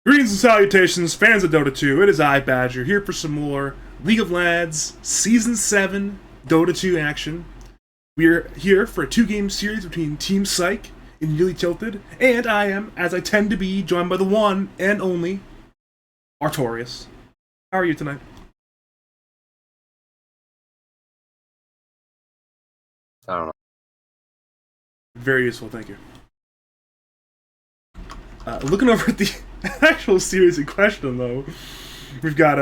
Greetings and salutations, fans of Dota 2. It is I, Badger, here for some more League of Lads Season 7 Dota 2 action. We are here for a 2-game series between Team Syke and Nearly Tilted, and I am, as I tend to be, joined by the one and only Artorius. How are you tonight? I don't know. Very useful, thank you. Looking over at the actual series in question, though, we've got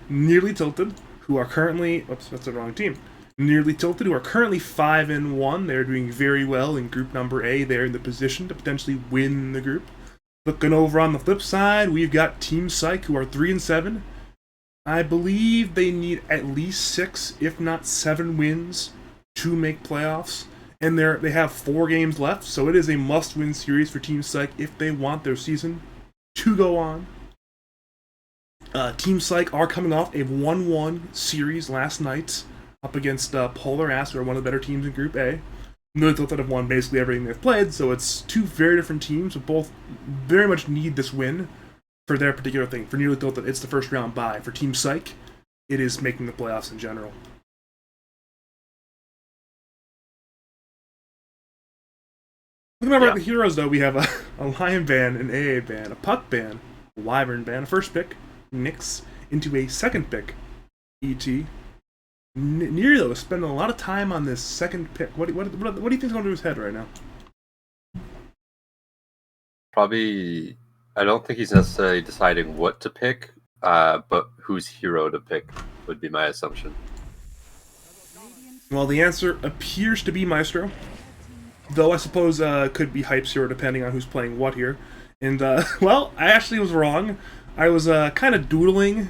Nearly Tilted, who are currently... Oops, that's the wrong team. Nearly Tilted, who are currently 5-1. They're doing very well in group number A. They're in the position to potentially win the group. Looking over on the flip side, we've got Team Syke, who are 3-7. I believe they need at least 6, if not 7 wins to make playoffs. And they have 4 games left, so it is a must-win series for Team Syke if they want their season to go on. Team Syke are coming off a 1-1 series last night up against Polar Ass, who are one of the better teams in Group A. Nearly Tilted have won basically everything they've played, so it's 2 very different teams who both very much need this win for their particular thing. For Nearly Tilted, it's the first round bye. For Team Syke, it is making the playoffs in general. Looking over at the heroes, though, we have a Lion ban, an AA ban, a Puck ban, a Wyvern ban, a first pick, Nyx, into a second pick, ET. Near, though, is spending a lot of time on this second pick. What do you think is going to his head right now? Probably, I don't think he's necessarily deciding what to pick, but whose hero to pick would be my assumption. Well, the answer appears to be Maestro. Though I suppose could be Hype's hero depending on who's playing what here. And, well, I actually was wrong. I was kind of doodling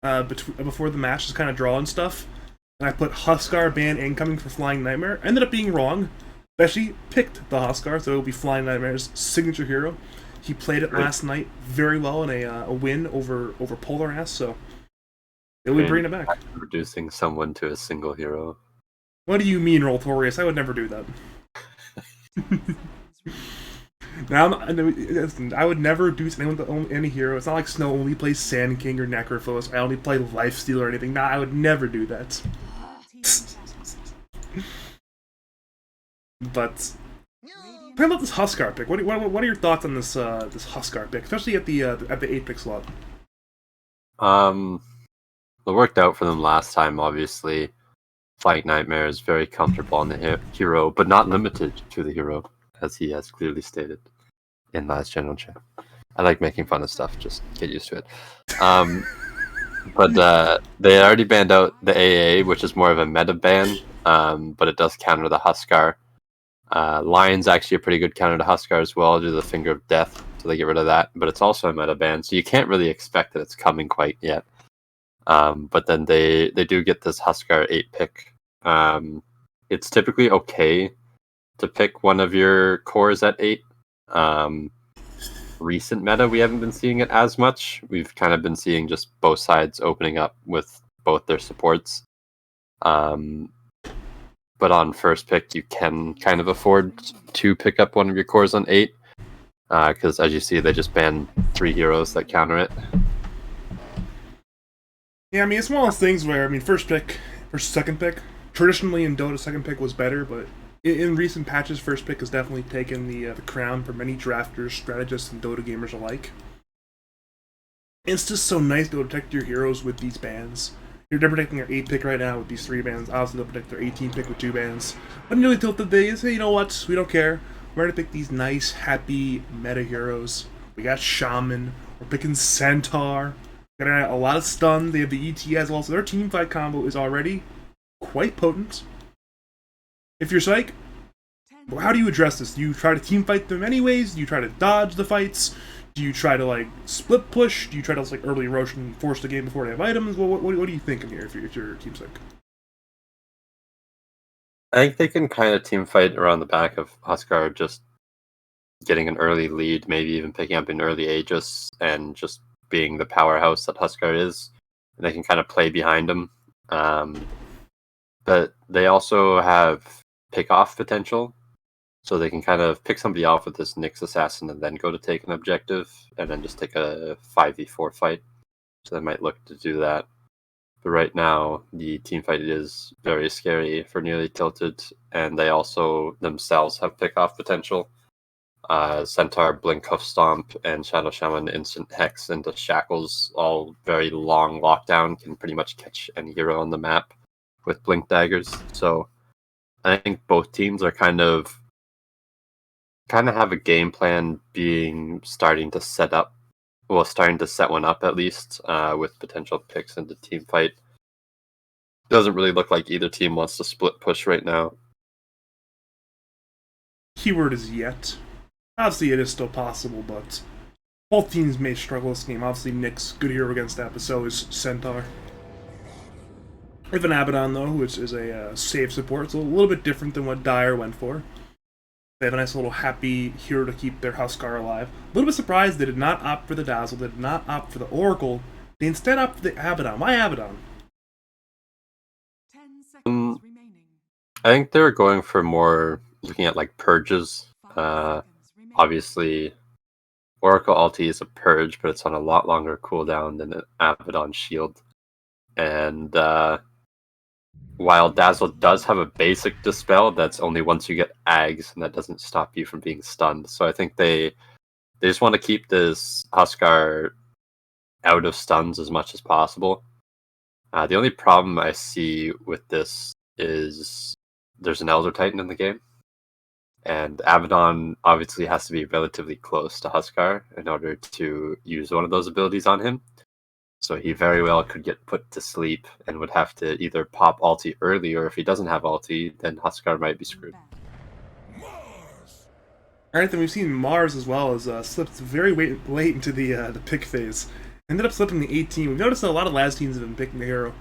before the match, just kind of drawing stuff. And I put Huskar ban incoming for Flying Nightmare. Ended up being wrong. I actually picked the Huskar, so it'll be Flying Nightmare's signature hero. He played it last night very well in a win over Polar Ass, so it'll be bringing it back. Reducing someone to a single hero. What do you mean, Roltorius? I would never do that. Now, I would never do anyone to own any hero. It's not like Snow only plays Sand King or Necrophos. I only play Lifesteal or anything. Nah, I would never do that. But talking about this Huskar pick, what are your thoughts on this this Huskar pick, especially at the 8 pick slot? It worked out for them last time. Obviously, Flying Nightmare is very comfortable on the hero, but not limited to the hero, as he has clearly stated in last general chat. I like making fun of stuff, just get used to it. But they already banned out the AA, which is more of a meta ban, but it does counter the Huskar. Lion's actually a pretty good counter to Huskar as well, due to the Finger of Death, so they get rid of that. But it's also a meta ban, so you can't really expect that it's coming quite yet. But then they do get this Huskar 8 pick. It's typically okay to pick one of your cores at 8. Recent meta, we haven't been seeing it as much. We've kind of been seeing just both sides opening up with both their supports. But on first pick, you can kind of afford to pick up one of your cores on 8. Because as you see, they just banned 3 heroes that counter it. Yeah, I mean, it's one of those things where, I mean, first pick versus second pick. Traditionally in Dota, second pick was better, but in recent patches, first pick has definitely taken the crown for many drafters, strategists, and Dota gamers alike. It's just so nice to protect your heroes with these bans. They're protecting their 8 pick right now with these 3 bans. Obviously, they'll protect their 18 pick with 2 bans. But Nearly Tilted, they say, you know what, we don't care. We're going to pick these nice, happy meta heroes. We got Shaman. We're picking Centaur. Got a lot of stun. They have the ET as well, so their team fight combo is already quite potent. If you're Syke, well, how do you address this? Do you try to team fight them anyways? Do you try to dodge the fights? Do you try to like split push? Do you try to like early rush and force the game before they have items? What are you thinking here if you're Team Syke? I think they can kind of team fight around the back of Huskar, just getting an early lead, maybe even picking up an early Aegis, and just being the powerhouse that Huskar is. And they can kind of play behind him. But they also have pick-off potential. So they can kind of pick somebody off with this Nyx assassin and then go to take an objective, and then just take a 5v4 fight. So they might look to do that. But right now, the team fight is very scary for Nearly Tilted, and they also themselves have pick-off potential. Centaur, Blink Hoof Stomp, and Shadow Shaman Instant Hex into Shackles, all very long lockdown, can pretty much catch any hero on the map with Blink Daggers. So I think both teams are kind of have a game plan starting to set one up at least, with potential picks into team fight. Doesn't really look like either team wants to split push right now. Keyword is yet. Obviously, it is still possible, but both teams may struggle this game. Obviously, Nyx, good hero against that, but so is Centaur. We have an Abaddon, though, which is a save support. It's a little bit different than what Dire went for. They have a nice little happy hero to keep their Huskar alive. A little bit surprised they did not opt for the Dazzle, they did not opt for the Oracle. They instead opted for the Abaddon. Why Abaddon? 10 seconds remaining. I think they were going for more looking at like purges. 5 seconds remaining. Obviously, Oracle ulti is a purge, but it's on a lot longer cooldown than an Abaddon shield. And while Dazzle does have a basic dispel, that's only once you get Ags, and that doesn't stop you from being stunned. So I think they just want to keep this Huskar out of stuns as much as possible. The only problem I see with this is there's an Elder Titan in the game, and Abaddon obviously has to be relatively close to Huskar in order to use one of those abilities on him. So he very well could get put to sleep and would have to either pop ulti early, or if he doesn't have ulti, then Huskar might be screwed. Alright, then we've seen Mars as well as slipped very late into the pick phase. Ended up slipping the 18. We've noticed that a lot of Laz teams have been picking the hero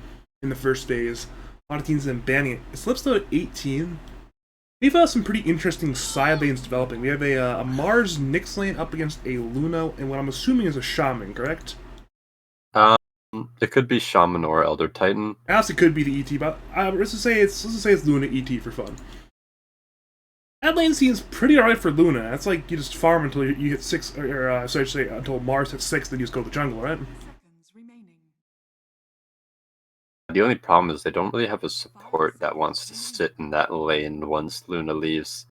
in the first phase. A lot of teams have been banning it. It slips to 18. We've some pretty interesting side lanes developing. We have a Mars Nyx lane up against a Luna, and what I'm assuming is a Shaman, correct? It could be Shaman or Elder Titan. I also could be the ET, but let's just say it's Luna ET for fun. That lane seems pretty alright for Luna. That's like you just farm until you hit 6, or sorry, say until Mars hits 6, then you just go to the jungle, right? Seconds remaining. The only problem is they don't really have a support that wants to sit in that lane once Luna leaves.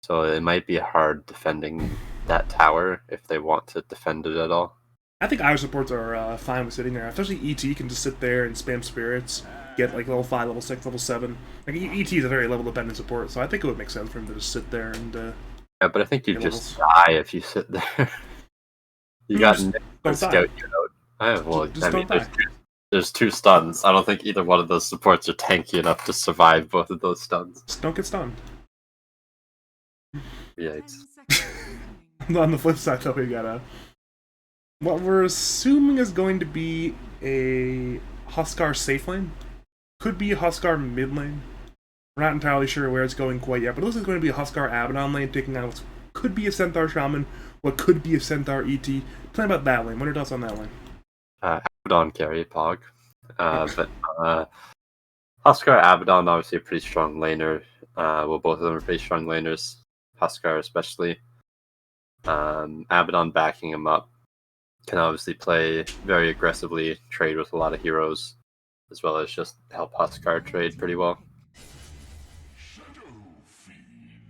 So it might be hard defending that tower if they want to defend it at all. I think our supports are fine with sitting there. Especially ET can just sit there and spam spirits, get like level 5, level 6, level 7. Like ET is a very level dependent support, so I think it would make sense for him to just sit there and Yeah, but I think you get just levels. die if you sit there. You got Just Nick don't to scout die. you out. Well, Just I mean, don't die. there's two stuns. I don't think either one of those supports are tanky enough to survive both of those stuns. Just don't get stunned. Yikes. 10 seconds remaining. On the flip side, though, we got what we're assuming is going to be a Huskar safe lane. Could be a Huskar mid lane. We're not entirely sure where it's going quite yet, but it looks like it's going to be a Huskar Abaddon lane taking on what could be a Centaur Shaman, what could be a Centaur ET. Tell me about that lane. What are your thoughts on that lane? Abaddon carry Pog. But Huskar, Abaddon, obviously a pretty strong laner. Well, both of them are pretty strong laners. Huskar especially. Abaddon backing him up. Can obviously play very aggressively, trade with a lot of heroes, as well as just help Huskar trade pretty well.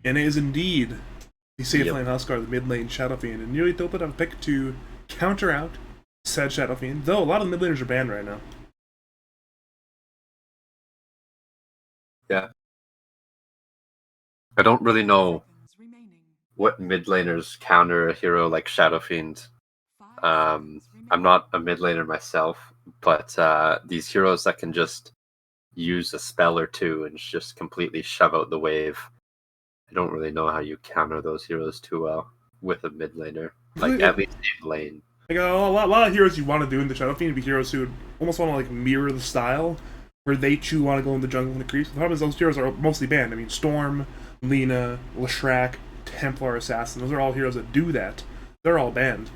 And it is indeed the safe Yep. lane Huskar, the mid lane Shadow Fiend, and Nearly Tilted have picked to counter out said Shadow Fiend, though a lot of the mid laners are banned right now. Yeah. I don't really know Seconds remaining. what mid laners counter a hero like Shadow Fiend. 5 seconds remaining. I'm not a mid laner myself, but these heroes that can just use a spell or two and just completely shove out the wave, I don't really know how you counter those heroes too well with a mid laner. Like, Yeah. at least in lane. Like a lot of heroes you want to do in the Shadow Fiend would be heroes who would almost want to like mirror the style, where they too want to go in the jungle and the creeps. The problem is those heroes are mostly banned. I mean, Storm, Lina, Leshrac, Templar Assassin, those are all heroes that do that. They're all banned.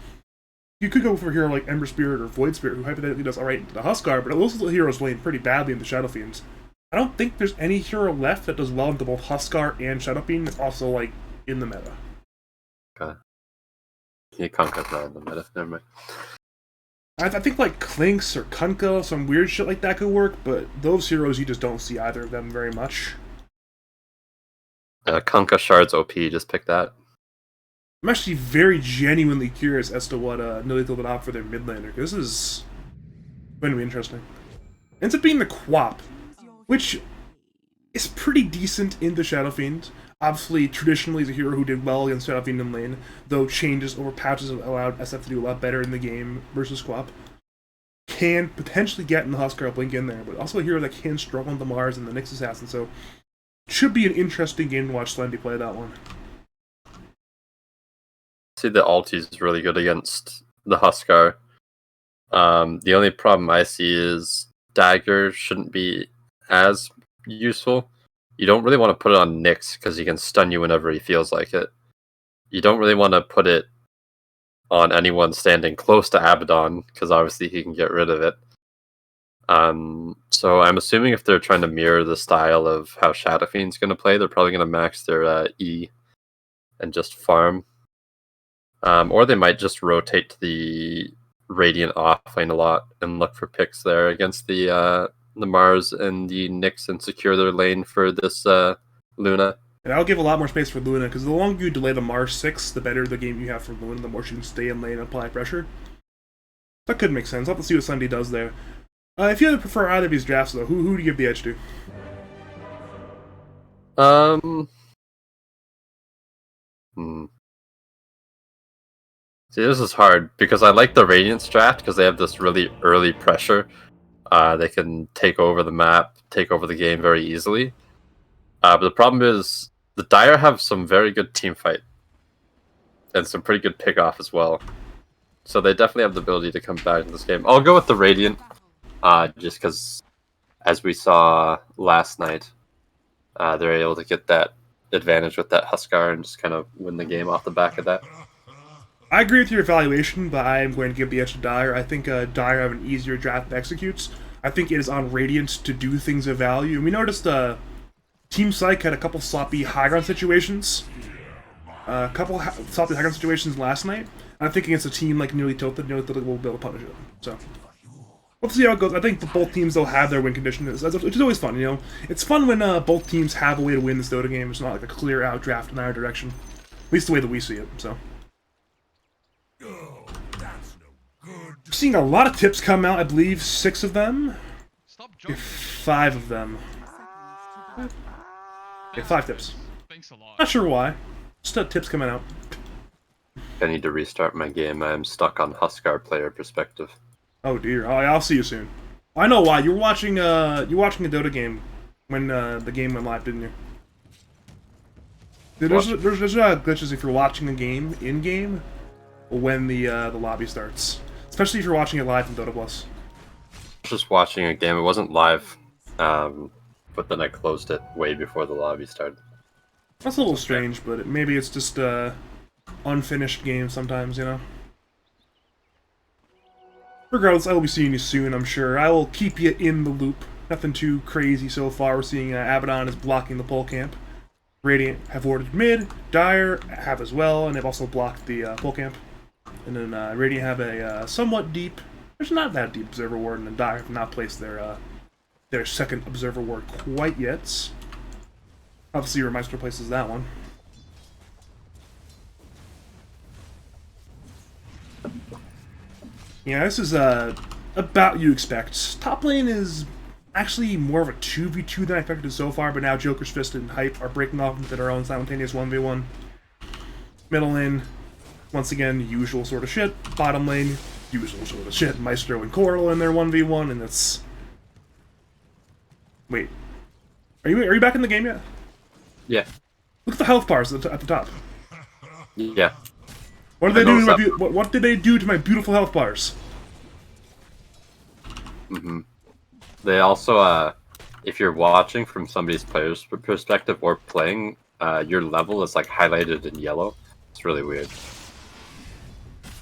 You could go for a hero like Ember Spirit or Void Spirit, who hypothetically does alright into the Huskar, but those heroes lane pretty badly into Shadow Fiends. I don't think there's any hero left that does well into both Huskar and Shadow Fiend. That's also like in the meta. Okay. Yeah, Kunkka's not in the meta. Never mind. I think like Clinks or Kunkka, some weird shit like that could work, but those heroes you just don't see either of them very much. Kunkka Shard's OP, just pick that. I'm actually very genuinely curious as to what Nilithil would opt for their mid laner, because this is going to be interesting. Ends up being the Quap, which is pretty decent into Shadow Fiend. Obviously, traditionally, is a hero who did well against Shadow Fiend in lane, though changes over patches have allowed SF to do a lot better in the game versus Quap. Can potentially get in the Huskar Blink in there, but also a hero that can struggle on the Mars and the Nyx Assassin, so should be an interesting game to watch Slendy play that one. See, the ulti is really good against the Huskar. The only problem I see is Dagger shouldn't be as useful. You don't really want to put it on Nyx because he can stun you whenever he feels like it. You don't really want to put it on anyone standing close to Abaddon because obviously he can get rid of it. So I'm assuming if they're trying to mirror the style of how Shadow Fiend's going to play, they're probably going to max their E and just farm. Or they might just rotate to the Radiant offlane a lot and look for picks there against the Mars and the Nyx and secure their lane for this Luna. And I'll give a lot more space for Luna, because the longer you delay the Mars 6, the better the game you have for Luna, the more she can stay in lane and apply pressure. That could make sense. I'll have to see what Sunday does there. If you prefer either of these drafts, though, who do you give the edge to? See, this is hard, because I like the Radiance draft, because they have this really early pressure. They can take over the map, take over the game very easily. But the problem is, the Dire have some very good team fight. And some pretty good pick-off as well. So they definitely have the ability to come back in this game. I'll go with the Radiant, just because, as we saw last night, they're able to get that advantage with that Huskar and just kind of win the game off the back of that. I agree with your evaluation, but I am going to give the edge to Dire. I think Dire have an easier draft that executes. I think it is on Radiant to do things of value. And we noticed Team Syke had a couple sloppy high ground situations. Sloppy high ground situations last night. And I think against a team like Nearly Tilted will be able to punish it. So, we'll see how it goes. I think both teams, they'll have their win condition, which is always fun, you know? It's fun when both teams have a way to win this Dota game. It's not like a clear out draft in either direction. At least the way that we see it, so. Seeing a lot of tips come out, I believe 6 of them. Stop joking. 5 of them. Yeah, 5 tips. Thanks a lot. Not sure why. Just tips coming out. I need to restart my game. I'm stuck on Huskar player perspective. Oh dear. Oh, I'll see you soon. I know why. You were watching a Dota game when the game went live, didn't you? There's glitches if you're watching a game in game when the lobby starts. Especially if you're watching it live from Dota Plus. I was just watching a game. It wasn't live, but then I closed it way before the lobby started. That's a little strange, but maybe it's just unfinished game sometimes, you know? Regardless, I will be seeing you soon, I'm sure. I will keep you in the loop. Nothing too crazy so far. We're seeing Abaddon is blocking the pole camp. Radiant have warded mid. Dire have as well, and they've also blocked the pole camp. And then Radiant have a somewhat deep, there's not that deep observer ward, and then Dire have not placed their second observer ward quite yet. Obviously, your Meister places that one. Yeah, this is about you expect. Top lane is actually more of a 2v2 than I expected so far, but now Joker's Fist and Hype are breaking off into their own simultaneous 1v1. Middle lane, once again, usual sort of shit. Bottom lane, usual sort of shit. Maestro and Coral in their 1v1, and it's... Wait. Are you back in the game yet? Yeah. Look at the health bars at the top. Yeah. What did they do to my what did they do to my beautiful health bars? They also, if you're watching from somebody's player's perspective or playing, your level is like highlighted in yellow. It's really weird.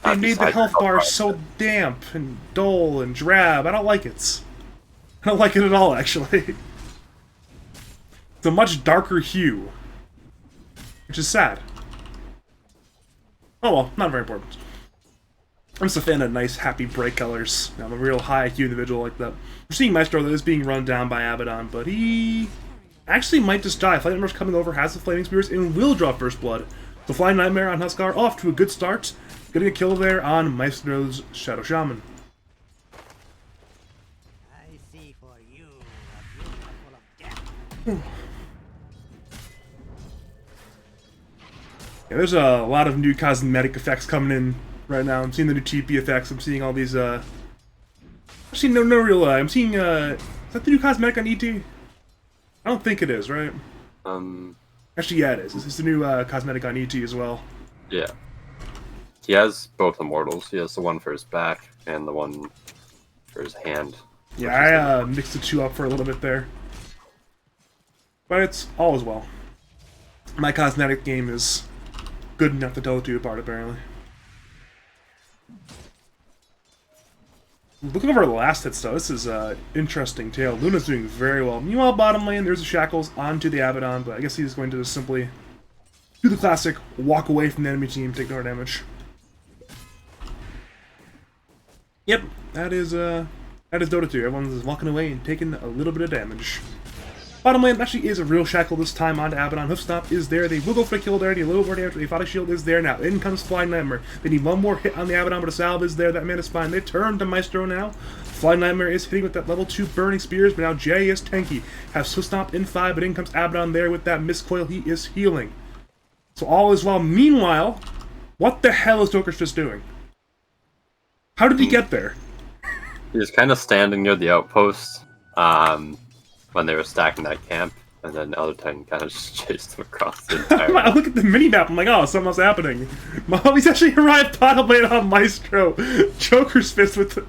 They made the health bars so damp and dull and drab. I don't like it. I don't like it at all, actually. It's a much darker hue, which is sad. Oh well, not very important. I'm just a fan of nice, happy, bright colors. I'm a real high IQ individual like that. We're seeing Maestro that is being run down by Abaddon, but he actually might just die. Flight Nightmare's coming over, has the Flaming Spears, and will draw First Blood. So Flying Nightmare on Huskar off to a good start. Getting a kill there on Maestro's Shadow Shaman. I see for you a future full of death. Yeah, there's a lot of new cosmetic effects coming in right now. I'm seeing the new TP effects. I'm seeing all these, actually, no real, I'm seeing, is that the new cosmetic on ET? I don't think it is, right? Actually, yeah, it is. It's the new, cosmetic on ET as well. Yeah. He has both immortals. He has the one for his back and the one for his hand. Yeah, I, mixed the two up for a little bit there. But it's all as well. My cosmetic game is good enough to tell the two apart, apparently. Looking over the last hits, though, this is an interesting tale. Luna's doing very well. Meanwhile, bottom lane, there's the Shackles onto the Abaddon, but I guess he's going to just simply do the classic, walk away from the enemy team, take no damage. Yep, that is Dota 2. Everyone's walking away and taking a little bit of damage. Bottom lane actually is a real Shackle this time onto Abaddon. Hoofstomp is there. They will go for the kill there. A little more damage. The Aphotic Shield is there now. In comes Flying Nightmare. They need one more hit on the Abaddon, but a salve is there. That man is fine. They turn to Maestro now. Flying Nightmare is hitting with that level 2 Burning Spears, but now Jay is tanky. Has Hoofstomp in 5, but in comes Abaddon there with that Miscoil. He is healing. So all is well. Meanwhile, what the hell is Joker's just doing? How did he get there? He was kind of standing near the outpost when they were stacking that camp, and then Elder Titan kind of just chased him across the entire I look at the minimap, I'm like, oh, something else happening. He's actually arrived bottom lane on Maestro. Joker's fist with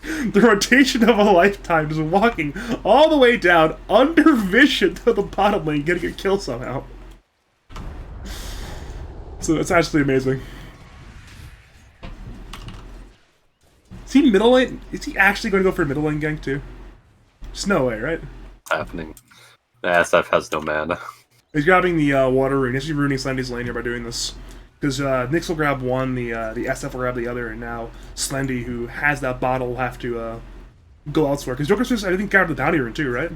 the rotation of a lifetime, just walking all the way down, under vision to the bottom lane, getting a kill somehow. So it's actually amazing. Is he middle lane? Is he actually going to go for a middle lane gank too? Just no way, right? happening. The SF has no mana. He's grabbing the water rune. He's actually ruining Slendy's lane here by doing this. Because Nyx will grab one, the SF will grab the other, and now Slendy, who has that bottle, will have to go elsewhere. Because Joker's just, I think, grabbed the bounty rune too, right?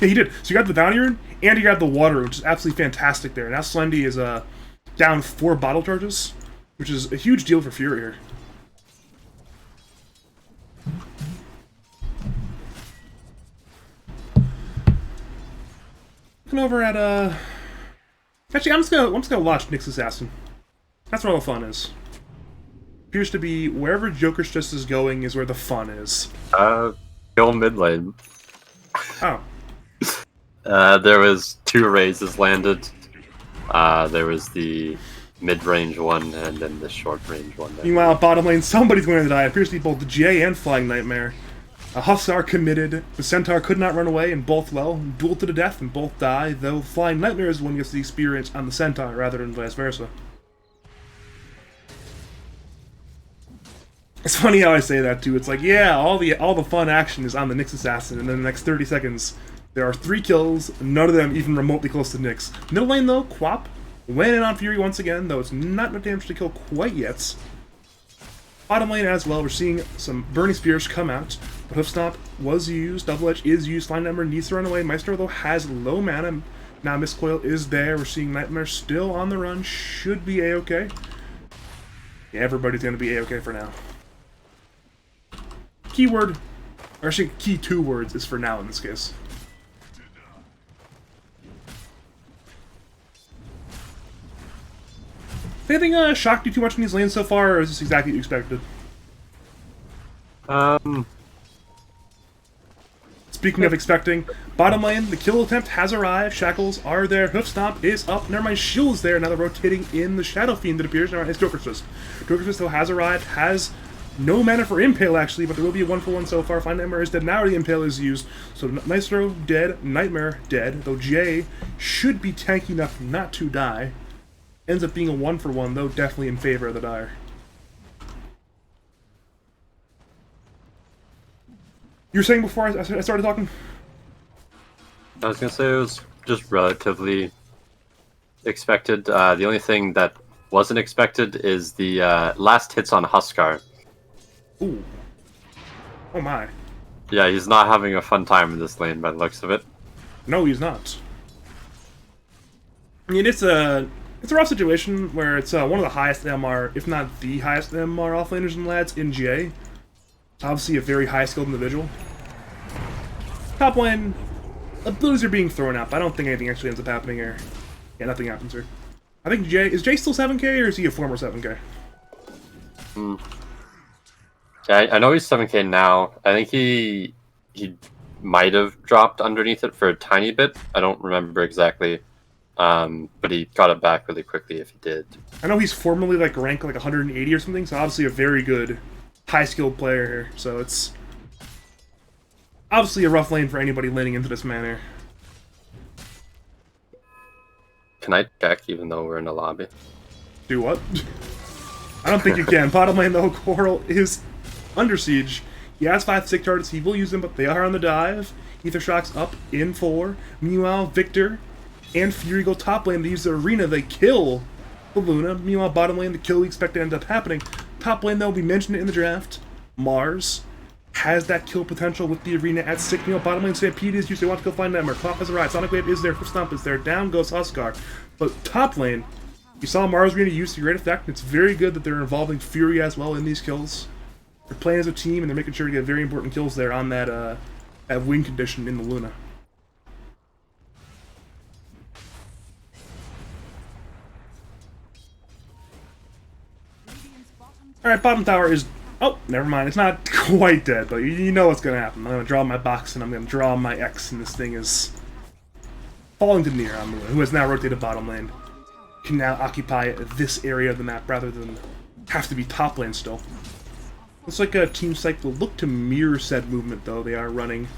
Yeah, he did. So you got the bounty rune, and you got the water rune, which is absolutely fantastic there. Now Slendy is down 4 bottle charges, which is a huge deal for Fury here. Looking over at actually, I'm just gonna watch Nyx Assassin. That's where all the fun is. Appears to be wherever Joker's just is going is where the fun is. Kill mid lane. Oh. There was 2 raises landed. There was the mid-range one and then the short-range one. Meanwhile, bottom lane, somebody's going to die. It appears to be both the GA and Flying Nightmare. Hussar committed. The Centaur could not run away, and both, well, duel to the death, and both die, though Flying Nightmare is the one who gets the experience on the Centaur rather than vice versa. It's funny how I say that, too. It's like, yeah, all the fun action is on the Nyx Assassin, and then the next 30 seconds, there are 3 kills, none of them even remotely close to Nyx. Middle lane, though, Quap went in on Fury once again, though it's not enough damage to kill quite yet. Bottom lane as well, we're seeing some Burning Spears come out, but Hoofstomp was used, Double Edge is used, Flying Nightmare needs to run away, Maestro, though, has low mana. Now Miscoil is there, we're seeing Nightmare still on the run, should be A-okay. Yeah, everybody's going to be A-okay for now. Keyword, or actually key 2 words, is for now in this case. Anything shocked you too much in these lanes so far, or is this exactly what you expected? Speaking of expecting, bottom lane, the kill attempt has arrived, Shackles are there, Hoofstomp is up, never mind, Shield's there, now they're rotating in the Shadow Fiend, it appears, now it's Joker's Fist. Joker's Fist, though, has arrived, has no mana for Impale, actually, but there will be a 1-for-1 so far. Flying Nightmare is dead, now the Impale is used, so Maestro dead, Nightmare dead, though Jay should be tanky enough not to die. Ends up being a 1-for-1, though definitely in favor of the Dire. You were saying before I started talking? I was gonna say it was just relatively expected. The only thing that wasn't expected is the last hits on Huskar. Ooh. Oh my. Yeah, he's not having a fun time in this lane by the looks of it. No, he's not. I mean, it's a rough situation where it's one of the highest MR, if not the highest MR offlaners and lads in GA. Obviously, a very high skilled individual. Top lane, abilities are being thrown out, but I don't think anything actually ends up happening here. Yeah, nothing happens here. I think is Jay still 7k or is he a former 7k? Yeah, I know he's 7k now. I think he might have dropped underneath it for a tiny bit. I don't remember exactly. But he got it back really quickly if he did. I know he's formerly like ranked like 180 or something, so obviously a very good, high-skilled player here. So it's obviously a rough lane for anybody laning into this manner. Can I check even though we're in the lobby? Do what? I don't think you can. Bottom lane though, Coral is under siege. He has 5 sick targets, he will use them, but they are on the dive. Ether Shock's up in 4. Meanwhile, Victor and Fury go top lane. They use the arena, they kill the Luna. Meanwhile, bottom lane, the kill we expect to end up happening. Top lane, though, we mentioned it in the draft. Mars has that kill potential with the arena at 6. Meanwhile, bottom lane, Stampede is used. They want to go find Nightmare. Clock has arrived. Sonic Wave is there. Foot Stomp is there. Down goes Huskar. But top lane, you saw Mars arena use the great effect. It's very good that they're involving Fury as well in these kills. They're playing as a team, and they're making sure to get very important kills there on that win condition in the Luna. Alright, bottom tower is... Oh, never mind. It's not quite dead, but you know what's going to happen. I'm going to draw my box, and I'm going to draw my X, and this thing is falling to near on the who has now rotated bottom lane. Can now occupy this area of the map rather than have to be top lane still. Looks like Team Syke will look to mirror said movement, though. They are running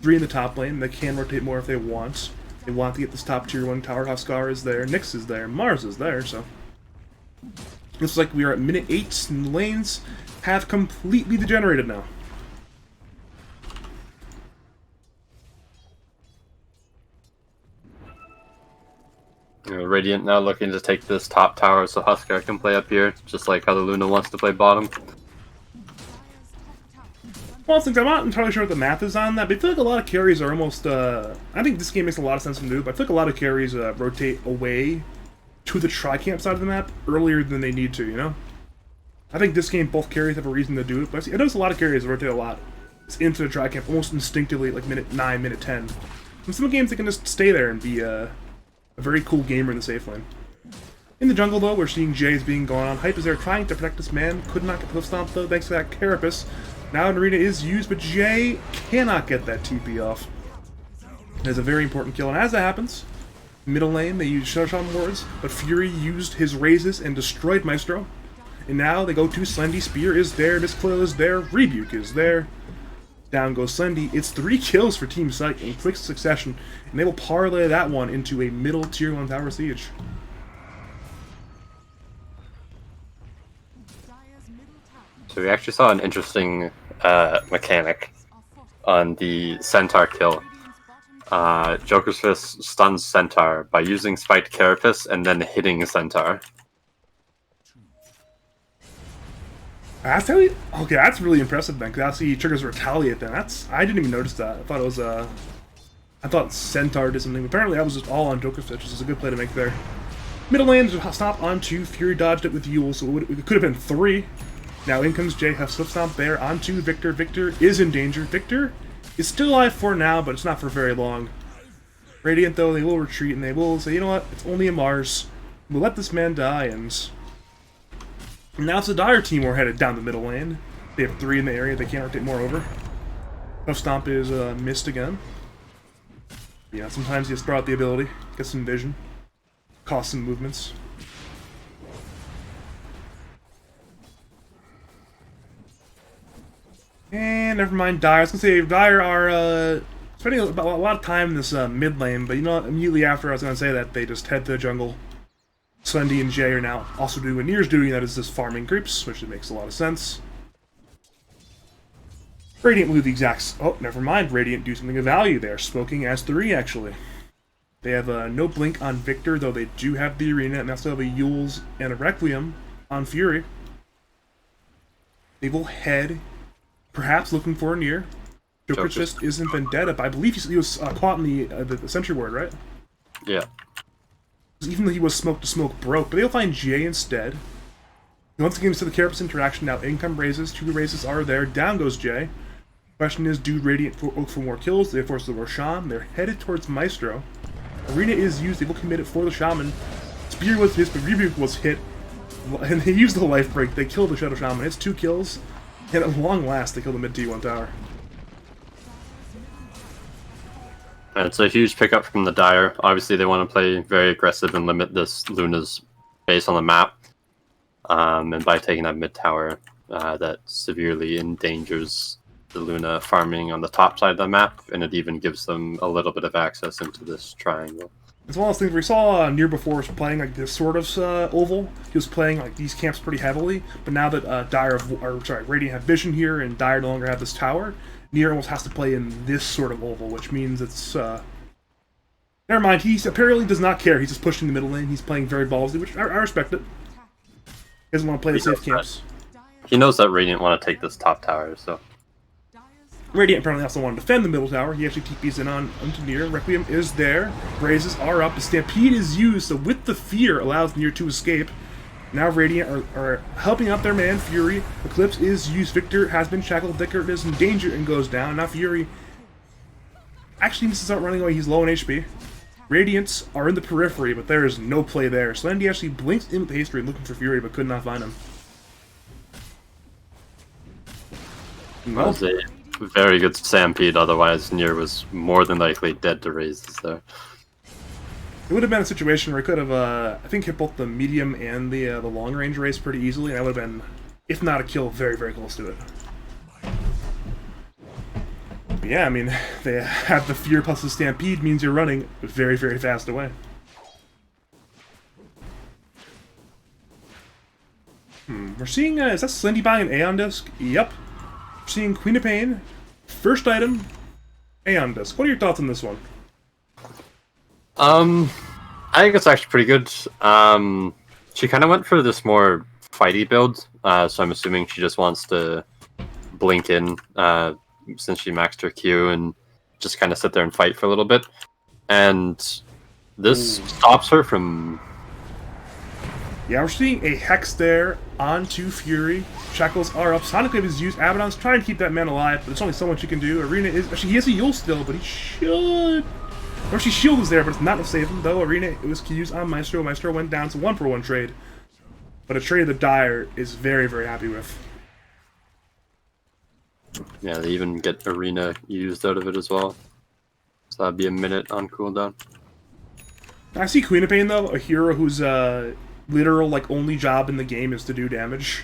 3 in the top lane. They can rotate more if they want. They want to get this top tier 1 tower. Huskar is there, Nyx is there, Mars is there, so... Looks like we are at minute 8, and the lanes have completely degenerated now. Radiant now looking to take this top tower so Huskar can play up here, just like how the Luna wants to play bottom. Well, since I'm not entirely sure what the math is on that, but I feel like a lot of carries are almost, I think this game makes a lot of sense to do, but I feel like a lot of carries rotate away to the tri-camp side of the map earlier than they need to, you know? I think this game both carries have a reason to do it, but I notice a lot of carries rotate a lot. It's into the tri-camp almost instinctively at like minute 9, minute 10. In some games they can just stay there and be a very cool gamer in the safe lane. In the jungle though, we're seeing Jay's being gone on. Hype is there trying to protect this man. Could not get the hoof stomp though, thanks to that Carapace. Now an arena is used, but Jay cannot get that TP off. It's a very important kill, and as that happens, middle lane, they used Shuttershot wards, but Fury used his raises and destroyed Maestro. And now they go to Slendy. Spear is there, Miscoil is there, Rebuke is there. Down goes Slendy. It's 3 kills for Team Syke in quick succession, and they will parlay that one into a middle tier 1 tower siege. So we actually saw an interesting mechanic on the Centaur kill. Joker's Fist stuns Centaur by using Spiked Carapace and then hitting Centaur. That's how he... Okay, that's really impressive then, because that's he triggers Retaliate then. I didn't even notice that. I thought it was, I thought Centaur did something. Apparently that was just all on Joker's Fist, which is a good play to make there. Middle lane, stop on 2. Fury dodged it with Yule, so it could have been 3. Now in comes Jay, has Slip Stomp there, onto Victor. Victor is in danger. Victor is still alive for now, but it's not for very long. Radiant, though, they will retreat, and they will say, you know what, it's only a Mars. We'll let this man die, and now it's the Dire team we're headed down the middle lane. They have 3 in the area, they can't rotate more over. Puff Stomp is missed again. Yeah, sometimes you just throw out the ability, get some vision, cost some movements. And never mind, Dire. I was gonna say Dire are spending a lot of time in this mid lane, but you know what? Immediately after I was gonna say that, they just head to the jungle. Slendy and Jay are now also doing what Nier's doing, that is just farming creeps, which makes a lot of sense. Radiant will do the exact... Oh, never mind. Radiant do something of value there. Smoking as 3, actually. They have no blink on Victor, though they do have the Arena, and they also have a Yules and a Requiem on Fury. They will head, perhaps looking for a Nier. Joker's just isn't Vendetta, but I believe he was caught in the Sentry Ward, right? Yeah. Even though he was smoke to smoke broke, but they'll find Jay instead. Once again, we see the Carapace interaction now. Income raises, 2 raises are there. Down goes Jay. Question is, do Radiant look for more kills? They force the Roshan. They're headed towards Maestro. Arena is used. They will commit it for the Shaman. Spear was hit, but Rebuke was hit. And they used the life break. They killed the Shadow Shaman. It's 2 kills. And at long last, they kill the mid T1 tower. And it's a huge pickup from the Dire. Obviously, they want to play very aggressive and limit this Luna's base on the map. And by taking that mid tower, that severely endangers the Luna farming on the top side of the map, and it even gives them a little bit of access into this triangle. It's one of those things where we saw Nier before was playing like this sort of oval. He was playing like these camps pretty heavily, but now that Radiant have vision here and Dire no longer have this tower, Nier almost has to play in this sort of oval, which means it's never mind. He apparently does not care. He's just pushing the middle lane. He's playing very ballsy, which I respect it. He doesn't want to play the safe camps. He knows that Radiant want to take this top tower, so. Radiant apparently also want to defend the middle tower. He actually TPs in onto Nier. Requiem is there. Raises are up. The Stampede is used, so with the fear allows Nier to escape. Now Radiant are helping out their man, Fury. Eclipse is used. Victor has been shackled. Victor is in danger and goes down. Now Fury actually needs to start running away. He's low on HP. Radiants are in the periphery, but there is no play there. Slendy actually blinks in with the haste rate looking for Fury, but could not find him. That was a very good stampede, otherwise Nier was more than likely dead to raises there. It would have been a situation where it could have, I think, hit both the medium and the long range race pretty easily, and that would have been, if not a kill, very, very close to it. But yeah, I mean, they have the fear plus the stampede means you're running very, very fast away. We're seeing, is that Slendy buying an Aeon Disc? Yep. We're seeing Queen of Pain, first item, Aeon Disc. What are your thoughts on this one? I think it's actually pretty good. She kind of went for this more fighty build, so I'm assuming she just wants to blink in, since she maxed her Q, and just kind of sit there and fight for a little bit. And this stops her from... Yeah, we're seeing a Hex there onto Fury. Shackles are up. Sonic Wave is used. Abaddon's trying to keep that man alive, but there's only so much he can do. Arena is... Actually, he has a Yule still, but he should... Or she shield is there, but it's not to save him, though. Arena it was used on Maestro. Maestro went down to 1-for-1 trade. But a trade that Dire is very, very happy with. Yeah, they even get Arena used out of it as well. So that'd be a minute on cooldown. I see Queen of Pain, though, a hero whose literal, like, only job in the game is to do damage.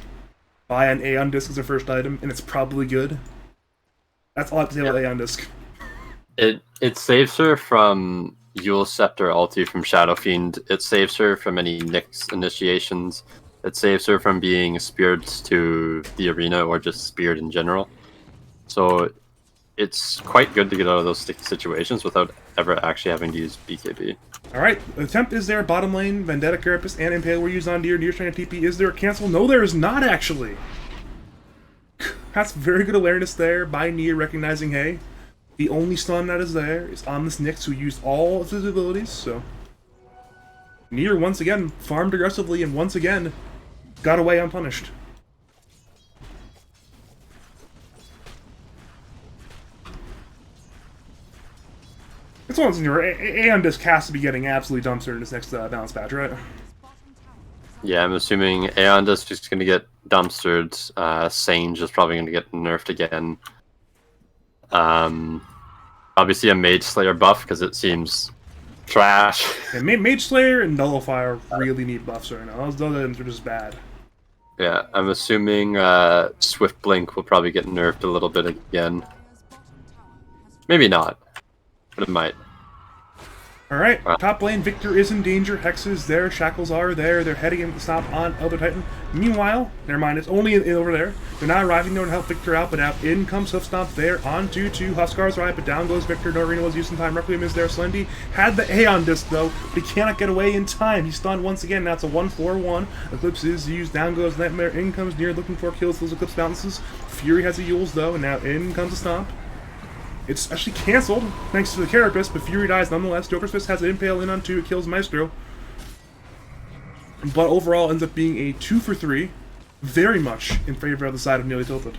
Buy an Aeon Disc as a first item, and it's probably good. That's all I have to say about Aeon Disc. It saves her from Yule Scepter ulti from Shadow Fiend. It saves her from any Nyx initiations. It saves her from being speared to the arena or just speared in general. So it's quite good to get out of those sticky situations without ever actually having to use BKB. Alright, Attempt is there, bottom lane, Vendetta, Carapace, and Impale were used on Nier. Nier's trying to TP. Is there a cancel? No, there is not, actually. That's very good awareness there by Nier, recognizing, hey, the only stun that is there is on this Nyx, who used all of his abilities, so... Nier, once again, farmed aggressively, and once again, got away unpunished. It's one of those things where Aeon Disc has to be getting absolutely dumpstered in this next balance patch, right? Yeah, I'm assuming Aeon Disc is going to get dumpstered. Sage is probably going to get nerfed again. Obviously a Mage Slayer buff, because it seems trash. Yeah, Mage Slayer and Nullifier really need buffs right now. Those other items are just bad. Yeah, I'm assuming Swift Blink will probably get nerfed a little bit again. Maybe not, but it might. Alright, top lane, Victor is in danger. Hex is there, Shackles are there. They're heading in to stop on Elder Titan. Meanwhile, never mind, it's only over there. They're not arriving there to help Victor out, but now in comes Hoofstomp there on 2-2. Huskar's right, but down goes Victor. Norino was using time. Requiem is there. Slendy had the Aeon Disc though, but he cannot get away in time. He's stunned once again. Now it's a 1-4-1. Eclipse is used. Down goes Nightmare. In comes Near looking for kills. Those Eclipse bounces. Fury has a Yules though, and now in comes a Stomp. It's actually cancelled, thanks to the Carapace, but Fury dies nonetheless. Joker's Fist has an Impale in on 2, it kills Maestro. But overall ends up being a 2 for 3, very much in favor of the side of Nearly Tilted.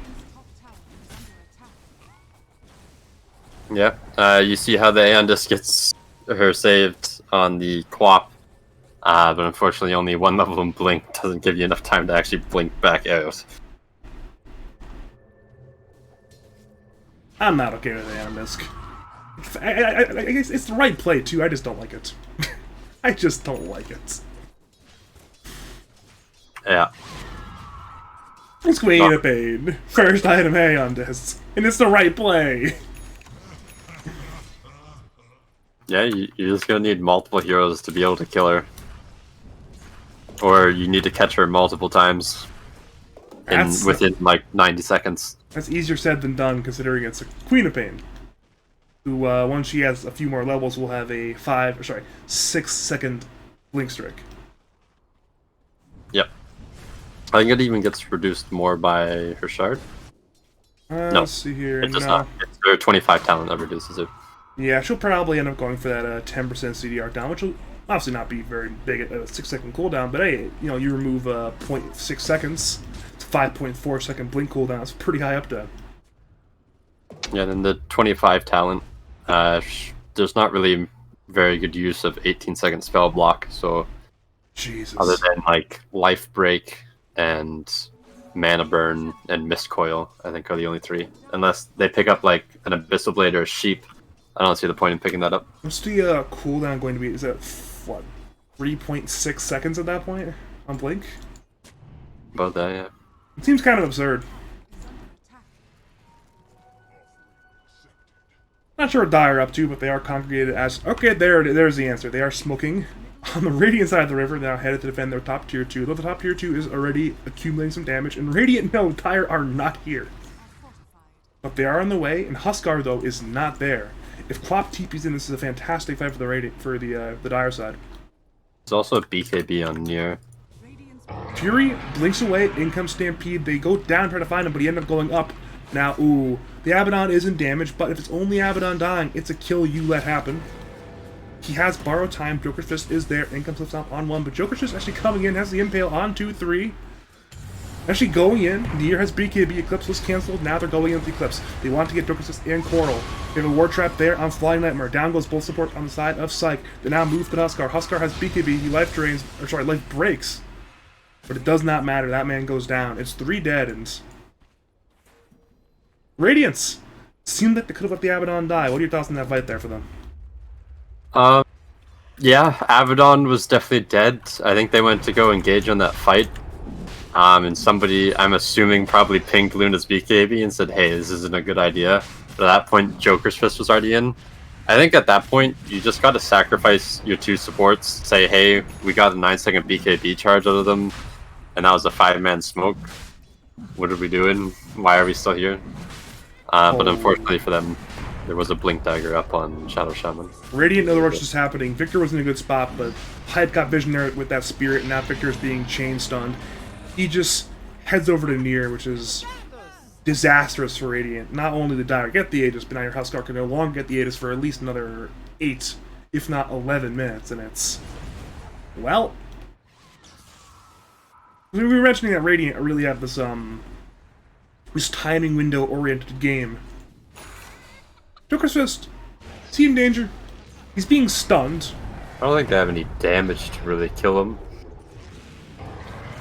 Yeah, you see how the Aeon Disc gets her saved on the Quap, but unfortunately only one level in Blink doesn't give you enough time to actually blink back out. I'm not okay with the Aeon Disc. I guess it's the right play too, I just don't like it. I just don't like it. Yeah. It's Queen of Pain. First item Aeon Disc. And it's the right play. Yeah, you're just gonna need multiple heroes to be able to kill her. Or you need to catch her multiple times within like 90 seconds. That's easier said than done, considering it's a Queen of Pain, who, once she has a few more levels, will have a 6-second blink streak. Yep. I think it even gets reduced more by her shard. No, let's see here. it does not. It's her 25 talent that reduces it. Yeah, she'll probably end up going for that 10% CDR down, which will obviously not be very big at a 6-second cooldown, but hey, you remove 0.6 seconds. 5.4 second blink cooldown. It's pretty high up there. Yeah, then the 25 talent. There's not really very good use of 18-second spell block. So, Jesus. Other than like Life Break and Mana Burn and Mist Coil, I think are the only three. Unless they pick up like an Abyssal Blade or a Sheep, I don't see the point in picking that up. What's the cooldown going to be? Is that what 3.6 seconds at that point on blink? About that, yeah. It seems kind of absurd. Not sure what Dire are up to, but they are congregated as... Okay, there's the answer. They are smoking on the Radiant side of the river, now headed to defend their top tier 2. Though the top tier 2 is already accumulating some damage, and Radiant, no, Dire are not here. But they are on the way, and Huskar, though, is not there. If Quap TP's in, this is a fantastic fight for the Radiant, for the Dire side. There's also a BKB on near. Fury blinks away, in comes Stampede. They go down, try to find him, but he ended up going up. Now, ooh, the Abaddon isn't damaged, but if it's only Abaddon dying, it's a kill you let happen. He has borrowed time. Joker's Fist is there. In comes Flipstomp on 1, but Joker's Fist actually coming in, has the Impale on 2-3. Actually going in. Nier has BKB. Eclipse was cancelled. Now they're going into the Eclipse. They want to get Joker's Fist and Coral. They have a War Trap there on Flying Nightmare. Down goes both support on the side of Syke. They now move to Huskar. Huskar has BKB. He life breaks. But it does not matter. That man goes down. It's 3 dead, and... Radiance! Seemed like they could have let the Abaddon die. What are your thoughts on that fight there for them? Yeah, Abaddon was definitely dead. I think they went to go engage on that fight. And somebody, I'm assuming, probably pinged Luna's BKB and said, hey, this isn't a good idea. But at that point, Joker's Fist was already in. I think at that point, you just got to sacrifice your 2 supports. Say, hey, we got a 9-second BKB charge out of them. And that was a 5-man smoke. What are we doing? Why are we still here? But unfortunately for them, there was a Blink Dagger up on Shadow Shaman. Radiant know what's just happening. Victor was in a good spot, but Hyde got vision there with that Spirit, and now Victor is being chain stunned. He just heads over to Nier, which is disastrous for Radiant. Not only did Dire get the Aegis, but now your Huskar can no longer get the Aegis for at least another 8, if not 11 minutes, and it's... Well... We were mentioning that Radiant really have this timing window oriented game. Joker's Fist, is he in danger? He's being stunned. I don't think they have any damage to really kill him.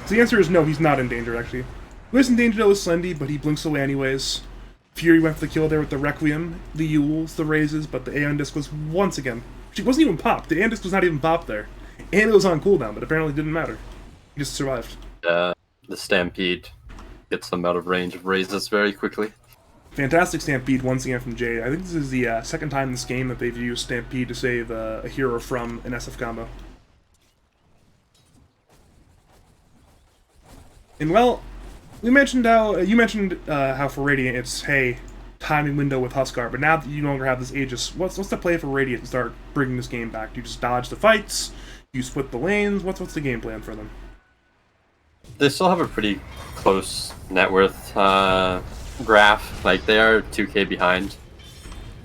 So the answer is no, he's not in danger actually. Who is in danger though is Slendy, but he blinks away anyways. Fury went for the kill there with the Requiem, the Yules, the Raises, but the Aeon Disc was once again... She wasn't even popped. The Aeon Disc was not even popped there. And it was on cooldown, but apparently it didn't matter. He just survived. The Stampede gets them out of range of Raises very quickly. Fantastic Stampede once again from Jade. I think this is the second time in this game that they've used Stampede to save a hero from an SF combo. And well, you mentioned how for Radiant it's, hey, timing window with Huskar, but now that you no longer have this Aegis, what's the play for Radiant to start bringing this game back? Do you just dodge the fights? Do you split the lanes? What's the game plan for them? They still have a pretty close net worth graph. Like, they are 2k behind.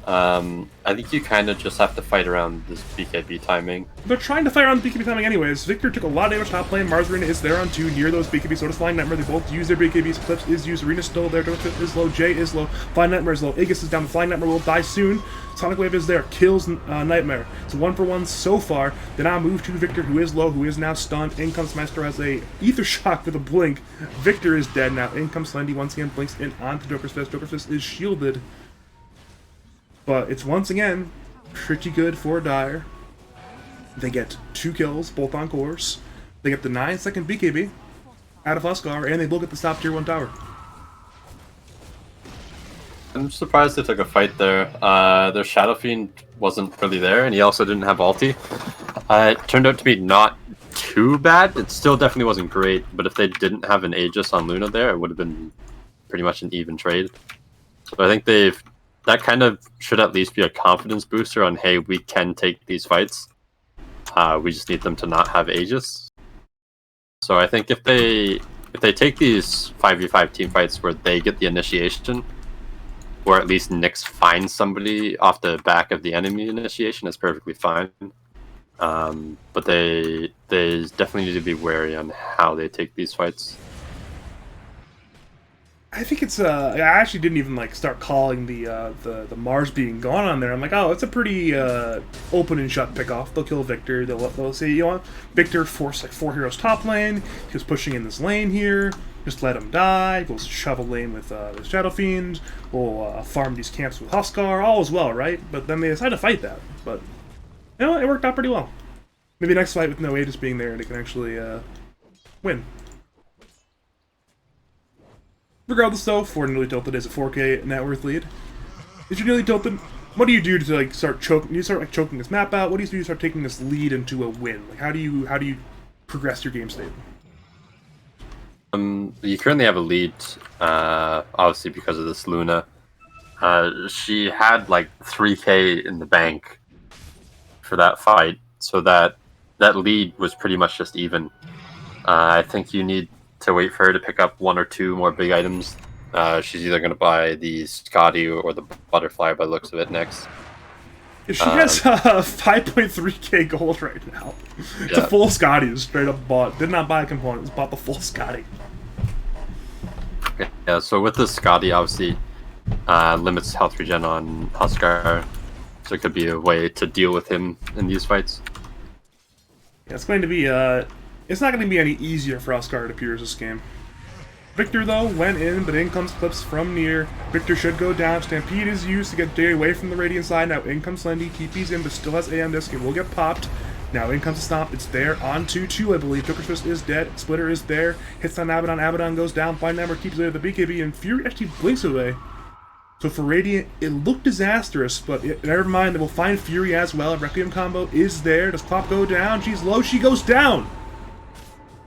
I think you kind of just have to fight around this BKB timing. They're trying to fight around the BKB timing anyways. Victor took a lot of damage top lane. Mars Arena is there on 2 near those BKB. So does Flying Nightmare. They both use their BKBs. Clips is used. Arena's still there. Dorkfit is low. Jay is low. Flying Nightmare is low. Aegis is down. Flying Nightmare will die soon. Sonic Wave is there. Kills Nightmare. It's 1-for-1 so far. They now move to Victor, who is low, who is now stunned. In comes Maestro, has a Ether Shock with a blink. Victor is dead now. In comes Slendy. Once again blinks in onto Joker's Fist. Joker's Fist is shielded. But it's once again pretty good for Dire. They get 2 kills, both on course. They get the 9-second BKB out of Huskar, and they will get the top tier 1 tower. I'm surprised they took a fight there. Their Shadow Fiend wasn't really there, and he also didn't have ulti. It turned out to be not too bad. It still definitely wasn't great, but if they didn't have an Aegis on Luna there, it would have been pretty much an even trade. So I think that kind of should at least be a confidence booster on, hey, we can take these fights. We just need them to not have Aegis. So I think if they take these 5v5 team fights where they get the initiation, or at least Nyx finds somebody off the back of the enemy initiation, is perfectly fine. But they definitely need to be wary on how they take these fights. I think it's I actually didn't even like start calling the Mars being gone on there. I'm like, oh, it's a pretty open and shut pickoff. They'll kill Victor. They'll say, you know what, Victor forced like 4 heroes top lane. He was pushing in this lane here. Just let him die. We'll shove a lane with the Shadow Fiend. We'll farm these camps with Huskar. All is well, right? But then they decided to fight that. But you know, it worked out pretty well. Maybe next fight with no Aegis being there, they can actually win. Regardless, though, for Nearly Tilted is a 4K net worth lead. If you're Nearly Tilted, what do you do to like start choking? You start like choking this map out. What do you do to start taking this lead into a win? Like, how do you progress your game state? You currently have a lead, obviously because of this Luna. She had like 3k in the bank for that fight, so that lead was pretty much just even. I think you need to wait for her to pick up 1 or 2 more big items. She's either going to buy the Scotty or the Butterfly by the looks of it next. She has 5.3k gold right now. It's a full Scotty, just straight up bought. Did not buy a component, just bought the full Scotty. Yeah, so with the Scotty, obviously, limits health regen on Huskar, so it could be a way to deal with him in these fights. Yeah, it's going to be it's not going to be any easier for Huskar, it appears, this game. Victor, though, went in, but in comes Clips from near. Victor should go down. Stampede is used to get Jay away from the Radiant side. Now in comes Slendy. TP's in, but still has AM Disc. It will get popped. Now in comes the Stomp. It's there on 2-2, I believe. Joker's Fist is dead. Splitter is there. Hits on Abaddon. Abaddon goes down. Fine Number keeps away the BKB, and Fury actually blinks away. So for Radiant, it looked disastrous, but never mind. They will find Fury as well. Requiem combo is there. Does Clop go down? She's low. She goes down.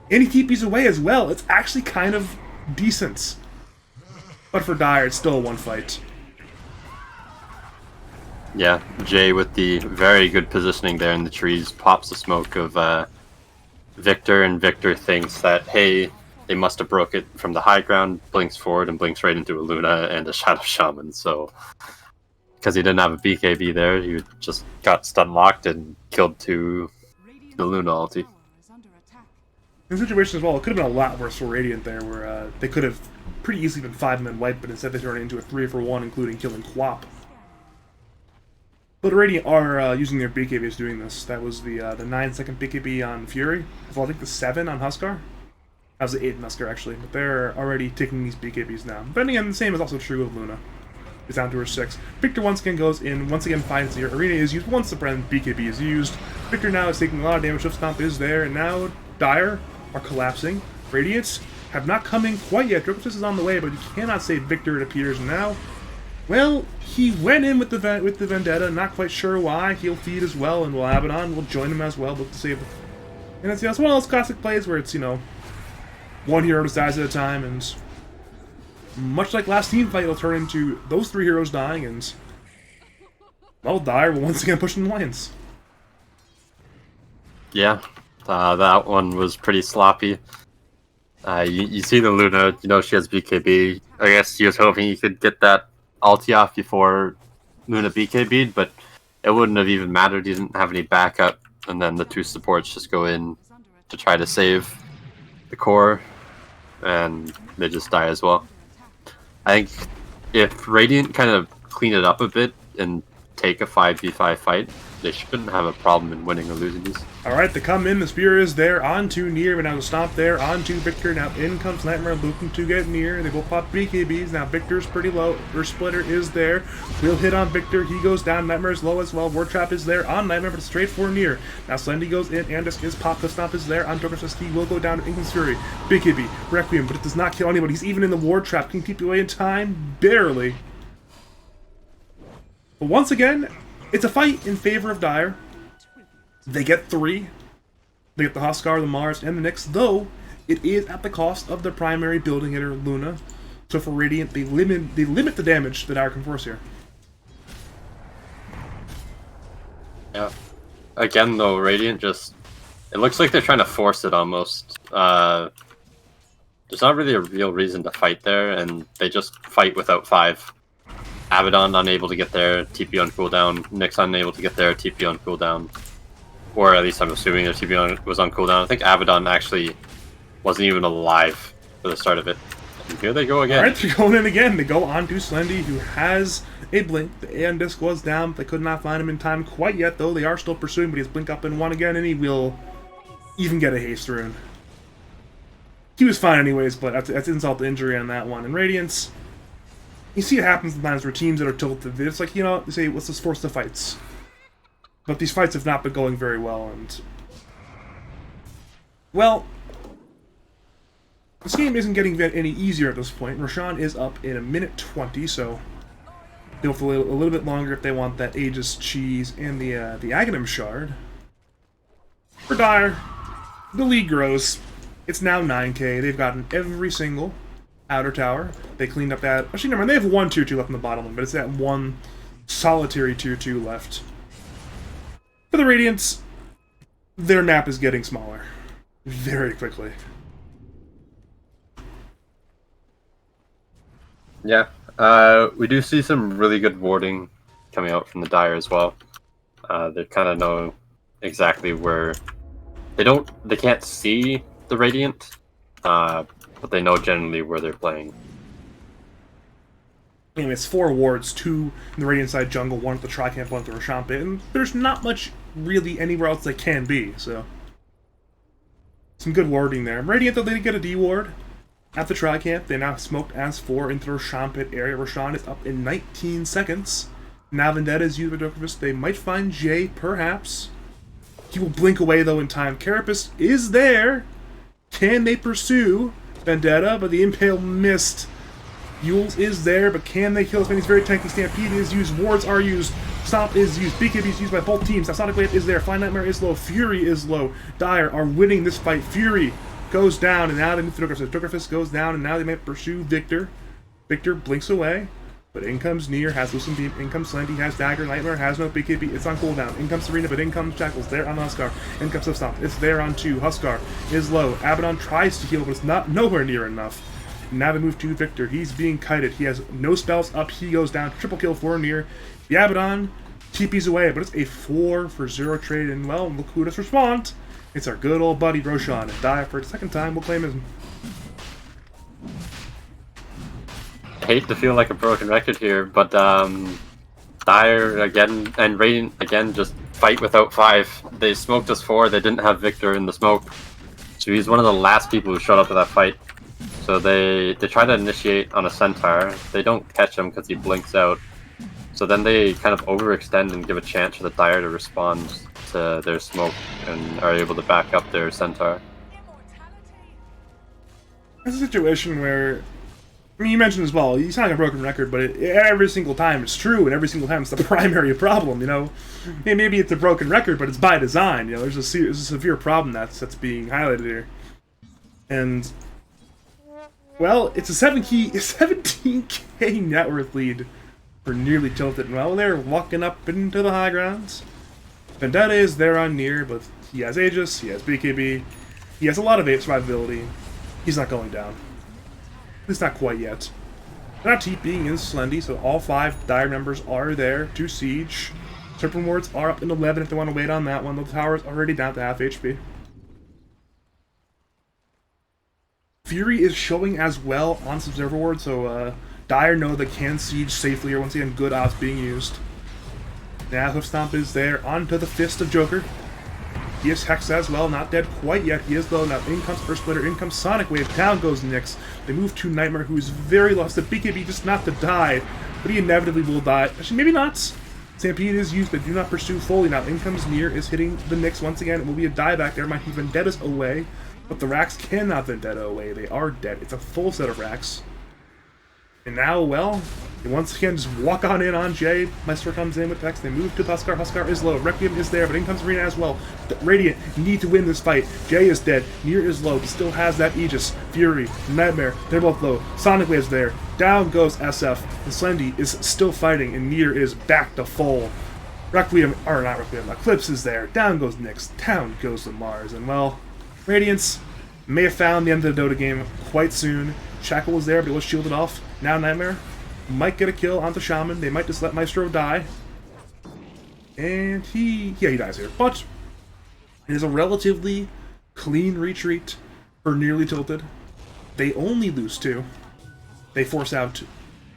And he TP's away as well. It's actually kind of decent. But for Dire, it's still a 1 fight. Yeah, Jay with the very good positioning there in the trees pops the smoke of Victor, and Victor thinks that, hey, they must have broke it from the high ground, blinks forward and blinks right into a Luna and a Shadow Shaman. So, because he didn't have a BKB there, he just got stun locked and killed the Luna ulti. In situation as well, it could have been a lot worse for Radiant there, where they could have pretty easily been 5-man wiped, but instead they turned it into a 3-for-1, including killing Quap. But Radiant are using their BKBs doing this. That was the 9-second BKB on Fury. Well, I think the 7 on Huskar. That was the 8 on Huskar, actually. But they're already taking these BKBs now. But again, the same is also true of Luna. It's down to her 6. Victor once again goes in, once again finds the arena is used. Once the BKB is used, Victor now is taking a lot of damage. Shift Stomp is there, and now Dire are collapsing. Radiants have not come in quite yet. Dripus is on the way, but you cannot save Victor, it appears now. Well, he went in with the vendetta, not quite sure why. He'll feed as well, and Abaddon will join him as well, look to save. And it's, it's one of those classic plays where it's, one hero decides at a time, and much like last team fight, it'll turn into those 3 heroes dying, and well, Dire will once again push in the lanes. Yeah, that one was pretty sloppy. You see the Luna, she has BKB. I guess he was hoping he could get that ulti off before Luna BKB'd, but it wouldn't have even mattered. He didn't have any backup, and then the 2 supports just go in to try to save the core, and they just die as well. I think if Radiant kind of clean it up a bit and take a 5v5 fight, they shouldn't have a problem in winning or losing these. Alright, they come in, the spear is there, onto Nier, but now the stomp there, onto Victor, now in comes Nightmare looking to get Nier, they both pop BKBs, now Victor's pretty low, their splitter is there, will hit on Victor, he goes down, Nightmare's low as well, Ward Trap is there on Nightmare, but straight for Nier. Now Slendy goes in, Andisk is popped, the stomp is there, on Dorcas, he will go down to Inkman's Fury, BKB, Requiem, but it does not kill anybody, he's even in the Ward Trap, can keep you away in time, barely. But once again, it's a fight in favor of Dire. They get 3. They get the Huskar, the Mars, and the Nyx, though it is at the cost of their primary building hitter, Luna. So for Radiant, they limit the damage that Dire can force here. Yeah. Again, though, Radiant just... It looks like they're trying to force it almost. There's not really a real reason to fight there, and they just fight without 5. Abaddon unable to get there, TP on cooldown. Nyx unable to get there, TP on cooldown. Or at least I'm assuming their TP was on cooldown. I think Abaddon actually wasn't even alive for the start of it. And here they go again. Alright, they're going in again. They go on to Slendy, who has a blink. The Aeon Disc was down. They could not find him in time quite yet, though. They are still pursuing, but he has blink up and 1 again, and he will even get a haste rune. He was fine anyways, but that's insult to injury on that one. And Radiance... You see it happens sometimes where teams that are tilted, it's like, they say, let's just force the fights. But these fights have not been going very well, and... Well... This game isn't getting any easier at this point. Roshan is up in 1:20, so... They'll have to wait a little bit longer if they want that Aegis Cheese and the Aghanim Shard. For Dire, the lead grows. It's now 9k. They've gotten every single outer tower. They cleaned up that... Actually, never mind. They have 1 tier 2 left in the bottom one, but it's that 1 solitary tier 2 left. For the Radiants, their map is getting smaller. Very quickly. Yeah. We do see some really good warding coming out from the Dire as well. They kind of know exactly where... They can't see the Radiant, but they know generally where they're playing. Anyway, it's 4 wards, 2 in the Radiant side jungle, 1 at the Tri-Camp, 1 at the Roshan pit, and there's not much really anywhere else they can be, so... Some good warding there. Radiant, though, they did get a D-ward at the Tri-Camp. They now smoked as 4 into the Roshan pit area. Roshan is up in 19 seconds. Now Vendetta is used by Dokrovus. They might find Jay, perhaps. He will blink away, though, in time. Carapace is there. Can they pursue Vendetta? But the Impale missed. Yules is there, but can they kill him? He's very tanky. Stampede is used. Wards are used. Stomp is used. BKB is used by both teams. Now Sonic Wave is there. Flying Nightmare is low. Fury is low. Dire are winning this fight. Fury goes down, and now they move to Dokrovus. Dokrovus goes down, and now they might pursue Victor. Victor blinks away, but in comes Nier, has Loosen Beam. In comes Slendy, has Dagger. Nightmare has no BKB. It's on cooldown. In comes Serena, but in comes Shackles. There on Huskar. In comes Stomp. It's there on 2. Huskar is low. Abaddon tries to heal, but it's not nowhere near enough. Now they move to Victor. He's being kited. He has no spells up. He goes down. Triple kill for Nier. The Abaddon TP's away, but it's a 4 for 0 trade. And, well, look who does respond. It's our good old buddy Roshan. And Dire for the second time will claim him. I hate to feel like a broken record here, but Dire again and Radiant again just fight without 5. They smoked us 4. They didn't have Victor in the smoke. So he's one of the last people who showed up to that fight. So they try to initiate on a Centaur. They don't catch him because he blinks out. So then they kind of overextend and give a chance for the Dire to respond to their smoke and are able to back up their Centaur. It's a situation where I mean, you mentioned as well, you sound like a broken record, but every single time it's true, and every single time it's the primary problem, you know? Maybe it's a broken record, but it's by design, you know? There's a severe problem that's being highlighted here. And, well, it's a 17k net worth lead for Nearly Tilted. And, well, they're walking up into the high grounds. Vendetta is there on Near, but he has Aegis, he has BKB, he has a lot of survivability. He's not going down. At least not quite yet. They're not TPing in Slendy, so all 5 Dire members are there to siege. Serpent Wards are up in 11 if they want to wait on that one. The tower's already down to half HP. Fury is showing as well on Observer Ward, so Dire know they can siege safely, or once again, good odds being used. Now Hoof Stomp is there, onto the Fist of Joker. He is Hex as well, not dead quite yet. He is though. Now in comes Earth Splitter, in comes Sonic Wave, down goes Nyx. They move to Nightmare, who is very lost. The BKB just not to die, but he inevitably will die. Actually, maybe not. Stampede is used, but do not pursue fully. Now in comes Near, is hitting the Nyx once again. It will be a dieback there. Might be Vendettas away, but the Racks cannot Vendetta away. They are dead. It's a full set of Racks. And now, well, they once again just walk on in on Jay. Maestro comes in with Vex. They move to Huskar. Huskar is low. Requiem is there, but in comes Arena as well. Radiant need to win this fight. Jay is dead. Near is low. He still has that Aegis. Fury, Nightmare, they're both low. Sonic Wave's there. Down goes SF. And Slendy is still fighting, and Near is back to full. Requiem, or not Requiem, Eclipse is there. Down goes Nyx. Down goes the Mars. And well, Radiance may have found the end of the Dota game quite soon. Shackle was there, but it was shielded off. Now Nightmare might get a kill on the Shaman. They might just let Maestro die. And he dies here. But it is a relatively clean retreat for Nearly Tilted. They only lose 2. They force out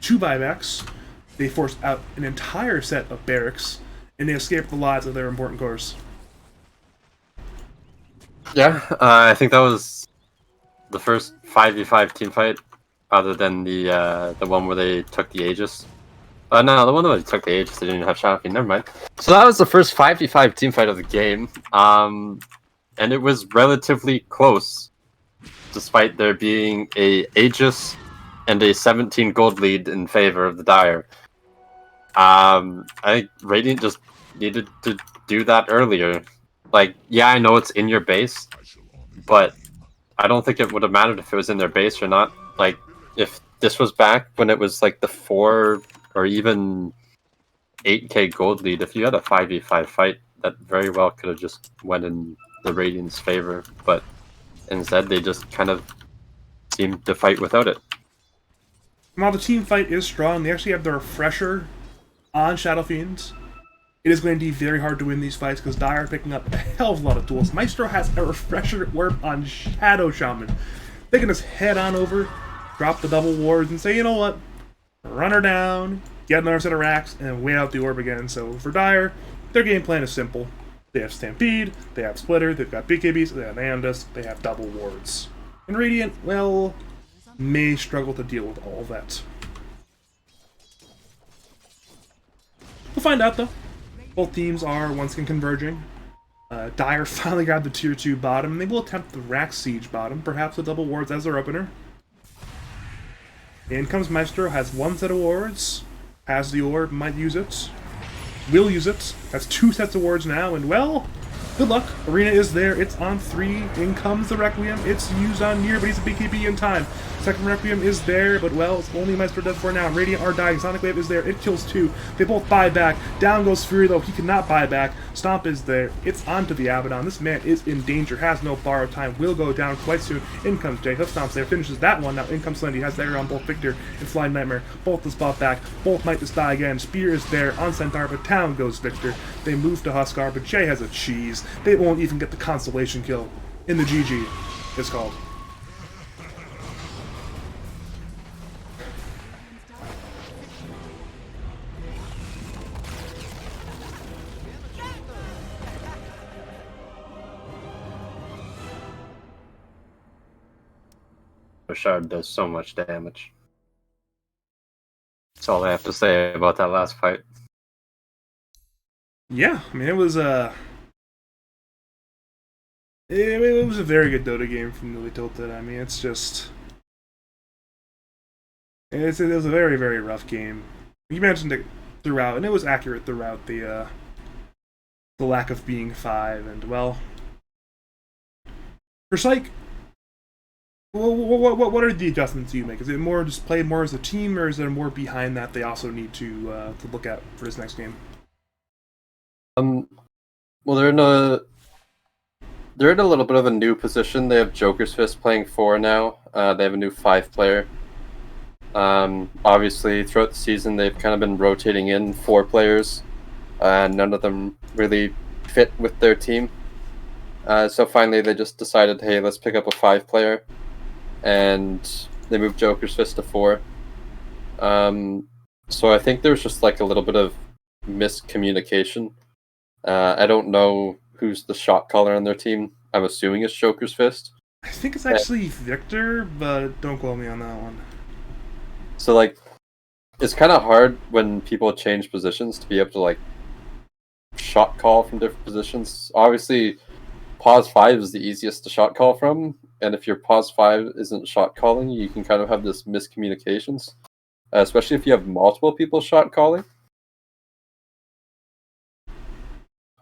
2 buybacks. They force out an entire set of barracks. And they escape the lives of their important cores. Yeah, I think that was the first 5v5 team fight, other than the one where they took the Aegis. No, the one where they took the Aegis, they didn't have Shafi, never mind. So that was the first 5v5 team fight of the game, and it was relatively close, despite there being a Aegis and a 17 gold lead in favor of the Dire. I think Radiant just needed to do that earlier. Like, yeah, I know it's in your base, but I don't think it would have mattered if it was in their base or not. Like, if this was back when it was like the 4 or even 8k gold lead, if you had a 5v5 fight, that very well could have just went in the Radiant's favor. But instead, they just kind of seemed to fight without it. While the team fight is strong, they actually have the refresher on Shadow Fiends. It is going to be very hard to win these fights because Dire are picking up a hell of a lot of tools. Maestro has a refresher warp on Shadow Shaman. They can just head on over, drop the double wards, and say, you know what? Run her down, get another set of racks, and wait out the orb again. So for Dire, their game plan is simple. They have Stampede, they have Splitter, they've got BKBs, they have Andus, they have double wards. And Radiant, well, may struggle to deal with all that. We'll find out though. Both teams are once again converging. Dire finally grabbed the tier 2 bottom, and they will attempt the Rack Siege bottom, perhaps with double wards as their opener. In comes Maestro, has 1 set of wards, has the orb, might use it, will use it. That's 2 sets of wards now, and well, good luck. Arena is there, it's on 3, in comes the Requiem, it's used on Near, but he's a BKB in time. Second Requiem is there, but well, it's only Maestro dead for now. Radiant are dying, Sonic Wave is there, it kills 2. They both buy back. Down goes Fury though, he cannot buy back. Stomp is there, it's onto the Abaddon. This man is in danger, has no borrowed time, will go down quite soon. In comes Jay, Hoof Stomps there, finishes that one. Now in comes Slendy, has there on both Victor and Flying Nightmare. Both the spot back, both might just die again. Spear is there on Centaur, but down goes Victor. They move to Huskar, but Jay has a cheese. They won't even get the consolation kill in the GG, it's called. Shard does so much damage. That's all I have to say about that last fight. Yeah, I mean it was a very good Dota game from Nearly Tilted. I mean it's just It was a very, very rough game. You mentioned it throughout, and it was accurate throughout the lack of being 5, and well, for Syke, what are the adjustments you make? Is it more just play more as a team, or is there more behind that they also need to look at for this next game? Well, they're in a little bit of a new position. They have Joker's Fist playing 4 now. They have a new 5 player. Obviously, throughout the season, they've kind of been rotating in 4 players, and none of them really fit with their team. So finally, they just decided, hey, let's pick up a 5 player, and they moved Joker's Fist to 4. So I think there's just like a little bit of miscommunication. I don't know who's the shot caller on their team. I'm assuming it's Joker's Fist. I think it's actually Victor, but don't quote me on that one. So like, it's kind of hard when people change positions to be able to like shot call from different positions. Obviously, pause 5 is the easiest to shot call from, and if your pause 5 isn't shot calling, you can kind of have this miscommunications, especially if you have multiple people shot calling.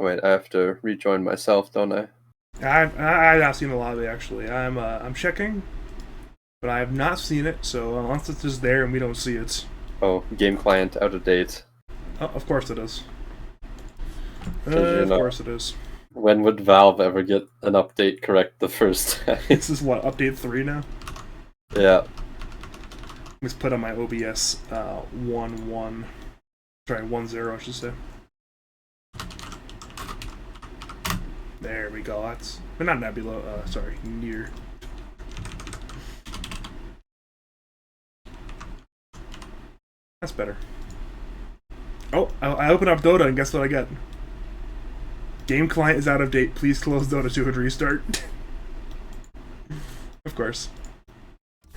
Oh, wait, I have to rejoin myself, don't I? I've seen a lot of it actually. I'm checking, but I have not seen it. So unless it's just there and we don't see it. Oh, game client out of date. Oh, of course it is. You Of know. course it is. When would Valve ever get an update correct the first time? This is what, update 3 now? Yeah. Let's put on my OBS 1-1. Sorry, 1-0 I should say. There we go. That's but not Nebula. Sorry, near. That's better. Oh, I open up Dota and guess what I get? Game client is out of date. Please close Dota 2 and restart. Of course.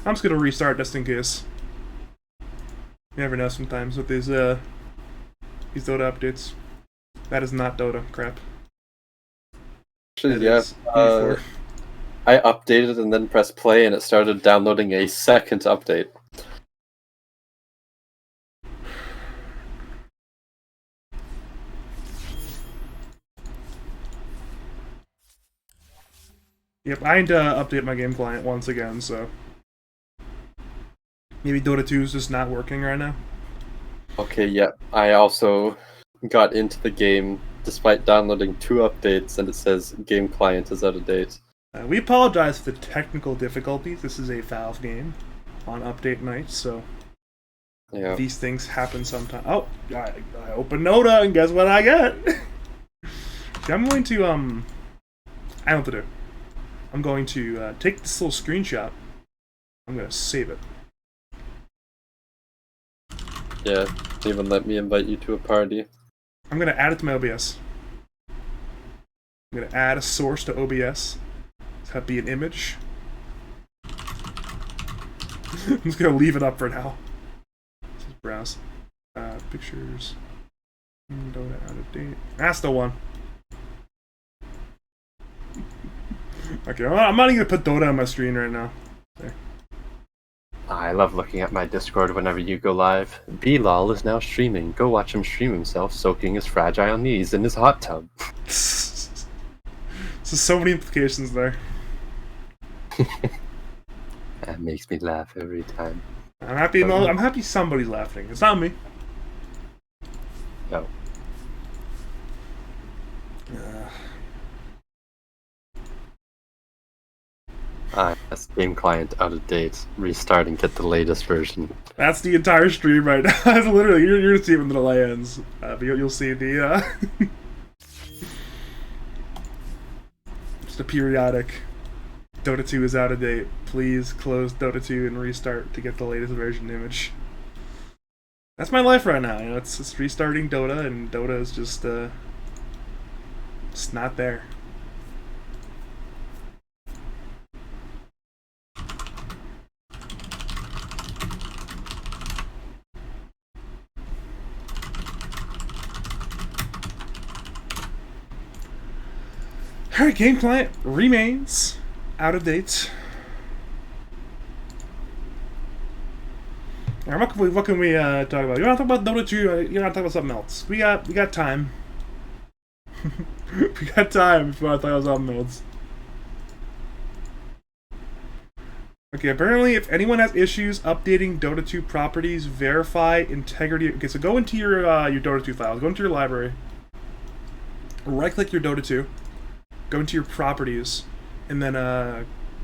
I'm just gonna restart just in case. You never know sometimes with these Dota updates. That is not Dota. Crap. Actually, That yeah. is E4. I updated and then pressed play, and it started downloading a second update. Yep, I need to update my game client once again, so... Maybe Dota 2 is just not working right now? Okay, yeah. I also got into the game despite downloading 2 updates, and it says game client is out of date. We apologize for the technical difficulties. This is a Valve game on update night, so... Yeah. These things happen sometimes. Oh, I opened Noda, and guess what I get? See, I'm going to, I don't know what to do. I'm going to take this little screenshot. I'm going to save it. Yeah, even let me invite you to a party. I'm going to add it to my OBS. I'm going to add a source to OBS. It's going to be an image. I'm just going to leave it up for now. Let's browse. Pictures. Dota out of date. That's the one. Okay, I'm not even going to put Dota on my screen right now. There. I love looking at my Discord whenever you go live. B-Lol is now streaming. Go watch him stream himself soaking his fragile knees in his hot tub. So so many implications there. That makes me laugh every time. I'm happy. I'm happy somebody's laughing. It's not me. No. That's game client out of date. Restart and get the latest version. That's the entire stream right now. That's literally you're gonna see it when the delay ends. But you'll see the just a periodic. Dota 2 is out of date. Please close Dota 2 and restart to get the latest version image. That's my life right now. You know, it's just restarting Dota, and Dota is just not there. Alright, game client remains out of date. Alright, what can we talk about? You want to talk about Dota 2? You want to talk about something else? We got time. We got time if you want to talk about something else. Okay, apparently if anyone has issues updating Dota 2 properties, verify integrity. Okay, so go into your Dota 2 files. Go into your library. Right-click your Dota 2. Go into your properties. And then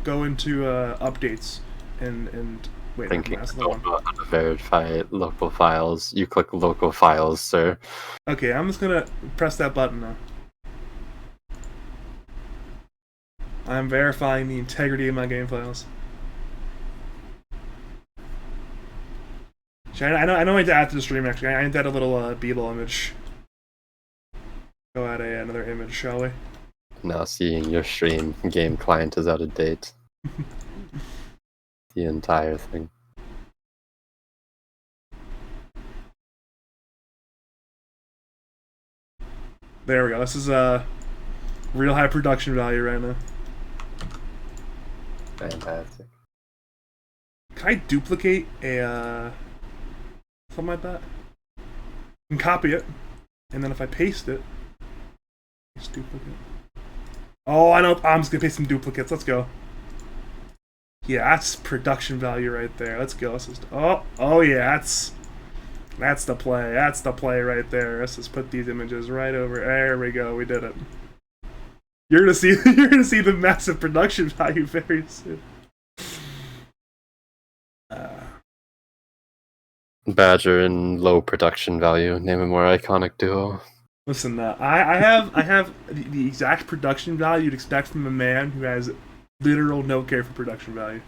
go into updates. And wait, Thinking that's the one. about how to verify local files. You click local files, sir. Okay, I'm just gonna press that button now. I'm verifying the integrity of my game files. I know I need to add to the stream actually. I need to add a little B-roll image. Go add another image, shall we? Now seeing your stream game client is out of date. The entire thing. There we go. This is real high production value right now. Fantastic. Can I duplicate a something like that? And copy it, and then if I paste it, just duplicate. Oh, I know. I'm just gonna paste some duplicates. Let's go. Yeah, that's production value right there. Let's go. Let's just, oh yeah, that's the play. That's the play right there. Let's just put these images right over. There we go. We did it. You're gonna see the massive production value very soon. Badger and low production value. Name a more iconic duo. Listen, I have the exact production value you'd expect from a man who has literal no care for production value.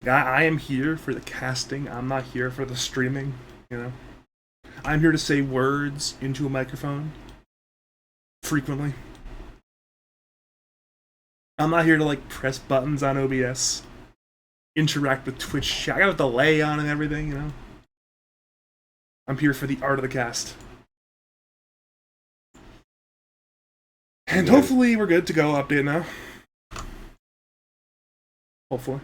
I am here for the casting. I'm not here for the streaming. You know, I'm here to say words into a microphone frequently. I'm not here to like press buttons on OBS, interact with Twitch chat. I got a delay on and everything. You know, I'm here for the art of the cast. And hopefully we're good to go update now. Hopefully.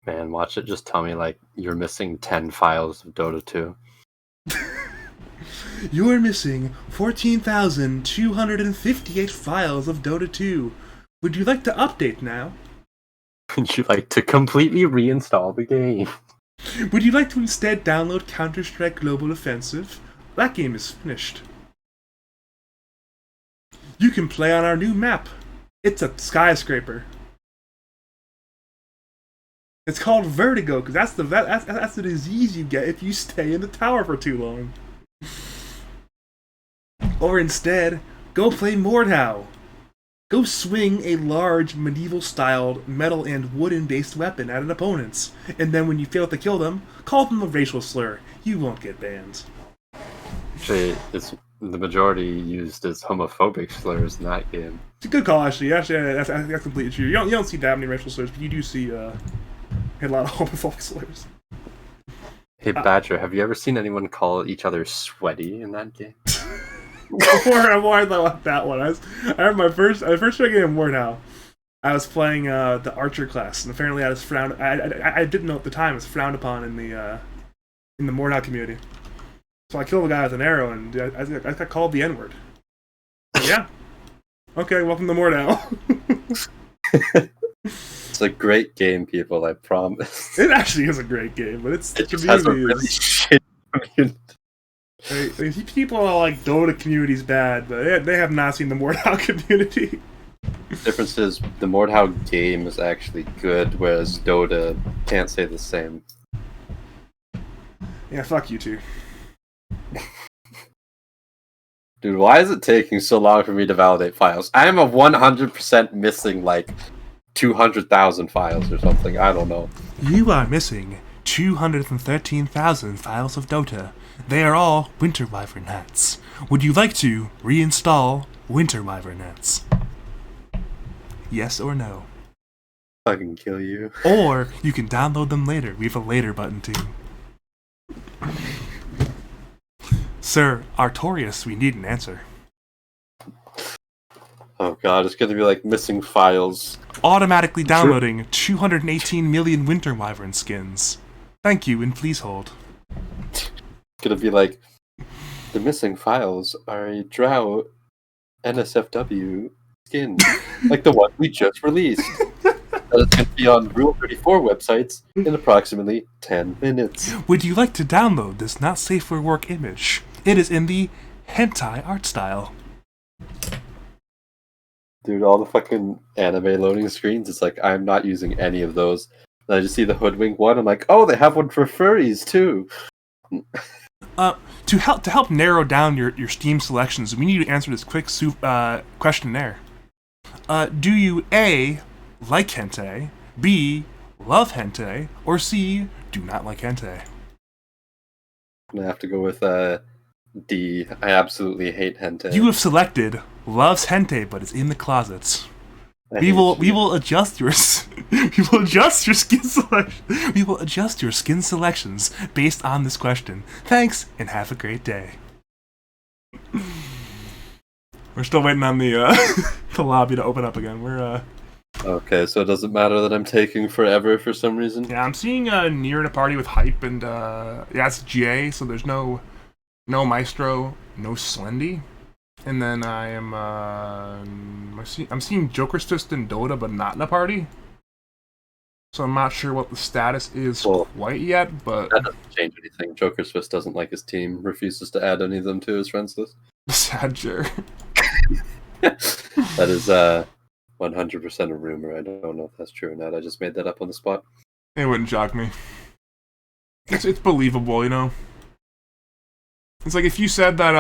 Man, watch it just tell me like you're missing 10 files of Dota 2. You are missing 14,258 files of Dota 2. Would you like to update now? Would you like to completely reinstall the game? Would you like to instead download Counter-Strike Global Offensive? That game is finished. You can play on our new map. It's a skyscraper. It's called vertigo because that's the disease you get if you stay in the tower for too long. Or instead, go play Mordhau. Go swing a large medieval-styled metal and wooden-based weapon at an opponent's, and then when you fail to kill them, call them a racial slur. You won't get banned. Actually, it's the majority used as homophobic slurs in that game. It's a good call, actually. Actually, that's completely true. You don't see that many racial slurs, but you do see a lot of homophobic slurs. Hey Badger, have you ever seen anyone call each other sweaty in that game? More about that one. I remember my first game in Mordhau. I was playing the archer class, and apparently I was frowned. I didn't know at the time it was frowned upon in the Mordhau community. So I killed a guy with an arrow, and I got called the N-word. Yeah. Okay, welcome to Mordhau. It's a great game, people. I promise. It actually is a great game, but it just has a really shit community. People are like Dota community's bad, but they have not seen the Mordhau community. The difference is the Mordhau game is actually good, whereas Dota can't say the same. Yeah, fuck you two. Dude, why is it taking so long for me to validate files? I am a 100% missing like 200,000 files or something. I don't know. You are missing 213,000 files of Dota. They are all Winter Wyvern hats. Would you like to reinstall Winter Wyvern hats? Yes or no? Fucking kill you. Or you can download them later. We have a later button too. Sir Artorius, we need an answer. Oh god, it's gonna be like missing files automatically downloading 218 million Winter Wyvern skins. Thank you, and please hold. It's gonna be like, the missing files are a Drow NSFW skin, like the one we just released. That is going to be on Rule 34 websites in approximately 10 minutes. Would you like to download this not safe for work image? It is in the hentai art style. Dude, all the fucking anime loading screens, it's like, I'm not using any of those. And I just see the Hoodwink one, I'm like, oh, they have one for furries, too. To help narrow down your Steam selections, we need to answer this quick questionnaire. Do you A, like hentai, B, love hentai, or C, do not like hentai? I'm gonna have to go with D. I absolutely hate hentai. You have selected loves hentai, but is in the closets. I We hate will you. adjust your we will adjust your skin selection. We will adjust your skin selections based on this question. Thanks, and have a great day. We're still waiting on the the lobby to open up again. We're Okay, so it doesn't matter that I'm taking forever for some reason? yeah, I'm seeing near in a party with Hype and yeah, it's GA, so there's no Maestro, no Slendy. And then I am I'm seeing Joker's Fist and Dota, but not in a party. So I'm not sure what the status is Well, quite yet, but That doesn't change anything. Joker's Fist doesn't like his team, refuses to add any of them to his friends list. sad sure. That is 100% a rumor. I don't know if that's true or not. I just made that up on the spot. It wouldn't shock me. It's believable, you know. It's like if you said that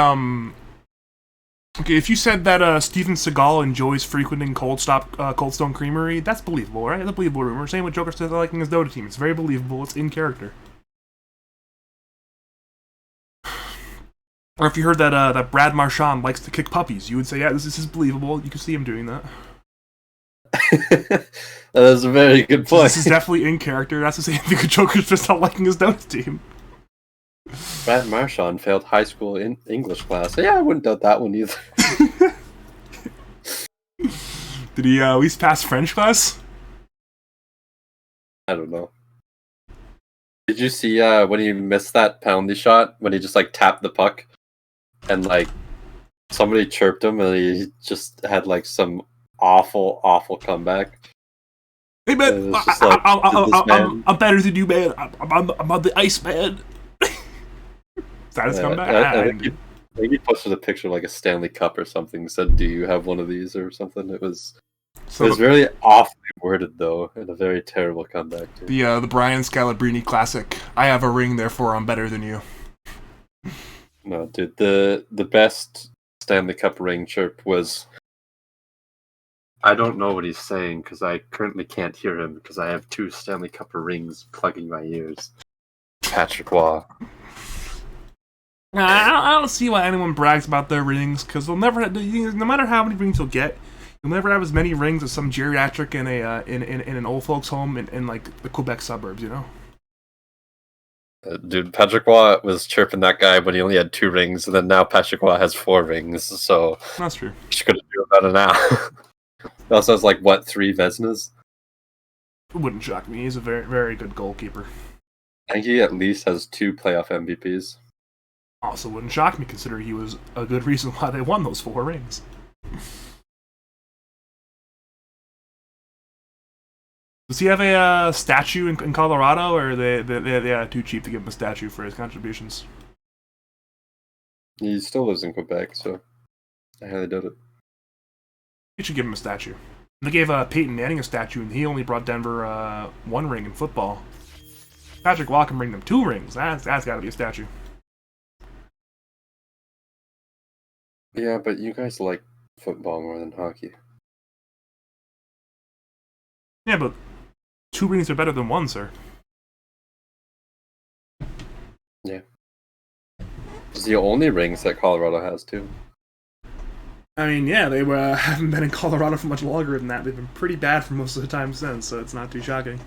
if you said that Steven Seagal enjoys frequenting Cold Stone Creamery, that's believable, right? That's a believable rumor. Same with Joker says liking his Dota team. It's very believable. It's in character. Or if you heard that that Brad Marchand likes to kick puppies, you would say, yeah, this is believable. You can see him doing that. That is a very good So point. this is definitely in character. That's the same thing with Joker's just not liking his Dota team. Brad Marchand failed high school in English class. Yeah, I wouldn't doubt that one either. Did he at least pass French class? I don't know. Did you see when he missed that penalty shot? When he just like tapped the puck and like somebody chirped him and he just had like some awful comeback. Hey It man, was just like, did this man- I'm better than you, man. I'm on the ice, man. Is that his comeback? I think he posted a picture of like a Stanley Cup or something. Said, "Do you have one of these?" or something. It was very awfully worded though, and a very terrible comeback. Too. the Brian Scalabrine classic. I have a ring, therefore I'm better than you. No, dude, the best Stanley Cup ring chirp was. I don't know what he's saying because I currently can't hear him because I have 2 Stanley Cup rings plugging my ears. Patrick Waugh. I don't see why anyone brags about their rings, because they'll never. No matter how many rings you'll get, you'll never have as many rings as some geriatric in a in an old folks' home in like the Quebec suburbs. You know. Dude, Patrick Waugh was chirping that guy when he only had 2 rings, and then now Patrick Waugh has 4 rings. So That's true. he's gonna do better now. He also has like what 3 Vezinas? It wouldn't shock me. He's a very very good goalkeeper. I think he at least has 2 playoff MVPs. Also wouldn't shock me, considering he was a good reason why they won those 4 rings. Does he have a statue in Colorado, or are they too cheap to give him a statue for his contributions? He still lives in Quebec, so I highly doubt it. You should give him a statue. They gave Peyton Manning a statue, and he only brought Denver 1 ring in football. Patrick Waugh can bring them 2 rings. That's got to be a statue. Yeah, but you guys like football more than hockey. Yeah, but 2 rings are better than 1, sir. Yeah. It's the only rings that Colorado has, too. I mean, yeah, they haven't been in Colorado for much longer than that. They've been pretty bad for most of the time since, so it's not too shocking.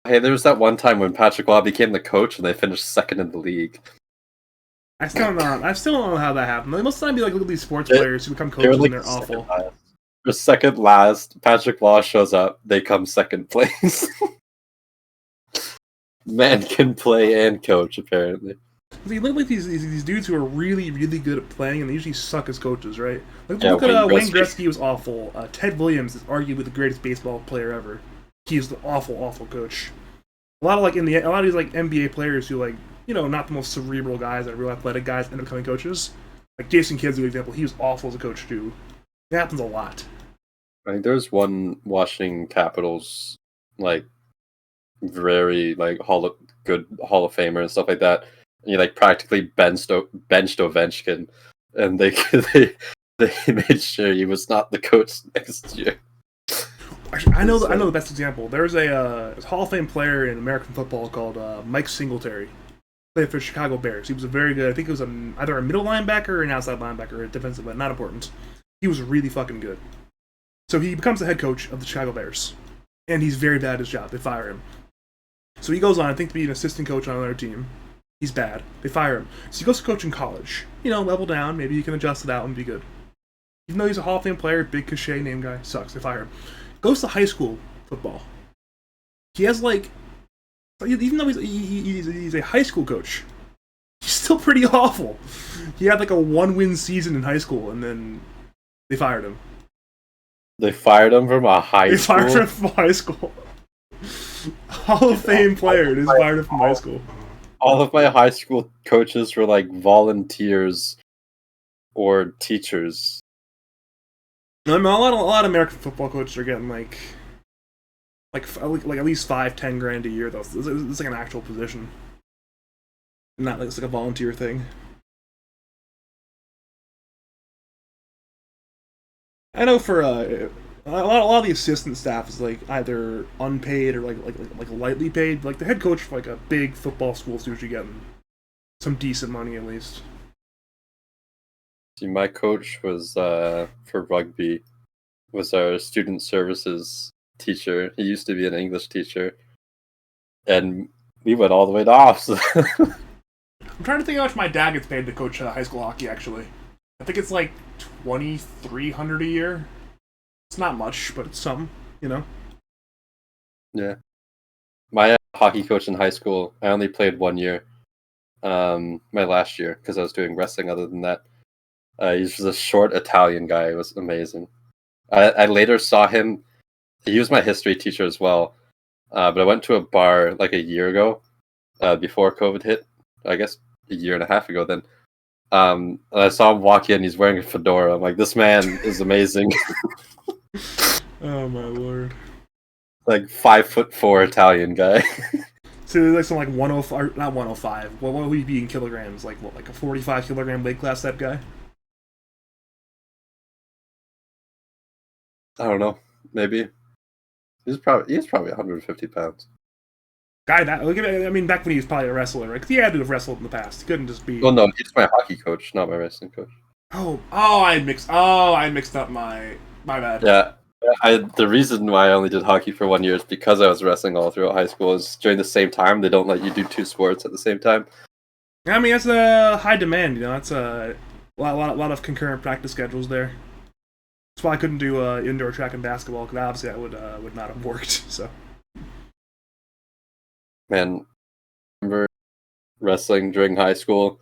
Hey, there was that one time when Patrick Waugh became the coach and they finished 2nd in the league. I still don't know how that happened. Most of the time, be like, look at these sports players who become coaches and they're awful. For second last, Patrick Law shows up. They come second place. Man can play and coach, apparently. You look like these dudes who are really, really good at playing, and they usually suck as coaches, right? Look Yeah, at Wayne Wayne Gretzky. Gretzky was awful. Ted Williams is arguably the greatest baseball player ever. He's the awful, awful coach. A lot of these like NBA players who not the most cerebral guys, that are real athletic guys, end up becoming coaches. Like Jason Kidd's a good example. He was awful as a coach too. It happens a lot. I think there's one Washington Capitals, like, very like good Hall of Famer and stuff like that. And he like practically benched Ovechkin, and they made sure he was not the coach next year. Actually, I know the best example. There's a Hall of Fame player in American football called Mike Singletary. Played for Chicago Bears. He was a very good. I think it was either a middle linebacker or an outside linebacker, or a defensive, but not important. He was really fucking good. So he becomes the head coach of the Chicago Bears, and he's very bad at his job. They fire him. So he goes on, I think, to be an assistant coach on another team. He's bad. They fire him. So he goes to coach in college. Level down. Maybe you can adjust it out and be good. Even though he's a Hall of Fame player, big cachet name guy, sucks. They fire him. Goes to high school football. He has even though he's a high school coach, he's still pretty awful. He had like a 1-win season in high school, and then they fired him. They fired him from a high school? They fired him from high school. Hall of Fame player. They fired him from high school. All of my high school coaches were like volunteers or teachers. I mean, a lot of American football coaches are getting like at least $5-10 a year though. It's like an actual position, not like it's like a volunteer thing. I know for a lot of the assistant staff is like either unpaid or like lightly paid. Like the head coach for like a big football school is usually getting some decent money at least. See, my coach was for rugby, was our student services teacher. He used to be an English teacher, and we went all the way to ops. I'm trying to think how much my dad gets paid to coach high school hockey. Actually, I think it's like $2,300 a year. It's not much, but it's some, Yeah, my hockey coach in high school, I only played 1 year, my last year, because I was doing wrestling. Other than that, he was a short Italian guy. It was amazing. I later saw him. He was my history teacher as well. But I went to a bar like a year ago, before COVID hit. I guess a year and a half ago then. And I saw him walk in. He's wearing a fedora. I'm like, this man is amazing. Oh my lord! Like 5'4" Italian guy. So there's like some like 105, not 105. What would he be in kilograms? Like what, like a 45 kilogram weight class type guy? I don't know. Maybe he's probably 150 pounds. Guy that I mean, back when he was probably a wrestler, right? 'Cause he had to have wrestled in the past. He couldn't just be. Well, no, he's my hockey coach, not my wrestling coach. I mixed up my bad. Yeah, the reason why I only did hockey for 1 year is because I was wrestling all throughout high school. Is during the same time they don't let you do two sports at the same time. I mean, that's a high demand. That's a lot of concurrent practice schedules there. That's why I couldn't do indoor track and basketball, because obviously that would not have worked. So. Man, I remember wrestling during high school,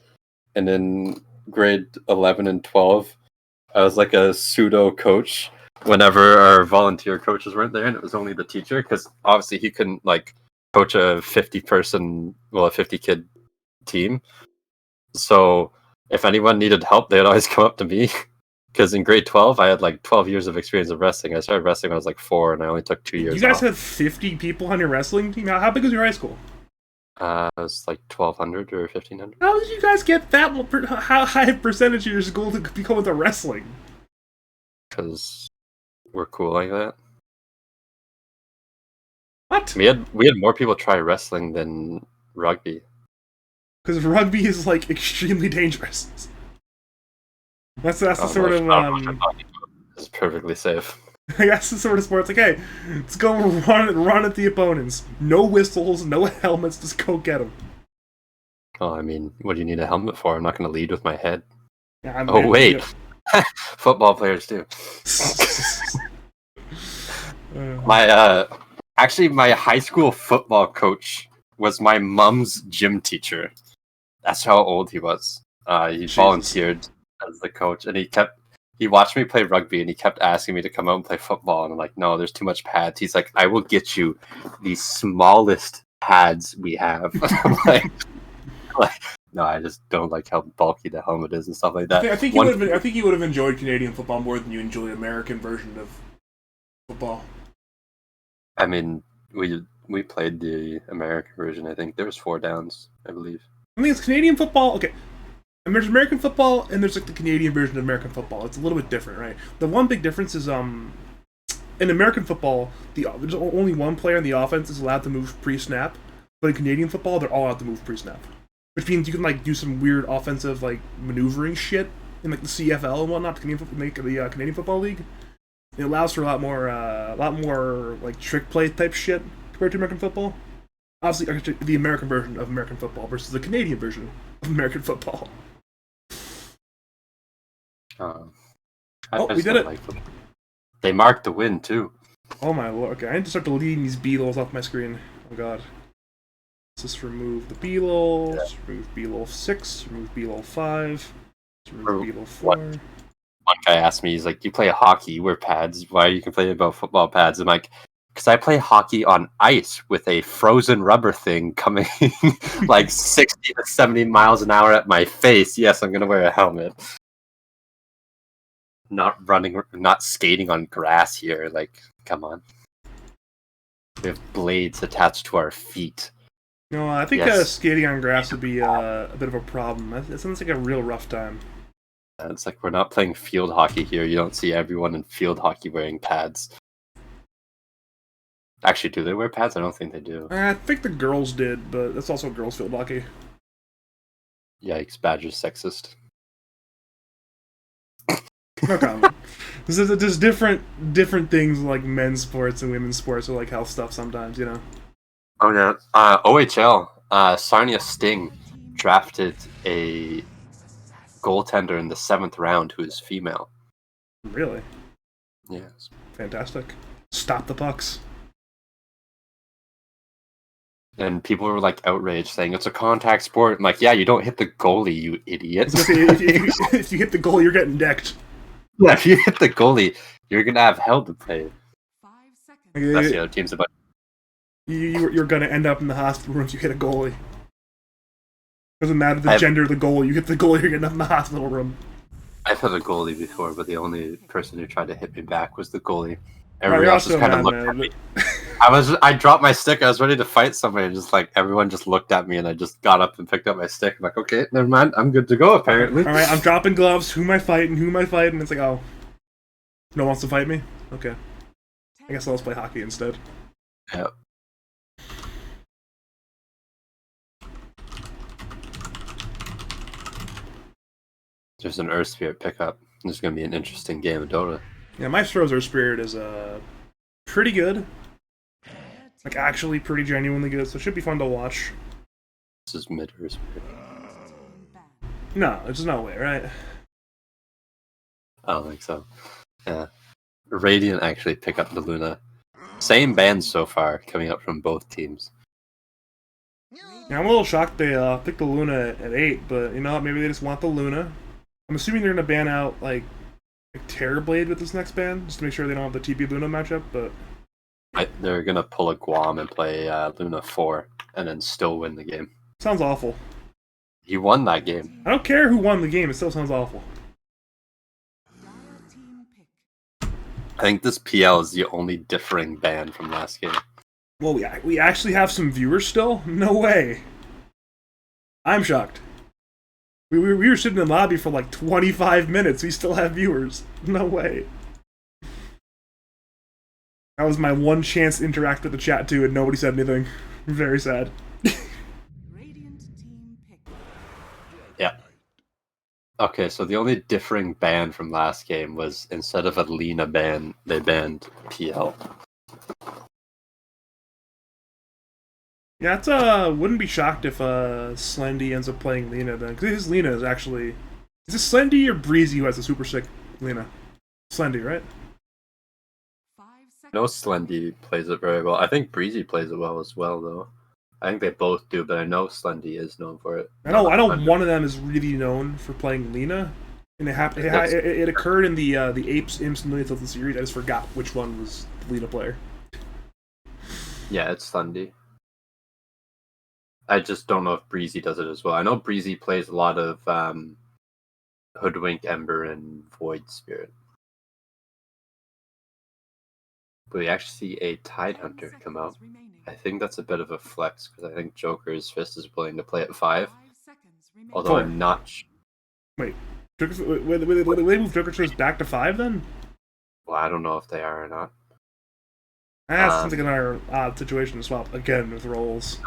and in grade 11 and 12, I was like a pseudo coach whenever our volunteer coaches weren't there, and it was only the teacher, because obviously he couldn't like coach a 50 kid team. So if anyone needed help, they'd always come up to me. Because in grade 12, I had like 12 years of experience of wrestling. I started wrestling when I was like 4, and I only took 2 years. You guys off. had 50 people on your wrestling team? How big was your high school? It was like 1,200 or 1,500. How did you guys get that how high a percentage of your school to become into wrestling? Because we're cool like that. What? We had more people try wrestling than rugby. Because rugby is like extremely dangerous. That's the sort of It's perfectly safe. I guess the sort of sport. It's like, hey, let's go run at the opponents. No whistles, no helmets. Just go get them. Oh, I mean, what do you need a helmet for? I'm not going to lead with my head. Yeah, Wait. Football players too. Uh, My high school football coach was my mom's gym teacher. That's how old he was. He Jesus. volunteered as the coach, and he watched me play rugby, and he kept asking me to come out and play football. And I'm like, no, there's too much pads. He's like, I will get you the smallest pads we have. I'm like, no, I just don't like how bulky the helmet is and stuff like that. I think you would have enjoyed Canadian football more than you enjoy the American version of football. I mean, we played the American version. I think there was 4 downs, I believe. I think it's Canadian football. Okay, and there's American football, and there's like the Canadian version of American football. It's a little bit different, right? The one big difference is in American football, there's only one player in the offense is allowed to move pre-snap, but in Canadian football, they're all allowed to move pre-snap, which means you can like do some weird offensive like maneuvering shit in like the CFL and whatnot. The Canadian Football League. It allows for a lot more like trick play type shit compared to American football. Obviously, actually, the American version of American football versus the Canadian version of American football. We did it! They marked the win too. Oh my lord! Okay, I need to start deleting these B-lolls off my screen. Oh god. Let's just remove the B-lolls. Yeah. Remove B-lol 6. Remove B-lol 5. Remove B-lol 4. One guy asked me, he's like, "You play hockey, you wear pads. Why are you complaining about football pads?" I'm like, because I play hockey on ice with a frozen rubber thing coming like 60 to 70 miles an hour at my face. Yes, I'm going to wear a helmet. Not skating on grass here. Like, come on. We have blades attached to our feet. No, I think skating on grass would be a bit of a problem. It sounds like a real rough time. It's like we're not playing field hockey here. You don't see everyone in field hockey wearing pads. Actually, do they wear pads? I don't think they do. I think the girls did, but that's also girls field hockey. Yikes, Badger's sexist. No comment. There's different things like men's sports and women's sports, or like health stuff sometimes, you know. Oh yeah. OHL, Sarnia Sting drafted a goaltender in the 7th round who is female. Really? Yes. Fantastic. Stop the pucks. And people were like outraged, saying it's a contact sport. I'm like, yeah, you don't hit the goalie, you idiot. If you hit the goal, you're getting decked. Yeah, if you hit the goalie, you're gonna have hell to pay. 5 seconds. That's the other team's about. You're gonna end up in the hospital room if you hit a goalie. Doesn't matter the gender of the goalie. You hit the goalie, you're getting up in the hospital room. I've hit a goalie before, but the only person who tried to hit me back was the goalie. Everyone else just kind of looked at me. I dropped my stick. I was ready to fight somebody, and just like everyone just looked at me, and I just got up and picked up my stick. I'm like, okay, never mind. I'm good to go. Apparently. All right, I'm dropping gloves. Who am I fighting? It's like, oh, no one wants to fight me. Okay, I guess I'll just play hockey instead. Yep. There's an Earth Spirit pickup. This is going to be an interesting game of Dota. Yeah, my Stroh's Earth Spirit is pretty good. Like, actually pretty genuinely good, so it should be fun to watch. This is mid Earth Spirit. No, there's no way, right? I don't think so. Yeah. Radiant actually pick up the Luna. Same bands so far coming up from both teams. Yeah, I'm a little shocked they picked the Luna at 8, but you know what? Maybe they just want the Luna. I'm assuming they're going to ban out, like Terrorblade with this next ban, just to make sure they don't have the TP Luna matchup, but... They're going to pull a Guam and play Luna 4, and then still win the game. Sounds awful. He won that game. I don't care who won the game, it still sounds awful. I think this PL is the only differing ban from last game. Well, we actually have some viewers still? No way. I'm shocked. We were sitting in the lobby for like 25 minutes. We still have viewers. No way. That was my one chance to interact with the chat too, and nobody said anything. Very sad. Yeah. Okay, so the only differing ban from last game was instead of a Lena ban, they banned PL. Yeah, it's wouldn't be shocked if Slendy ends up playing Lena then, because his Lena is actually Is it Slendy or Breezy who has a super sick Lena? Slendy, right? 5 seconds. No, Slendy plays it very well. I think Breezy plays it well as well, though. I think they both do, but I know Slendy is known for it. I know Slender. one of them is really known for playing Lena, and it occurred in the Apes, Imps, and Lilies of the series. I just forgot which one was the Lena player. Yeah, it's Slendy. I just don't know if Breezy does it as well. I know Breezy plays a lot of Hoodwink, Ember, and Void Spirit. But we actually see a Tide 10 Hunter come seconds out. remaining. I think that's a bit of a flex because I think Joker's Fist is willing to play at 5. 5 seconds remaining. Although Four. I'm not. Wait, Joker's, wait, they move Joker's Fist back to 5 then? Well, I don't know if they are or not. That seems like another odd situation to swap again with roles.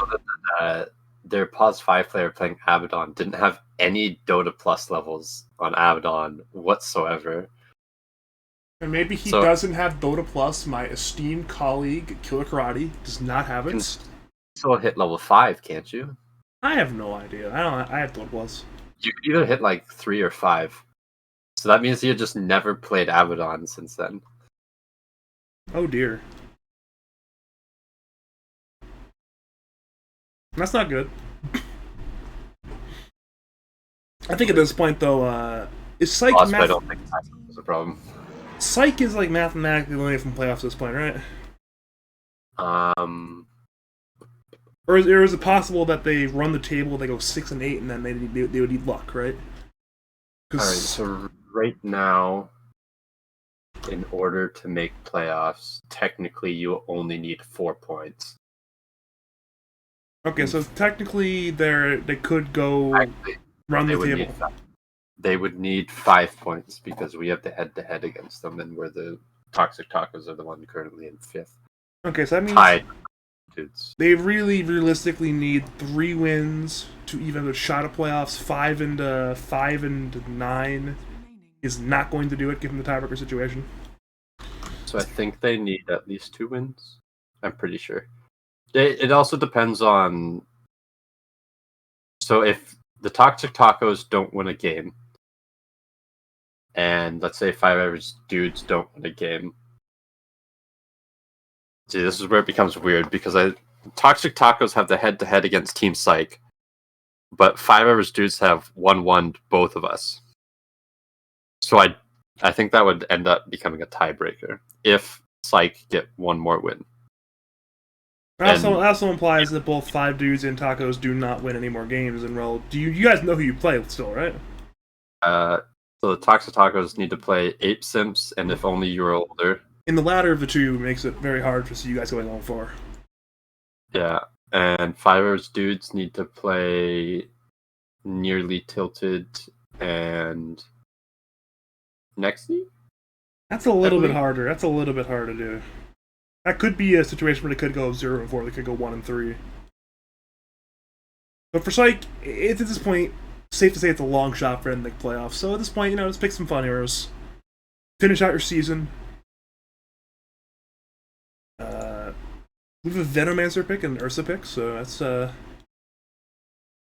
Their pause 5 player playing Abaddon didn't have any Dota Plus levels on Abaddon whatsoever. And maybe he So- doesn't have Dota Plus. My esteemed colleague Killer Karate does not have You can it. still hit level 5, can't you? I have no idea. I have Dota Plus. You could either hit like 3 or 5. So that means you just never played Abaddon since then. Oh dear. That's not good. I think at this point though, is Syke Plus, but I don't think that was a problem. Syke is like mathematically eliminated from playoffs at this point, right? Or is it possible that they run the table, they go 6 and 8, and then they would need luck, right? Alright, so right now, in order to make playoffs, technically you only need 4 points. Okay, so technically they could go Actually, run they the would table. need 5. They would need 5 points because we have the head-to-head against them, and we're the Toxic Tacos are the one currently in 5th. Okay, so that means Tied, dudes. they really realistically need 3 wins to even have a shot at playoffs. 5 and 9 Remaining. is not going to do it given the tiebreaker situation. So I think they need at least 2 wins. I'm pretty sure. It also depends on. So if the Toxic Tacos don't win a game, and let's say 5 average dudes don't win a game. See, this is where it becomes weird because Toxic Tacos have the head-to-head against Team Syke, but 5 average dudes have 1-1 both of us. So I think that would end up becoming a tiebreaker if Syke get one more win. That also implies that both 5 dudes and Tacos do not win any more games in a row. Do you guys know who you play still, right? So the Toxic Tacos need to play 8 Simps, and if only you're older. And the latter of the two makes it very hard to see you guys going on 4. Yeah, and 5 dudes need to play Nearly Tilted and Nexty? That's a little bit believe- harder. That's a little bit hard to do. That could be a situation where they could go 0 and 4. They could go 1 and 3. But for Syke, it's at this point safe to say it's a long shot for in the playoffs. So at this point, let's pick some fun heroes. Finish out your season. We have a Venomancer pick and an Ursa pick, so that's a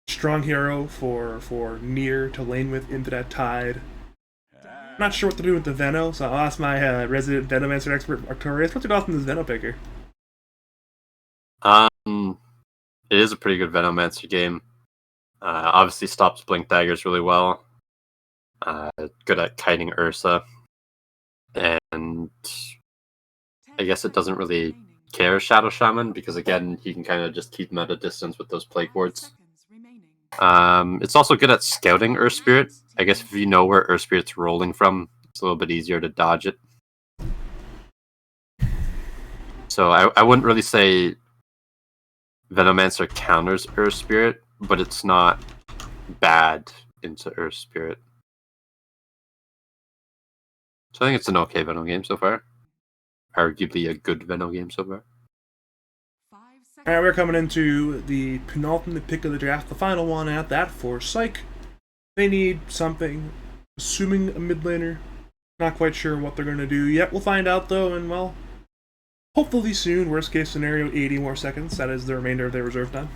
strong hero for near to lane with into that tide. Not sure what to do with the Veno, so I'll ask my resident Venomancer expert, Artorius. What's your thoughts on this Veno picker? It is a pretty good Venomancer game. Obviously stops Blink Daggers really well. Good at kiting Ursa. And I guess it doesn't really care Shadow Shaman because again he can kind of just keep them at a distance with those plague wards. It's also good at scouting Earth Spirit. I guess if you know where Earth Spirit's rolling from, it's a little bit easier to dodge it. So I wouldn't really say Venomancer counters Earth Spirit, but it's not bad into Earth Spirit. So I think it's an okay Venom game so far. Arguably a good Venom game so far. Alright, we're coming into the penultimate pick of the draft, the final one at that for Syke. They need something, assuming a mid laner. Not quite sure what they're going to do yet. We'll find out though, and well, hopefully soon. Worst case scenario, 80 more seconds. That is the remainder of their reserve time.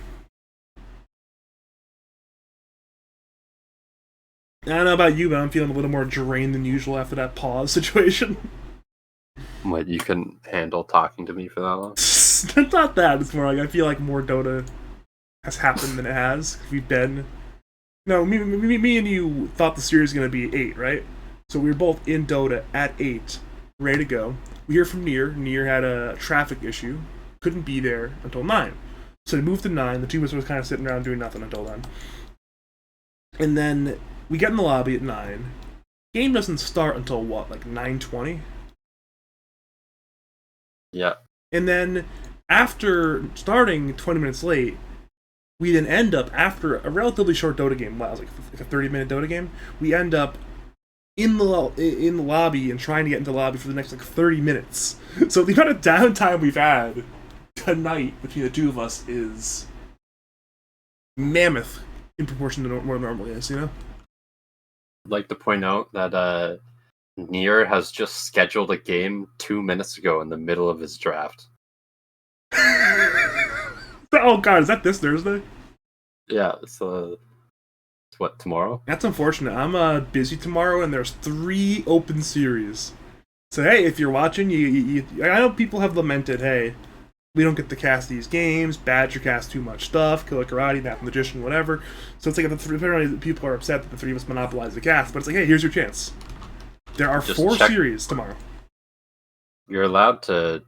I don't know about you, but I'm feeling a little more drained than usual after that pause situation. What, you couldn't handle talking to me for that long? It's not that. It's more like I feel like more Dota has happened than it has. We've been... No, me and you thought the series was going to be 8, right? So we were both in Dota at 8, ready to go. We hear from Nier. Nier had a traffic issue. Couldn't be there until 9. So they moved to 9. The two of us was kind of sitting around doing nothing until then. And then we get in the lobby at 9. Game doesn't start until what, like 9:20? Yeah. And then after starting 20 minutes late, we then end up, after a relatively short Dota game, well, it was like a 30-minute Dota game, we end up in the lobby and trying to get into the lobby for the next like 30 minutes. So the amount of downtime we've had tonight between the two of us is mammoth in proportion to what it normally is, you know? I'd like to point out that Nier has just scheduled a game 2 minutes ago in the middle of his draft. Oh god, is that this Thursday? Yeah, so it's what, tomorrow? That's unfortunate. I'm busy tomorrow, and there's 3 open series. So hey, if you're watching, I know people have lamented, hey, we don't get to cast these games, Badger casts too much stuff, Killer Karate, Math Magician, whatever. So it's like apparently people are upset that the 3 of us monopolize the cast, but it's like, hey, here's your chance. There are Just 4 check. series tomorrow. You're allowed to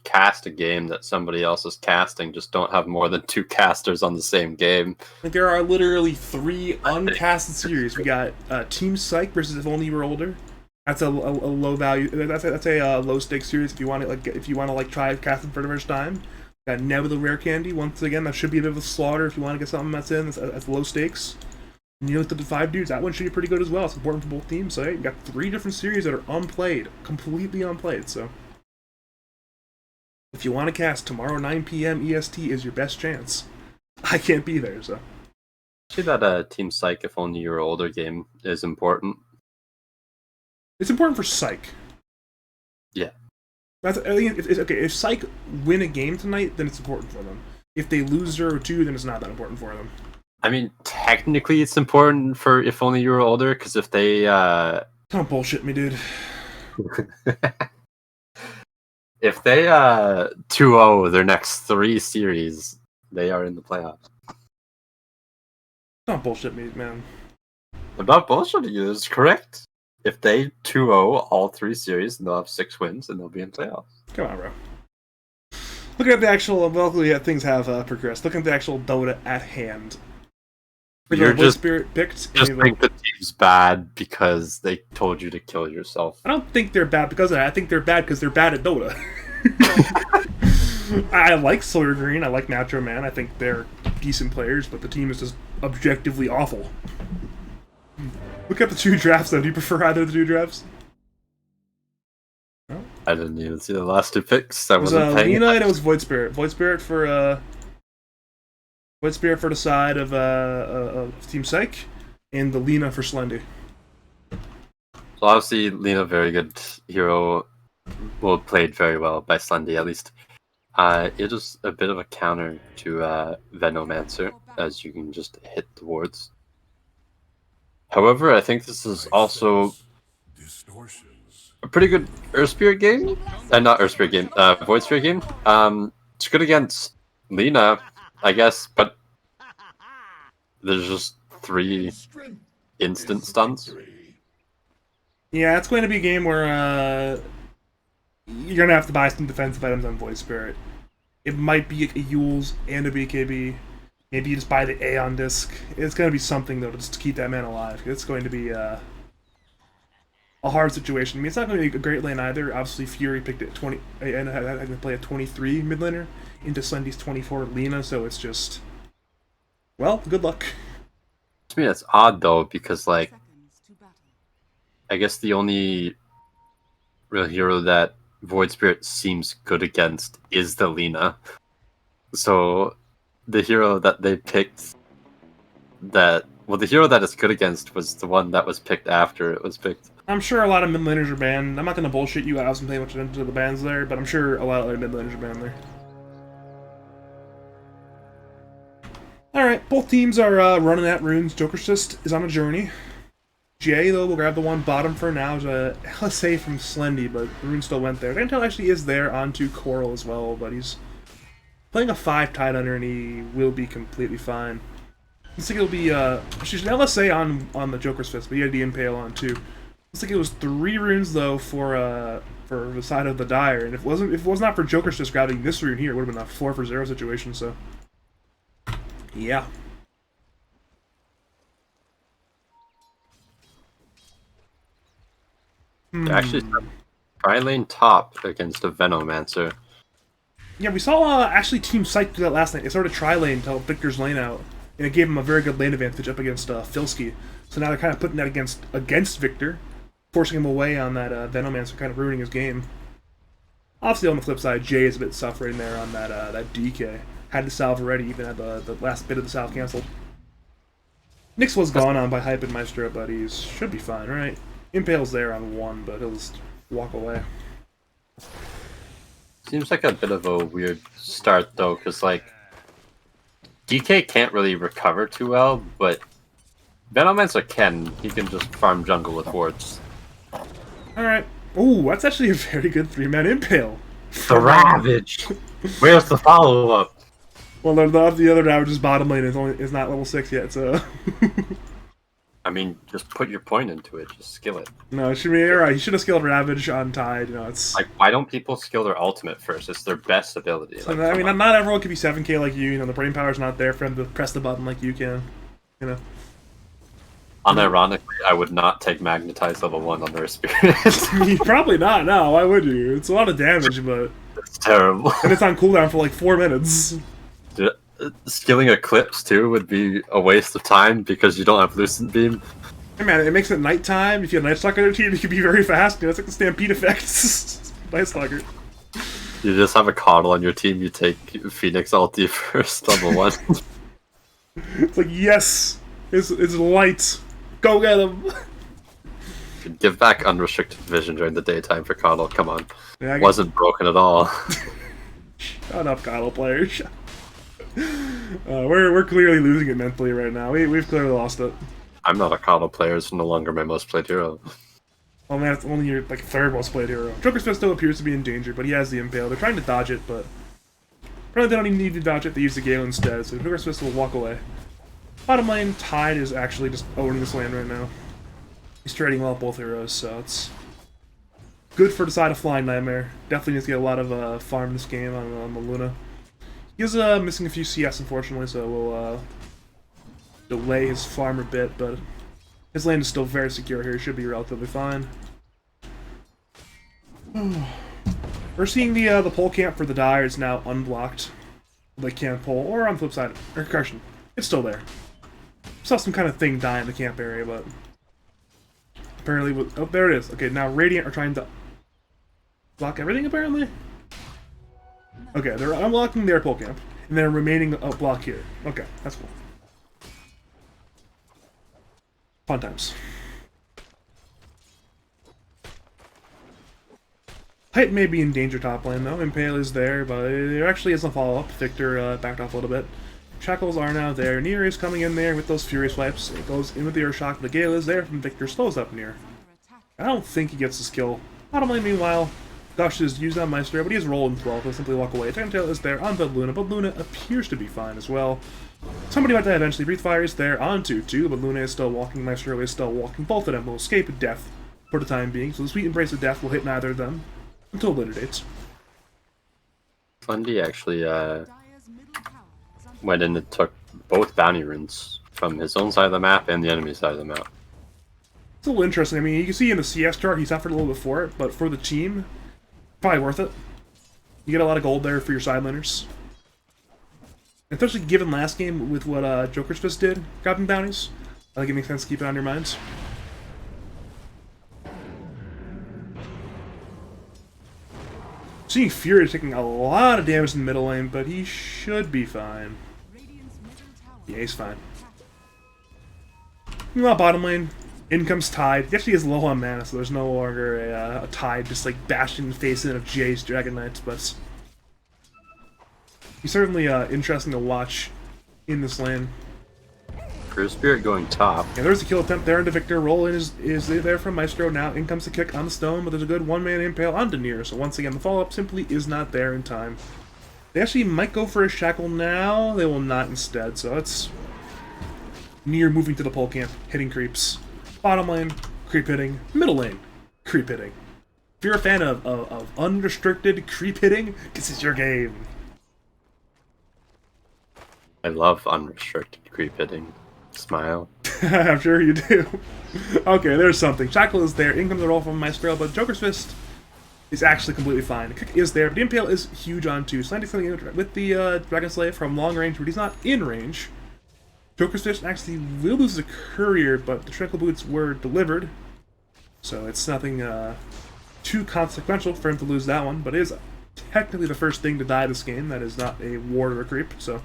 cast a game that somebody else is casting, just don't have more than 2 casters on the same game. Like there are literally 3 uncasted series. We got Team Syke versus If Only You Were Older. That's a low value. That's a low stakes series. If you want to try casting for the first time. Got Nebula Rare Candy. Once again, that should be a bit of a slaughter if you want to get something that's in. That's low stakes. And you looked at the 5 dudes. That one should be pretty good as well. It's important for both teams. So hey, you got 3 different series that are unplayed, completely unplayed. So if you want to cast tomorrow 9 p.m. EST is your best chance. I can't be there, so. See that Team Psych If Only You Were Older game is important. It's important for Syke. Yeah. I think it's okay. If Syke win a game tonight, then it's important for them. If they lose 0-2, then it's not that important for them. I mean, technically it's important for If Only You Were Older, because if they... Don't bullshit me, dude. If they 2-0 their next 3 series, they are in the playoffs. Don't bullshit me, man. I'm not bullshitting you, it's correct. If they 2-0 all 3 series, they'll have 6 wins and they'll be in playoffs. Come on, bro. Looking at the actual... Luckily, things have progressed. Looking at the actual Dota at hand. You're just Spirit picked. think the team's bad because they told you to kill yourself. I don't think they're bad because of that. I think they're bad because they're bad at Dota. I like Sawyer Green. I like Nacho Man. I think they're decent players, but the team is just objectively awful. Look at the 2 drafts, though. Do you prefer either of the 2 drafts? I didn't even see the last 2 picks. I It was wasn't paying Lena and it attention. was Void Spirit. Void Spirit for the side of Team Psych, and the Lena for Slendy. So obviously, Lena, very good hero, well played very well by Slendy at least. It is a bit of a counter to Venomancer, as you can just hit the wards. However, I think this is also a pretty good Earth Spirit game. Not Earth Spirit game, Void Spirit game. It's good against Lena, I guess, but there's just 3 instant stuns. Yeah, it's going to be a game where you're going to have to buy some defensive items on Void Spirit. It might be a Yules and a BKB. Maybe you just buy the Aeon disc. It's going to be something, though, just to keep that man alive. It's going to be a hard situation. I mean, it's not going to be a great lane either. Obviously, Fury picked it 20 and had to play a 23 mid laner into Slendy's 24 Lena, so it's just... Well, good luck. To me, that's odd, though, because, like, Seconds to battle. I guess the only real hero that Void Spirit seems good against is the Lena. So the hero that they picked the hero that it's good against was the one that was picked after it was picked. I'm sure a lot of mid laners are banned. I'm not going to bullshit you. I wasn't paying much attention to the bans there, but I'm sure a lot of other mid laners are banned there. Alright, both teams are running at runes. Joker Cyst is on a journey. Jay, though, will grab the one bottom for now. There's a LSA from Slendy, but the rune still went there. Dantel actually is there onto Coral as well, but he's playing a 5 Tide Hunter, and he will be completely fine. Looks like it'll be, she's an LSA on the Joker's Fist, but he had the Impale on too. Looks like it was 3 runes, though, for the side of the Dire, and if it was not for Joker's Fist grabbing this rune here, it would have been a 4 for 0 situation, so. Yeah. They actually tri-lane top against a Venomancer. Yeah, we saw actually Team Syke do that last night. They started tri-lane to help Victor's lane out, and it gave him a very good lane advantage up against Filsky. So now they're kind of putting that against Victor, forcing him away on that Venomancer, kind of ruining his game. Obviously, on the flip side, Jay is a bit suffering there on that DK. Had the salve already, even had the last bit of the salve cancelled. Nyx was gone on by Hype and Maestro, but he should be fine, right? Impale's there on 1, but he'll just walk away. Seems like a bit of a weird start, though, because, like, DK can't really recover too well, but Venomancer can. He can just farm jungle with wards. Alright. Ooh, that's actually a very good 3-man Impale. The Ravage! Where's the follow-up? Well, the other Ravage's bottom lane is not level 6 yet, so... I mean, just put your point into it. Just skill it. No, it should be alright. He should have skilled Ravage on Tide. You know, it's like, why don't people skill their ultimate first? It's their best ability. So, like, I mean, not everyone can be 7K like you. You know, the brain power's not there for him to press the button like you can. You know. Unironically, I would not take Magnetize level 1 on their experience. Probably not. No, why would you? It's a lot of damage, but it's terrible. And it's on cooldown for like 4 minutes. Skilling Eclipse too would be a waste of time because you don't have Lucent Beam. Hey man, it makes it nighttime. If you have Night Stalker on your team, you can be very fast. You know, it's like the Stampede effect. Night Stalker. You just have a Coddle on your team, you take Phoenix ulti first, level 1. It's like, yes! It's light! Go get him! Give back unrestricted vision during the daytime for Coddle, come on. Yeah, wasn't broken at all. Shut up, Coddle players. We're clearly losing it mentally right now. We've clearly lost it. I'm not a Coddle player, it's no longer my most played hero. Oh man, it's only your like 3rd most played hero. Joker's Fist still appears to be in danger, but he has the Impale. They're trying to dodge it, but apparently they don't even need to dodge it, they use the Gale instead, so Joker's Fist will walk away. Bottom lane, Tide is actually just owning this lane right now. He's trading well with both heroes, so it's good for the side of Flying Nightmare. Definitely needs to get a lot of farm this game on the Luna. He is missing a few CS, unfortunately, so we'll delay his farm a bit, but his lane is still very secure here. He should be relatively fine. We're seeing the pole camp for the Dire is now unblocked. They can't pull, or on the flip side, or Carson, it's still there. Saw some kind of thing die in the camp area, but apparently, oh, there it is. Okay, now Radiant are trying to block everything, apparently? Okay, they're unlocking their pole camp, and they're remaining a block here. Okay, that's cool. Fun times. Hype may be in danger top lane, though. Impale is there, but there actually is a follow-up. Victor backed off a little bit. Shackles are now there. Nier is coming in there with those Fury Swipes. It goes in with the Earth Shock. The Gale is there from Victor. Slows up Nier. I don't think he gets the skill. Bottom lane, meanwhile, Gush is used on Maestro, but he is rolling 12. He'll simply walk away. Tail is there on Bud Luna, but Luna appears to be fine as well. Somebody might die eventually. Breathe Fire is there on 2-2, but Luna is still walking. Maestro is still walking. Both of them will escape death for the time being, so the Sweet Embrace of Death will hit neither of them until later dates. Fundy actually went in and took both bounty runes from his own side of the map and the enemy side of the map. It's a little interesting. I mean, you can see in the CS chart he suffered a little bit for it, but for the team, probably worth it. You get a lot of gold there for your side laners. Especially given last game with what Joker's Fist did, grabbing bounties. I think it makes sense to keep it on your minds. Seeing Fury is taking a lot of damage in the middle lane, but he should be fine. Yeah, he's fine. Meanwhile, bottom lane, in comes Tide. He actually is low on mana, so there's no longer a Tide just like bashing the face in of Jay's Dragon Knights, but he's certainly interesting to watch in this lane. Cruise Spirit going top. Yeah, there's a kill attempt there into Victor. Roll in is there from Maestro. Now in comes the kick on the stone, but there's a good one-man impale onto Nier. So once again, the follow-up simply is not there in time. They actually might go for a shackle now. They will not instead. So it's Nier moving to the pole camp, hitting creeps. Bottom lane, creep hitting. Middle lane, creep hitting. If you're a fan of unrestricted creep hitting, this is your game. I love unrestricted creep hitting. Smile. I'm sure you do. Okay, there's something. Shackle is there. In comes the roll from Maestro, but Joker's Fist is actually completely fine. The kick is there, but the Impale is huge on two. Slendy's coming in with the Dragon Slave from long range, but he's not in range. Joker's Fist actually will lose the Courier, but the Tranquil Boots were delivered. So it's nothing too consequential for him to lose that one, but it is technically the first thing to die this game. That is not a ward or a creep, so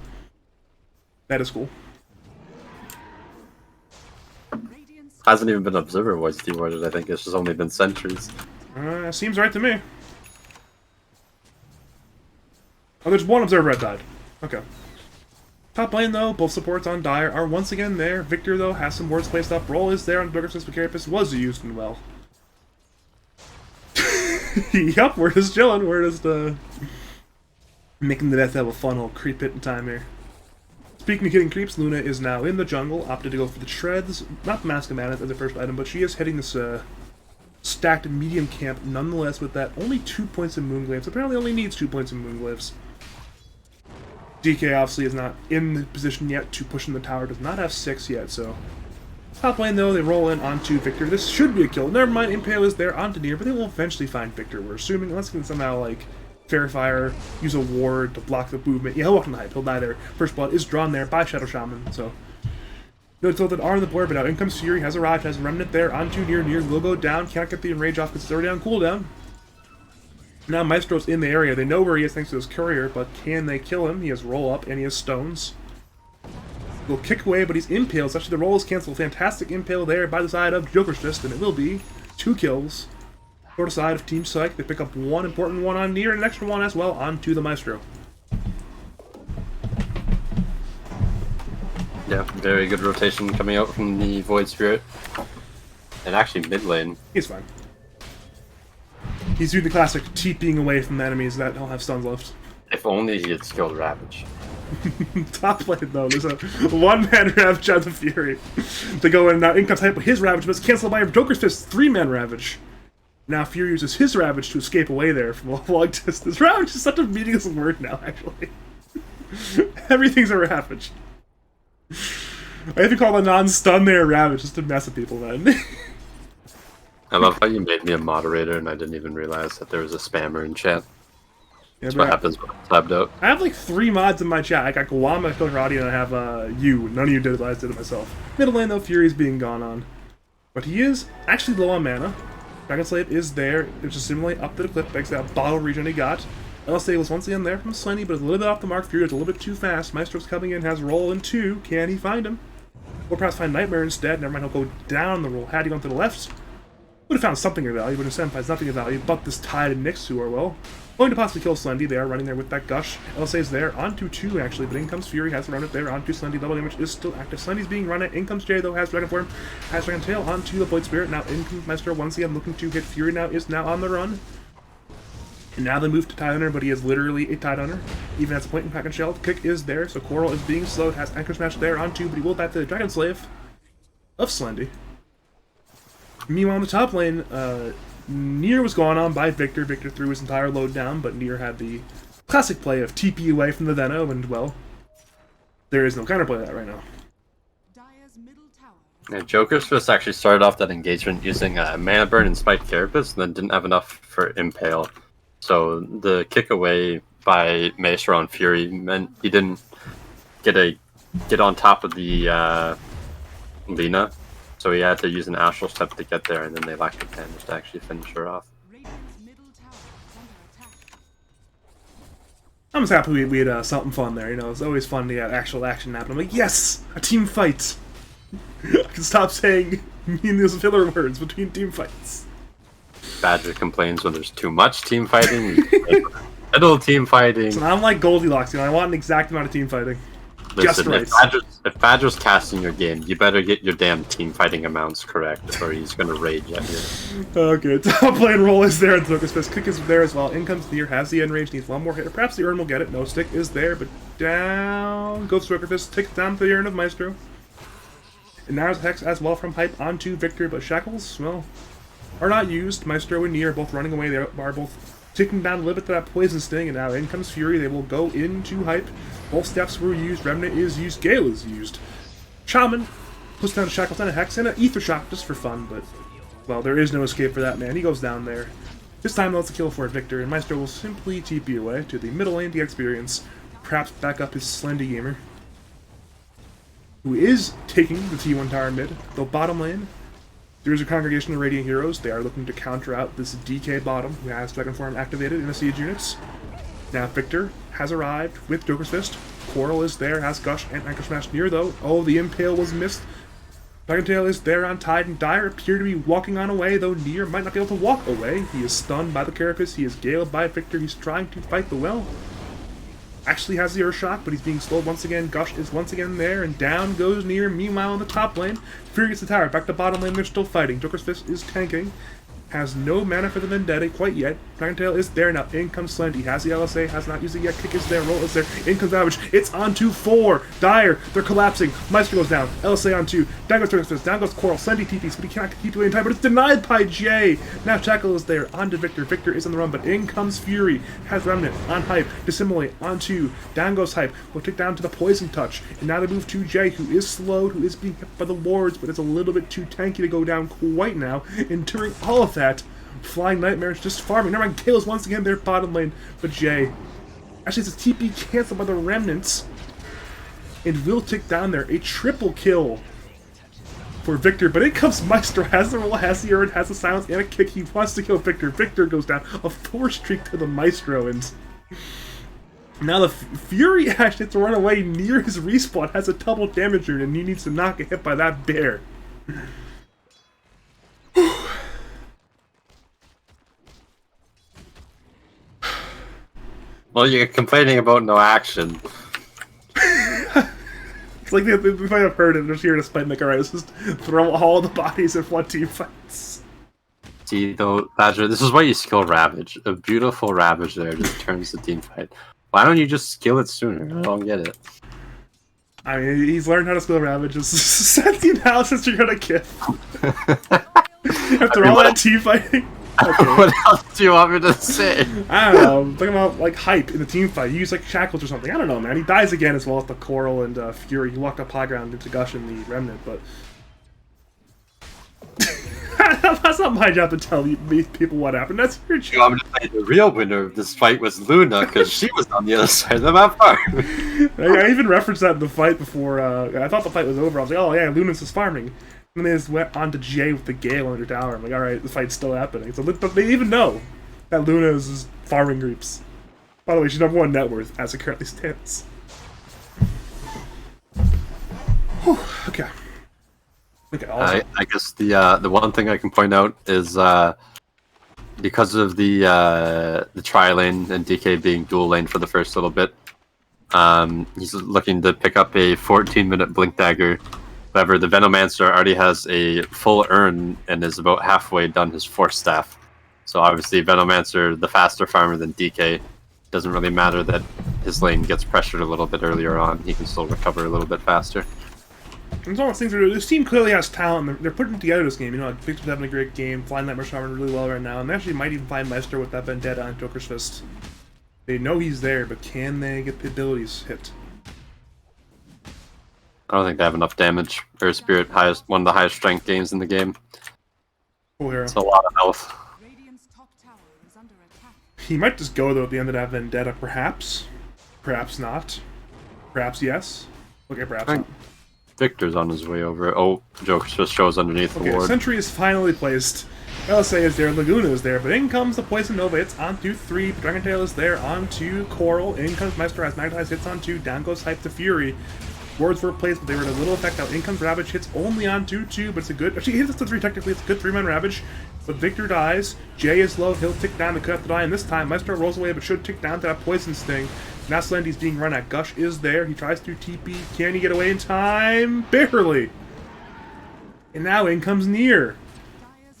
that is cool. Radiant's Hasn't even been Observer Voice dewarded, I think. It's just only been sentries. Seems right to me. Oh, there's one Observer that died. Okay. Top lane, though, both supports on Dire are once again there. Victor, though, has some wards placed up. Roll is there on Burger's Carapace was used and well. Yup, we're just chilling. We're just, making the death have a fun little creep hit in time here. Speaking of hitting creeps, Luna is now in the jungle, opted to go for the treads. Not the Mask of Madness as her first item, but she is hitting this, stacked medium camp nonetheless with that. Only 2 points in Moonglaves. Apparently only needs 2 points in Moonglaves. DK obviously is not in the position yet to push in the tower, does not have 6 yet, so... Top lane though, they roll in onto Victor. This should be a kill. Never mind, Impale is there onto Nier, but they will eventually find Victor, we're assuming, unless they can somehow, like, Fair Fire, use a ward to block the movement. Yeah, he'll walk on the hype, he'll die there. First blood is drawn there by Shadow Shaman, so... No tilted are on the board, but now in comes Fury, has a Raj, has a Remnant there onto Nier. Nier will go down, can't get the Enrage off because it's already on cooldown. Now Maestro's in the area. They know where he is thanks to his Courier, but can they kill him? He has Roll Up and he has Stones. He'll kick away, but he's impaled. So actually, the roll is canceled. Fantastic impale there by the side of Joker's Fist, and it will be 2 kills. For the side of Team Syke, they pick up one important one on Nier and an extra one as well onto the Maestro. Yeah, very good rotation coming out from the Void Spirit. And actually mid lane. He's fine. He's doing the classic TPing away from the enemies that don't have stuns left. If only he had skilled Ravage. Top lane though, there's a one-man Ravage on the Fury. They go in, now in comes hype with his Ravage, but it's canceled by Joker's Fist 3-man Ravage. Now Fury uses his Ravage to escape away there from a long distance. Ravage is such a meaningless word now, actually. Everything's a Ravage. I have to call the non-stun there Ravage just to mess with people, man. I love how you made me a moderator and I didn't even realize that there was a spammer in chat. Yeah, That's what happens when I'm tabbed out. I have like 3 mods in my chat. I got Guama, Coach Roddy, and I have you. None of you did it, I did it myself. Middle lane though, Fury's being gone on. But he is actually low on mana. Dragon Slave is there. It's just similarly up to the clip, thanks to that bottle regen he got. LSA was once again there from Slendy, but it's a little bit off the mark. Fury is a little bit too fast. Maestro's coming in, has roll in 2. Can he find him? Or perhaps find Nightmare instead. Never mind, he'll go down the roll. Had he gone to the left, would have found something of value, but his Senpai's nothing of value, but this Tide and Nyx, who are, well, going to possibly kill Slendy. They are running there with that Gush. LSA's there, onto 2 actually, but in comes Fury, has to run it there, onto Slendy. Double damage is still active. Slendy's being run at. In comes Jay, though, has Dragon Form, has Dragon Tail, onto the Void Spirit. Now in comes Maestro, once again looking to hit Fury, now is now on the run. And now they move to Tidehunter, but he is literally a Tidehunter. Even has a point in Pack and Shell. Kick is there, so Coral is being slowed, has Anchor Smash there on 2, but he will back to the Dragon Slave of Slendy. Meanwhile, in the top lane, Nier was gone on by Victor. Victor threw his entire load down, but Nier had the classic play of TP away from the Veno, and, well, there is no counterplay to that right now. Dire's middle tower. Yeah, Joker's Fist actually started off that engagement using Mana Burn and Spike Carapace, and then didn't have enough for Impale. So the kick away by Maestro on Fury meant he didn't get on top of the Lina. So he had to use an Astral Step to get there, and then they lacked the damage to actually finish her off. Radiant's middle tower is under attack. I'm just happy we had something fun there, you know, it's always fun to get actual action happen. I'm like, yes! A team fight! I can stop saying meaningless filler words between team fights. Badger complains when there's too much team fighting. Little team fighting. So I'm like Goldilocks, you know, I want an exact amount of team fighting. Just Listen, right. if Badger's casting your game, you better get your damn team fighting amounts correct, or he's gonna rage at you. Okay, top lane roll is there, and Focus Fist Kick is there as well. In comes Nier, has the end range, needs one more hit, or perhaps the Urn will get it. No stick is there, but down goes Focus Fist, takes down the Urn of Maestro. And now Hex as well from Hype onto Victor, but Shackles, well, are not used. Maestro and Nier are both running away, they are both taking down a little bit to that Poison Sting, and now in comes Fury, they will go into Hype. Both steps were used, Remnant is used, Gale is used. Shaman puts down a Shackles and a Hex, and an Ether Shock just for fun, but, well, there is no escape for that man, he goes down there. This time that's a kill for Victor, and Maestro will simply TP away to the middle lane to experience, perhaps back up his Slendy Gamer, who is taking the T1 tower mid, though bottom lane, there is a congregation of Radiant Heroes. They are looking to counter out this DK bottom, who has Dragon Form activated in the siege units. Now Victor has arrived with Joker's Fist. Coral is there, has Gush and Anchor Smash near though. Oh, the Impale was missed. Dragon Tail is there on Tide, and Dire appear to be walking on away, though Nier might not be able to walk away. He is stunned by the Carapace, he is galed by Victor, he's trying to fight the well. Actually has the Earthshock, but he's being slowed once again. Gush is once again there, and down goes Nier. Meanwhile, in the top lane, Fury gets the tower. Back to bottom lane, they're still fighting. Joker's Fist is tanking. Has no mana for the Vendetta quite yet. Dragon Tail is there now. In comes Slendy. Has the LSA, has not used it yet. Kick is there, roll is there. In comes Ravage. It's on to 4. Dire, they're collapsing. Maestro goes down. LSA on 2. Down goes Joker's Fist. Down goes Coral. Slendy TPs, but he cannot keep away in time. But it's denied by Jay. Now Shackle is there. On to Victor. Victor is on the run, but in comes Fury. Has Remnant on Hype. Dissimulate on 2. Down goes Hype. Will take down to the Poison Touch. And now they move to Jay, who is slowed, who is being hit by the wards, but it's a little bit too tanky to go down quite now. And during all of that, Flying Nightmares just farming. Never mind, Gale's once again their bottom lane, but Jay. Actually, it's a TP canceled by the Remnants. And will take down there a triple kill for Victor, but in comes Maestro, has the roll, has the Urn, has the silence, and a kick. He wants to kill Victor. Victor goes down. A 4 streak to the Maestro, and now the Fury actually has to run away near his respawn, has a double damage rune, and he needs to not get hit by that bear. Well, you're complaining about no action. It's like they might have heard it, they're just here to spite Mika, right? Let's just throw all the bodies if one team fights. See, though, Badger, this is why you skill Ravage. A beautiful Ravage there just turns the team fight. Why don't you just skill it sooner? I don't get it. I mean, he's learned how to skill Ravage. Just set the analysis you're gonna get. After all that team fighting. Okay. What else do you want me to say? I don't know. I'm talking about like Hype in the team fight. You use like Shackles or something. I don't know, man. He dies again as well as the Coral and Fury. He walked up high ground into Gush and the Remnant, but that's not my job to tell you people what happened. That's your job. You want me to say the real winner of this fight was Luna because she was on the other side of the map. I even referenced that in the fight before. I thought the fight was over. I was like, oh yeah, Luna's just farming. And they just went on to Jay with the Gale under tower. I'm like, alright, the fight's still happening. So they even know that Luna is farming groups. By the way, she's #1 net worth as it currently stands. Whew, okay. Okay. Also, I guess the one thing I can point out is because of the tri lane and DK being dual lane for the first little bit, he's looking to pick up a 14-minute blink dagger. However, the Venomancer already has a full urn and is about halfway done his Force Staff. So obviously Venomancer, the faster farmer than DK, doesn't really matter that his lane gets pressured a little bit earlier on. He can still recover a little bit faster. it's all those things where this team clearly has talent. They're putting together this game. You know, like Victor's having a great game. Flying Nightmare farming really well right now. And they actually might even find Maestro with that Vendetta on Joker's Fist. They know he's there, but can they get the abilities hit? I don't think they have enough damage. Earth Spirit, one of the highest strength games in the game. Cool hero. It's a lot of health. Radiant's top tower is under attack. He might just go though at the end of that Vendetta, perhaps. Perhaps not. Perhaps yes. Okay, perhaps not. Victor's on his way over. Oh, Joker just shows underneath the ward. Sentry is finally placed. LSA is there, Laguna is there, but in comes the Poison Nova, it's onto 3, Dragon Tail is there, onto Coral, in comes Maestro, has Magnetized, hits on 2, down goes Hype to Fury. Wards were placed, but they were in a little effect. Now in comes Ravage, hits only on 2-2, but it's a good, actually he hits to 3 technically, it's a good 3-man Ravage. But Victor dies, Jay is low, he'll tick down, they could have to die, and this time Maestro rolls away, but should tick down to that Poison Sting. Now Slendy's being run at. Gush is there. He tries to TP. Can he get away in time? Barely. And now in comes Nier.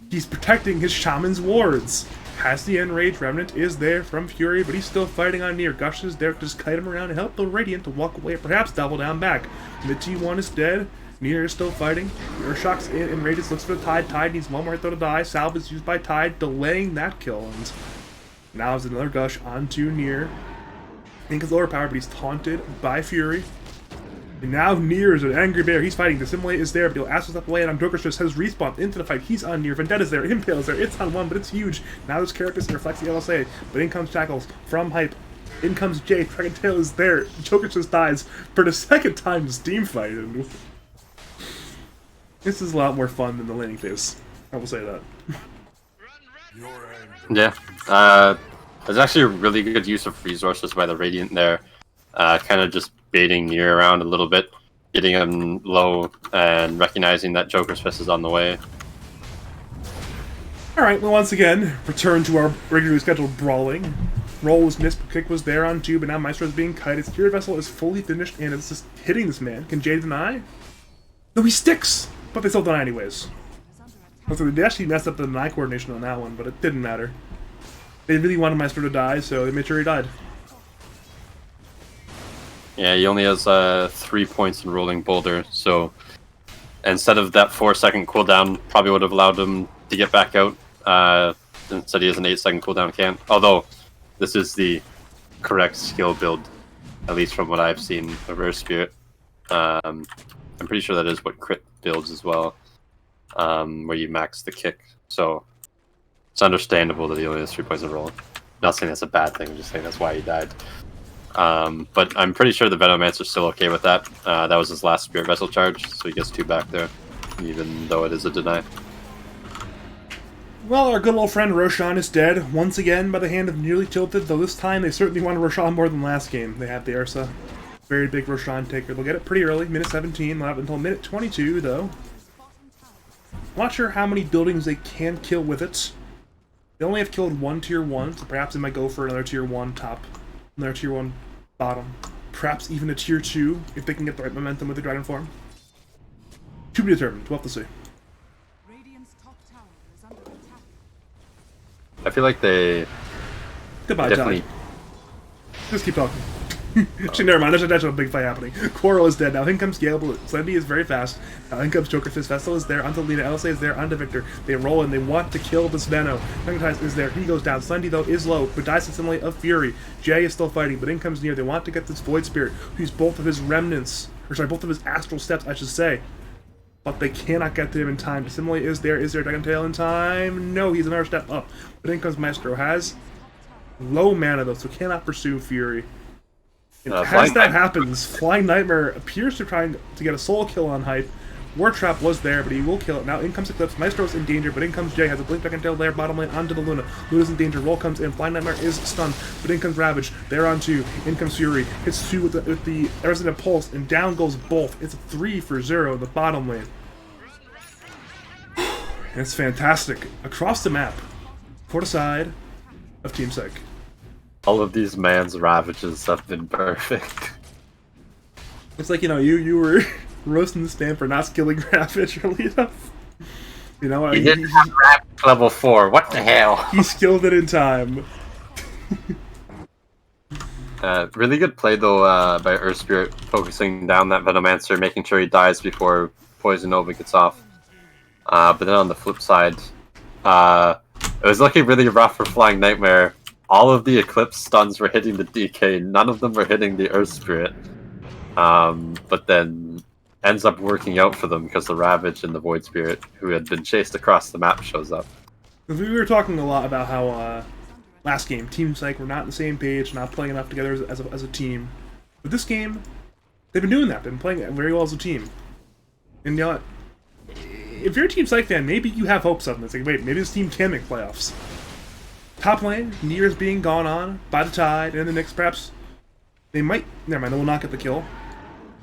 He's protecting his Shaman's wards. Has the Enraged Remnant is there from Fury, but he's still fighting on Nier. Gush is there to just kite him around and help the Radiant to walk away, perhaps double down back. Mid T1 is dead. Nier is still fighting. Urshock's in, and Radiant looks for the Tide. Tide needs one more hit though to die. Salve is used by Tide, delaying that kill. And now is another Gush onto Nier. Ink is lower power, but he's taunted by Fury. And now Nier is an angry bear. He's fighting. Dissimulate is there, but he'll ask us up away, and Artorius just has respawned into the fight. He's on Nier. Vendetta's there. Impale's there. It's on one, but it's huge. Now this Carapace reflects the LSA, but in comes Shackles from Hype. In comes Jay. Dragon Tail is there. Joker just dies for the second time this team fight. And this is a lot more fun than the laning phase. I will say that. Yeah. There's actually a really good use of resources by the Radiant there. Kind of just baiting Nier around a little bit, getting him low, and recognizing that Joker's Fist is on the way. Alright, well once again, return to our regularly scheduled brawling. Roll was missed, but kick was there on 2, but now Maestro is being kited. Spirit Vessel is fully finished, and it's just hitting this man. Can Jay deny? No, he sticks! But they still deny anyways. So they actually messed up the deny coordination on that one, but it didn't matter. They really wanted Maestro to die, so they made sure he died. Yeah, he only has 3 points in Rolling Boulder, so instead of that 4-second cooldown, probably would have allowed him to get back out. Instead he has an 8-second cooldown can't. Although, this is the correct skill build, at least from what I've seen of Earth Spirit. I'm pretty sure that is what Crit builds as well, where you max the kick. So it's understandable that he only has 3 points in Rolling. Not saying that's a bad thing, I'm just saying that's why he died. But I'm pretty sure the Venomancer's still okay with that. That was his last Spirit Vessel charge, so he gets 2 back there, even though it is a deny. Well, our good old friend Roshan is dead, once again by the hand of Nearly Tilted, though this time they certainly wanted Roshan more than last game. They have the Ursa. Very big Roshan taker. They'll get it pretty early, minute 17. They'll have it until minute 22, though. Not sure how many buildings they can kill with it. They only have killed one tier 1, so perhaps they might go for another tier 1 top, another tier 1 bottom. Perhaps even a tier 2, if they can get the right momentum with the Dragon form. To be determined. We'll have to see. Radiant's top tower is under attack. I feel like they Goodbye, definitely... Tide. Just keep talking. Actually, never mind. There's actually a big fight happening. Quarrel is dead. Now in comes Gale, but Slendy is very fast. Now in comes Joker Fist. Vessel is there. Onto Lina. LSA is there. Onto Victor. They roll and they want to kill this Veno. Magnetize is there. He goes down. Slendy, though, is low, but dies instantly of Fury. Jay is still fighting, but in comes Nier. They want to get this Void Spirit, who's both of his remnants. Or sorry, both of his astral steps, I should say. But they cannot get to him in time. Dissimulate is there. Is there Dragon Tail in time? No, he's another step up. But in comes Maestro. Has low mana, though, so cannot pursue Fury. And as that happens, Flying Nightmare appears to try to get a soul kill on Hype. War Trap was there, but he will kill it. Now in comes Eclipse. Maestro's in danger, but in comes Jay. Has a Blink Dragon Tail there, bottom lane onto the Luna. Luna's in danger. Roll comes in. Flying Nightmare is stunned, but in comes Ravage. They're on 2. In comes Fury. Hits 2 with the Resonant Pulse, and down goes both. It's a 3-for-0 in the bottom lane. It's fantastic. Across the map, for the side of Team Syke. All of these man's ravages have been perfect. It's like, you were roasting the spam for not skilling Ravage early enough. He didn't have Ravage level 4, what the hell? He skilled it in time. Really good play though by Earth Spirit, focusing down that Venomancer, making sure he dies before Poison Nova gets off. But then on the flip side, it was looking really rough for Flying Nightmare. All of the Eclipse stuns were hitting the DK, none of them were hitting the Earth Spirit. But then ends up working out for them because the Ravage and the Void Spirit, who had been chased across the map, shows up. We were talking a lot about how last game, Team Syke were not on the same page, not playing enough together as a team. But this game, they've been doing that. They've been playing it very well as a team. And you know what? If you're a Team Syke fan, maybe you have hopes of them. It's like, wait, maybe this team can make playoffs. Top lane, Nier is being gone on by the Tide, and the Nyx perhaps. They might. Never mind, they will not get the kill.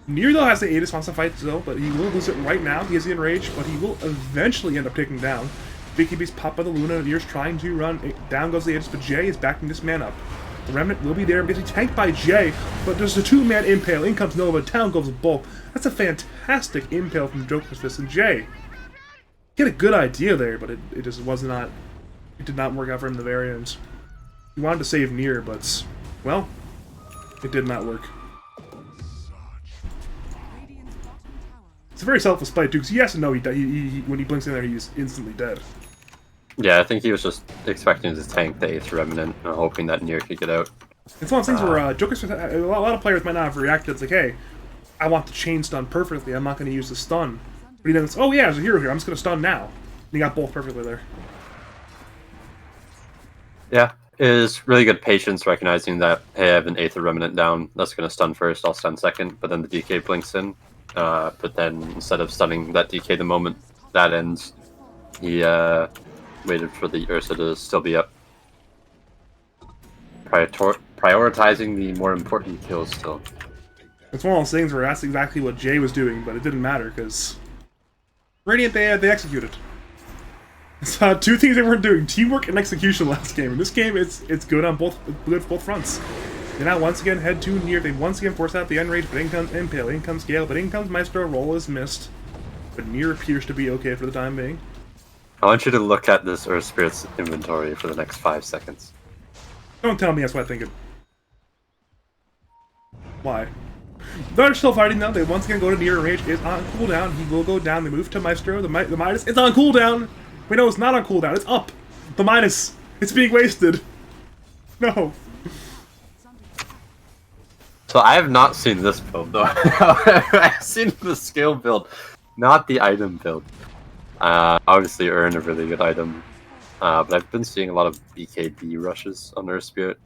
Nier, though, has the Aegis, wants to fight, though, but he will lose it right now. He has the Enrage, but he will eventually end up taking down. Big Beast popped by the Luna. Nier's trying to run. Down goes the Aegis, but Jay is backing this man up. The Remnant will be there, basically tanked by Jay, but there's a 2-man impale. In comes Nova, down goes Bulk. That's a fantastic impale from Joker's Fist, and Jay. He had a good idea there, but it just was not. It did not work out for him in the very end. He wanted to save Nier, but well, it did not work. Radiant's bottom tower It's a very selfless play too, because he has to know he when he blinks in there, he's instantly dead. Yeah, I think he was just expecting to tank the 8th Remnant and hoping that Nier could get out. It's one of those things where Joker's Fist, a lot of players might not have reacted. It's like, hey, I want the chain stun perfectly. I'm not going to use the stun. But he then says, oh yeah, there's a hero here. I'm just going to stun now. And he got both perfectly there. Yeah, it is really good patience recognizing that, hey, I have an 8th Remnant down. That's going to stun first, I'll stun second. But then the DK blinks in. But then instead of stunning that DK the moment that ends, he waited for the Ursa to still be up. Prioritizing the more important kills still. It's one of those things where that's exactly what Jay was doing, but it didn't matter because Radiant they executed. It's two things they weren't doing: teamwork and execution last game. In this game, it's good on both fronts. They now once again head to Nier. They once again force out the end range, but in comes Impale, in comes Gale, but in comes Maestro. Roll is missed, but Nier appears to be okay for the time being. I want you to look at this Earth Spirit's inventory for the next 5 seconds. Don't tell me that's what I'm thinking. Why? They're still fighting though. They once again go to Nier range. It's on cooldown. He will go down. They move to Maestro. The Midas. It's on cooldown. Wait, no, it's not on cooldown. It's up. The Midas. It's being wasted. No. So I have not seen this build though. I've seen the skill build, not the item build. Obviously earn a really good item. But I've been seeing a lot of BKB rushes on Earth Spirit.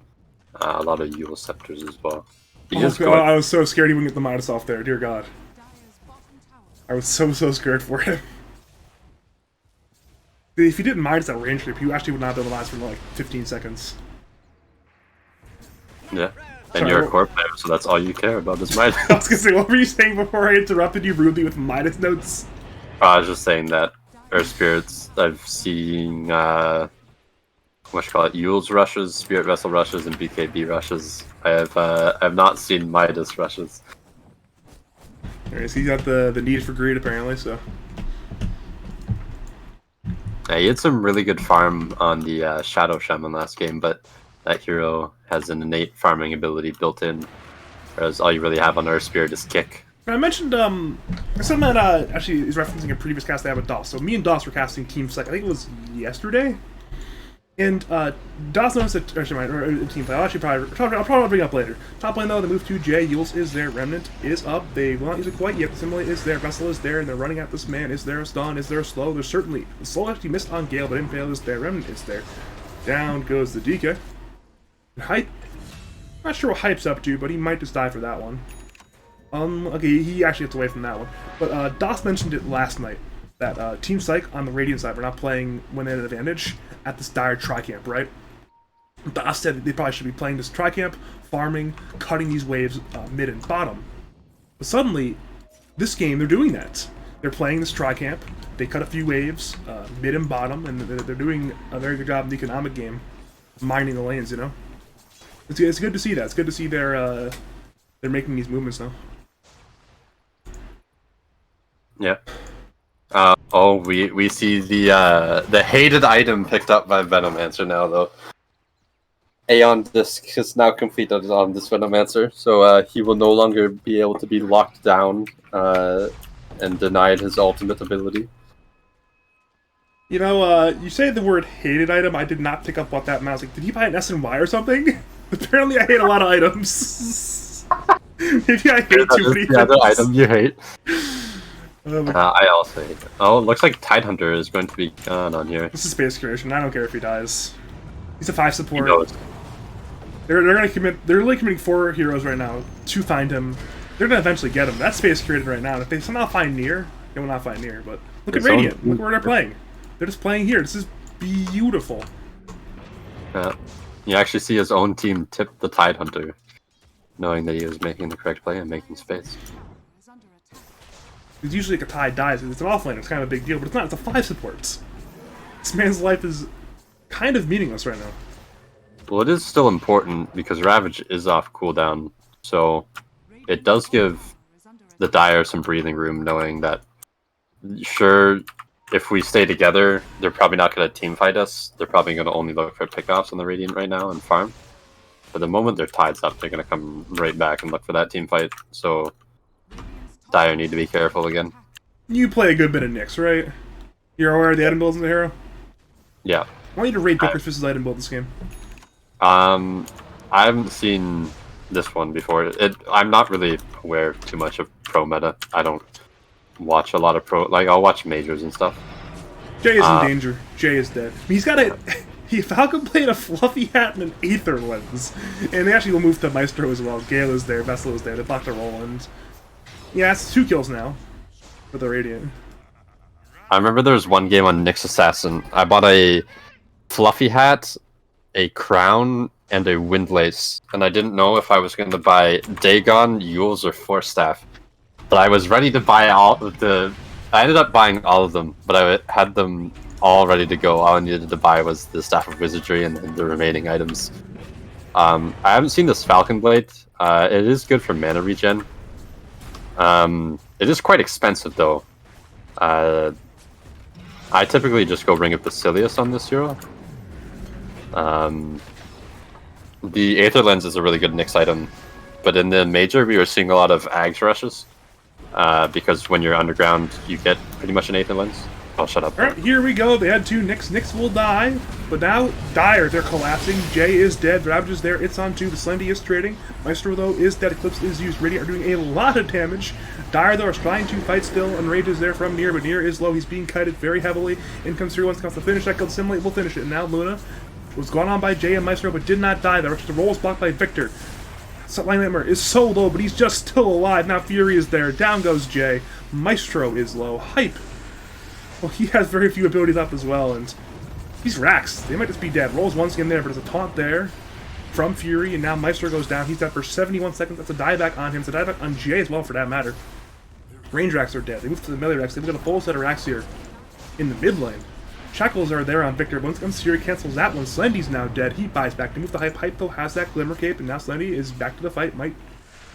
A lot of Yule Scepters as well. I was so scared he wouldn't get the Midas off there. Dear God. Dire's bottom tower I was so scared for him. If he didn't Midas that range trip, he actually would not be able to last for like 15 seconds. Yeah. And Sorry, you're a what- core player, so that's all you care about is Midas. I was gonna say, what were you saying before I interrupted you rudely with Midas notes? I was just saying that Earth Spirits, I've seen, Yule's rushes, Spirit Vessel rushes, and BKB rushes. I have not seen Midas rushes. Alright, so he's got the need for greed apparently, so. Yeah, he had some really good farm on the Shadow Shaman last game, but that hero has an innate farming ability built in, whereas all you really have on Earth Spirit is kick. I mentioned something that actually is referencing a previous cast I had with Doss. So me and Doss were casting Team Syke. I think it was yesterday. And Doss noticed that team play. I'll probably bring it up later. Top lane though, the move to J. Yules is there. Remnant is up. They will not use it quite yet. The Simulate is there. Vessel is there, and they're running at this man. Is there a stun? Is there a slow? There's certainly the slow actually missed on Gale, but Impale is there. Remnant is there. Down goes the DK. Hype. Not sure what Hype's up to, but he might just die for that one. Okay, he actually gets away from that one. But Doss mentioned it last night, that Team Syke on the Radiant side were not playing when they had an advantage at this dire tri-camp, right? Doss said that they probably should be playing this tri-camp, farming, cutting these waves mid and bottom. But suddenly, this game, they're doing that. They're playing this tri-camp, they cut a few waves, mid and bottom, and they're doing a very good job in the economic game, mining the lanes, you know? It's good to see that. It's good to see they're making these movements now. Yeah. We see the hated item picked up by Venomancer now though. Aeon Disc is now completed on this Venomancer, so he will no longer be able to be locked down and denied his ultimate ability. You know, you say the word hated item, I did not pick up what that meant. I was like, did he buy an SNY or something? Apparently I hate a lot of items. Maybe I hate too many the other things. item you hate. Oh, I also hate it. Oh, it looks like Tidehunter is going to be gone on here. this is Space Creation. I don't care if he dies. He's a 5 He support. knows. They're gonna commit. They're really committing 4 heroes right now to find him. They're gonna eventually get him. That's Space Created right now. And if they somehow find Nier, they will not find Nier. But look at It's Radiant. on- Look where they're playing. They're just playing here. This is beautiful. You actually see his own team tip the Tidehunter, knowing that he was making the correct play and making space. is under attack. Because usually like a Tide dies. It's an offlane. It's kind of a big deal, but it's not. It's a 5 support. This man's life is kind of meaningless right now. Well, it is still important because Ravage is off cooldown, so it does give the Dire some breathing room, knowing that, sure, if we stay together, they're probably not going to team fight us. They're probably going to only look for pickoffs on the Radiant right now and farm. But the moment their tide's up, they're going to come right back and look for that team fight. So Dire need to be careful again. You play a good bit of Nyx, right? You're aware of the item builds in the hero? Yeah. I want you to rate Vickers versus item build this game. I haven't seen this one before. I'm not really aware too much of pro meta. I don't watch a lot of pro. Like, I'll watch majors and stuff. Jay is in danger. Jay is dead. He's got a... Falcon played a fluffy hat and an Aether lens. And they actually will move to Maestro as well. Gale is there, Vessel is there, they blocked the Roland. Yeah, it's 2 kills now for the Radiant. I remember there was one game on Nyx Assassin. I bought a fluffy hat, a crown, and a windlace. And I didn't know if I was going to buy Dagon, Yules, or Force Staff. But I was ready to buy all of the... I ended up buying all of them, but I had them all ready to go. All I needed to buy was the Staff of Wizardry and the remaining items. I haven't seen this Falcon Blade. It is good for mana regen. It is quite expensive, though. I typically just go Ring of Basilius on this hero. The Aether Lens is a really good Nyx item, but in the Major we were seeing a lot of Ags rushes, because when you're underground you get pretty much an Aether Lens. Oh, shut up. Alright, here we go. They had 2 Nyx. Nyx will die, but now Dire, they're collapsing. Jay is dead. Ravage is there. It's on 2. The Slendy is trading. Maestro, though, is dead. Eclipse is used. Radiant are doing a lot of damage. Dire, though, is trying to fight still. Enrage is there from Nier, but Nier is low. He's being kited very heavily. In comes through. Once comes to finish that kill. Simulate will finish it. And now Luna was gone on by Jay and Maestro, but did not die. The roll is blocked by Victor. Line Nightmare is so low, but he's just still alive. Now Fury is there. Down goes Jay. Maestro is low. Hype. Well, he has very few abilities left as well, and he's Rax. They might just be dead. Rolls once again there, but there's a taunt there from Fury, and now Maestro goes down. He's dead for 71 seconds. That's a dieback on him. It's a dieback on Jay as well, for that matter. Range Rax are dead. They move to the melee Rax. They've got a full set of Rax here in the mid lane. Shackles are there on Victor. Once comes Fury, cancels that one. Slendy's now dead. He buys back. They move the Hype. Hype, though, has that Glimmer Cape, and now Slendy is back to the fight. Could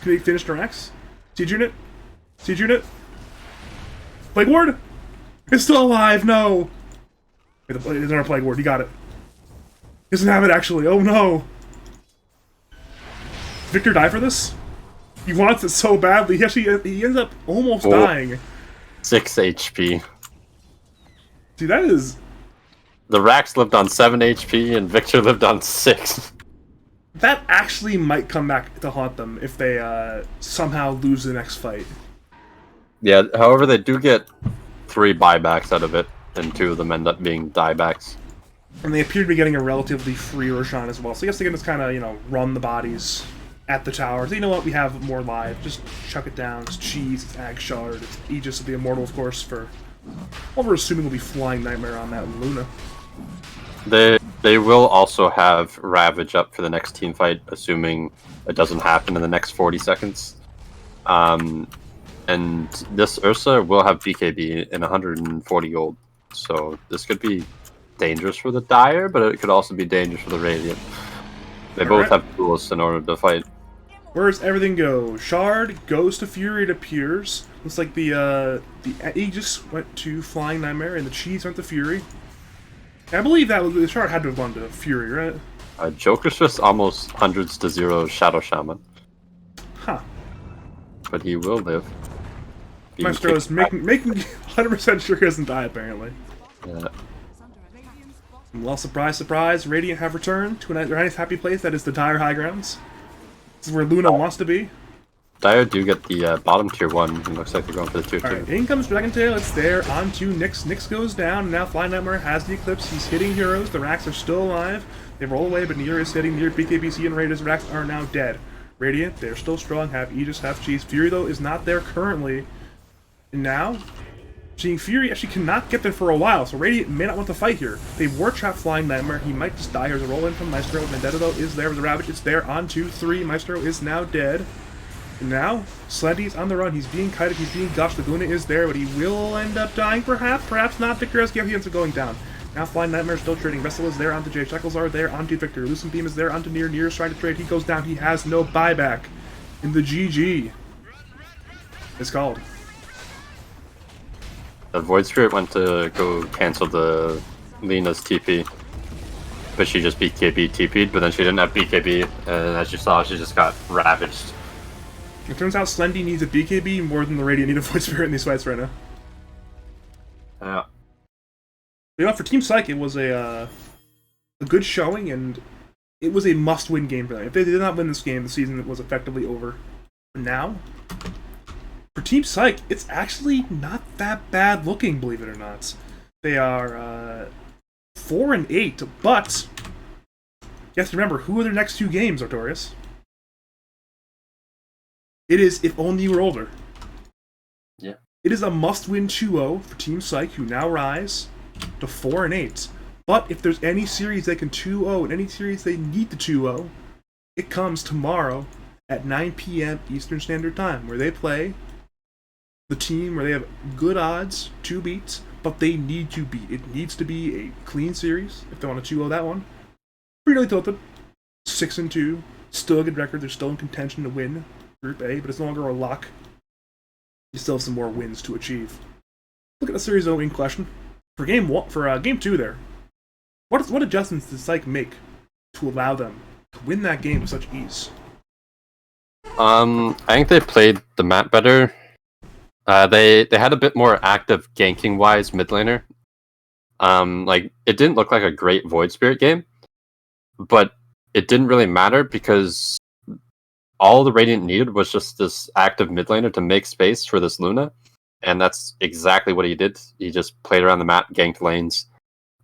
they finish the Rax? Siege unit? Siege unit? Plague Ward? It's still alive, no! Wait, there's another Plague Ward, he got it. He doesn't have it, actually, oh no! Victor die for this? He wants it so badly, he ends up almost dying. 6 HP. See, that is... The Rax lived on 7 HP and Victor lived on 6. That actually might come back to haunt them if they somehow lose the next fight. Yeah, however, they do get 3 buybacks out of it, and 2 of them end up being diebacks. And they appear to be getting a relatively free Roshan as well, so I guess they can just kind of, run the bodies at the towers. You know what, we have more live, just chuck it down. It's Cheese, it's Ag Shard, it's Aegis of the Immortal, of course, for... Well, we're assuming we'll be Flying Nightmare on that Luna. They will also have Ravage up for the next team fight, assuming it doesn't happen in the next 40 seconds. And this Ursa will have BKB in 140 gold, so this could be dangerous for the Dire, but it could also be dangerous for the Radiant. They both have tools in order to fight. Where does everything go? Shard goes to Fury, it appears. Looks like the Aegis went to Flying Nightmare, and the Cheese went to Fury. I believe that the Shard had to have gone to Fury, right? Joker's just almost hundreds to 0 Shadow Shaman. Huh. But he will live. Maestro is making 100% sure he doesn't die, apparently. Yeah. Well, surprise, surprise, Radiant have returned to a nice happy place that is the Dire High Grounds. This is where Luna wants to be. Dire do get the bottom tier 1. It looks like they're going for the tier 2. Alright, in comes Dragon Tail, it's there, onto Nyx. Nyx goes down, and now Flying Nightmare has the Eclipse. He's hitting heroes, the Rax are still alive. They roll away, but Nier is hitting. Nier, BKBC, and Raiders. Rax are now dead. Radiant, they're still strong, have Aegis, have Cheese. Fury, though, is not there currently. And now, seeing Fury actually cannot get there for a while, so Radiant may not want to fight here. They war trap Flying Nightmare, he might just die. Here's a roll in from Maestro. Vendetta, though, is there with the Ravage. It's there on 2-3. Maestro is now dead. And now, Slendy's on the run. He's being kited, he's being gushed. Laguna is there, but he will end up dying, perhaps. Perhaps not. Victor has he ends up going down. Now Flying Nightmare still trading. Vessel is there onto Jay. Shackles are there onto Victor. Lucent Beam is there onto Nier. Nier is trying to trade. He goes down. He has no buyback. In the GG. It's called. The Void Spirit went to go cancel the Lena's TP. But she just BKB TP'd, but then she didn't have BKB, and as you saw, she just got ravaged. It turns out Slendy needs a BKB more than the Radiant need a Void Spirit in these fights right now. Yeah. But, you know, for Team Syke, it was a good showing, and it was a must-win game for them. If they did not win this game, the season was effectively over. But now, for Team Syke, it's actually not that bad looking, believe it or not. They are 4-8, but you have to remember, who are their next 2 games, Artorius? It is If Only You Were Older. Yeah. It is a must-win 2-0 for Team Syke, who now rise to 4-8. But if there's any series they can 2-0 and any series they need to 2-0, it comes tomorrow at 9 p.m. Eastern Standard Time, where they play the team where they have good odds, 2 beats, but they need to beat. It needs to be a clean series if they want to 2-0 that one. Pretty tilted. 6-2. Still a good record. They're still in contention to win Group A, but it's no longer a lock. You still have some more wins to achieve. Look at the series though in question. For game 2 there, what adjustments did Syke make to allow them to win that game with such ease? I think they played the map better. They had a bit more active ganking wise mid laner. Like it didn't look like a great Void Spirit game, but it didn't really matter because all the Radiant needed was just this active mid laner to make space for this Luna, and that's exactly what he did. He just played around the map, ganked lanes.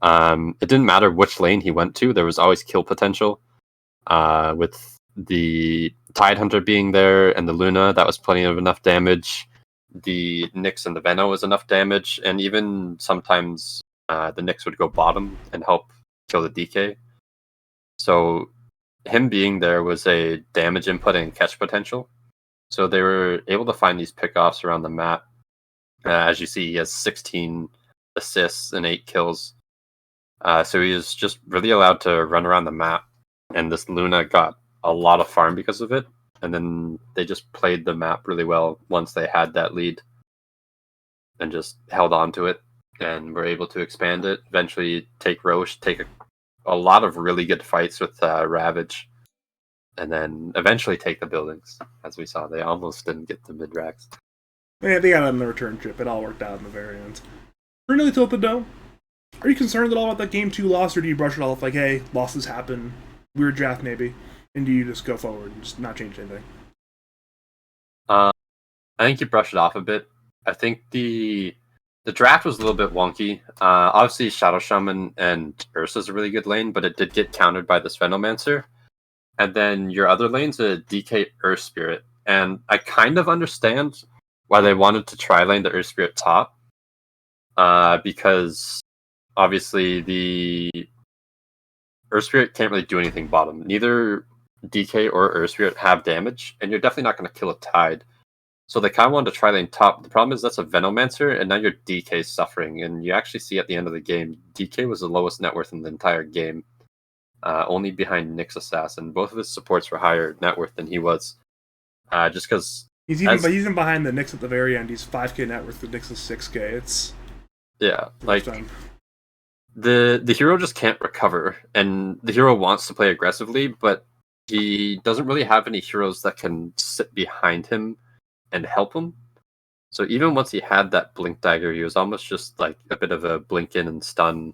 It didn't matter which lane he went to; there was always kill potential. With the Tidehunter being there and the Luna, that was plenty of enough damage. The Nyx and the Veno was enough damage, and even sometimes the Nyx would go bottom and help kill the DK. So him being there was a damage input and catch potential. So they were able to find these pickoffs around the map. As you see, he has 16 assists and 8 kills. So he was just really allowed to run around the map, and this Luna got a lot of farm because of it. And then they just played the map really well once they had that lead and just held on to it and were able to expand it. Eventually take Roche, take a lot of really good fights with Ravage, and then eventually take the buildings. As we saw, they almost didn't get the mid-racks. Yeah, they got it on the return trip. It all worked out in the very end. Really tilted though. Are you concerned at all about that game 2 loss, or do you brush it off like, hey, losses happen, weird draft maybe? And do you just go forward and just not change anything? I think you brush it off a bit. I think the draft was a little bit wonky. Obviously, Shadow Shaman and Ursa's a really good lane, but it did get countered by this Venomancer. And then your other lane's a DK Earth Spirit. And I kind of understand why they wanted to try lane the Earth Spirit top. Because obviously the Earth Spirit can't really do anything bottom. Neither DK or Earth Spirit have damage, and you're definitely not going to kill a Tide. So they kind of wanted to try lane top. The problem is that's a Venomancer, and now your DK is suffering. And you actually see at the end of the game, DK was the lowest net worth in the entire game, only behind Nyx Assassin. Both of his supports were higher net worth than he was, just because he's even behind the Nyx at the very end. He's 5k net worth. The Nyx is 6k. It's like the hero just can't recover, and the hero wants to play aggressively, but he doesn't really have any heroes that can sit behind him and help him. So even once he had that blink dagger, he was almost just like a bit of a blink in and stun,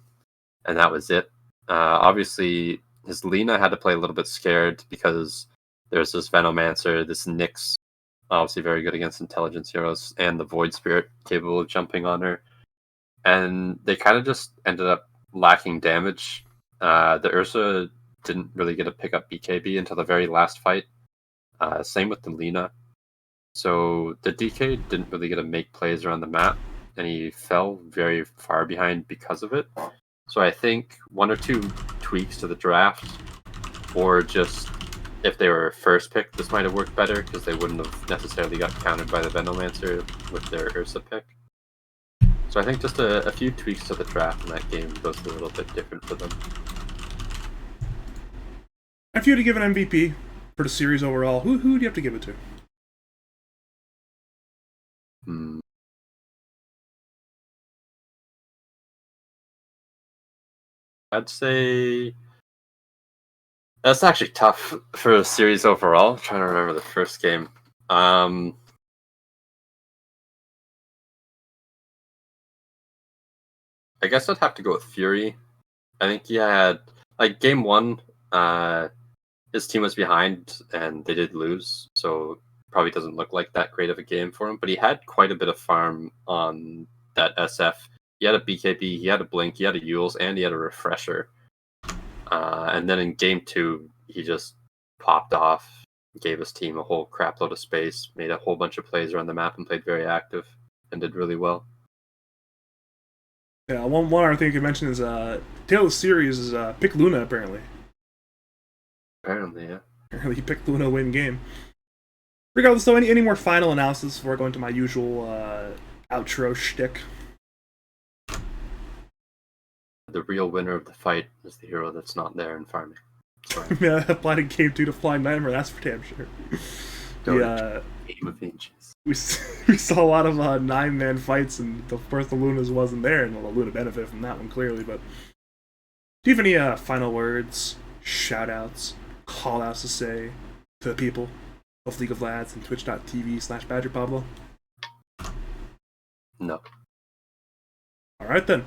and that was it. Obviously, his Lina had to play a little bit scared because there's this Venomancer, this Nyx, obviously very good against intelligence heroes, and the Void Spirit capable of jumping on her. And they kind of just ended up lacking damage. The Ursa didn't really get to pick up BKB until the very last fight. Same with the Lina. So the DK didn't really get to make plays around the map, and he fell very far behind because of it. So I think 1 or 2 tweaks to the draft, or just if they were first pick, this might have worked better because they wouldn't have necessarily got countered by the Venomancer with their Ursa pick. So I think just a few tweaks to the draft in that game goes a little bit different for them. If you had to give an MVP for the series overall, who do you have to give it to? I'd say that's actually tough for a series overall. I'm trying to remember the first game. I guess I'd have to go with Fury. I think he had like game one. His team was behind and they did lose, so probably doesn't look like that great of a game for him. But he had quite a bit of farm on that SF. He had a BKB, he had a Blink, he had a Yules, and he had a Refresher. And then in game two, he just popped off, gave his team a whole crap load of space, made a whole bunch of plays around the map, and played very active and did really well. Yeah, one other thing you could mention is Tail of the series is pick Luna apparently. Apparently, yeah. Apparently he picked Luna win game. Regardless, though, any more final analysis before I go into my usual outro shtick? The real winner of the fight is the hero that's not there in farming. Sorry. Yeah, applied in game 2 to Flying Nightmare, that's for damn sure. Game of Ages. We saw a lot of 9-man fights, and the birth of Luna's wasn't there, and well, Luna benefited from that one clearly. But do you have any final words, shout-outs, call-outs to say to the people of League of Lads and twitch.tv/Badger Pablo? No. Alright then.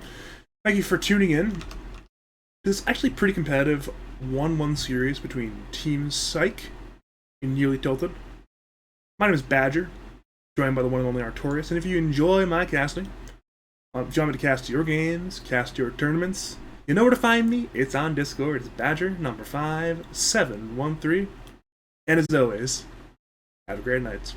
Thank you for tuning in. This is actually pretty competitive 1-1 series between Team Syke and Nearly Tilted. My name is Badger, joined by the one and only Artorius, and if you enjoy my casting, if you want me to cast your games, cast your tournaments, you know where to find me. It's on Discord. It's Badger number 5713. And as always, have a great night.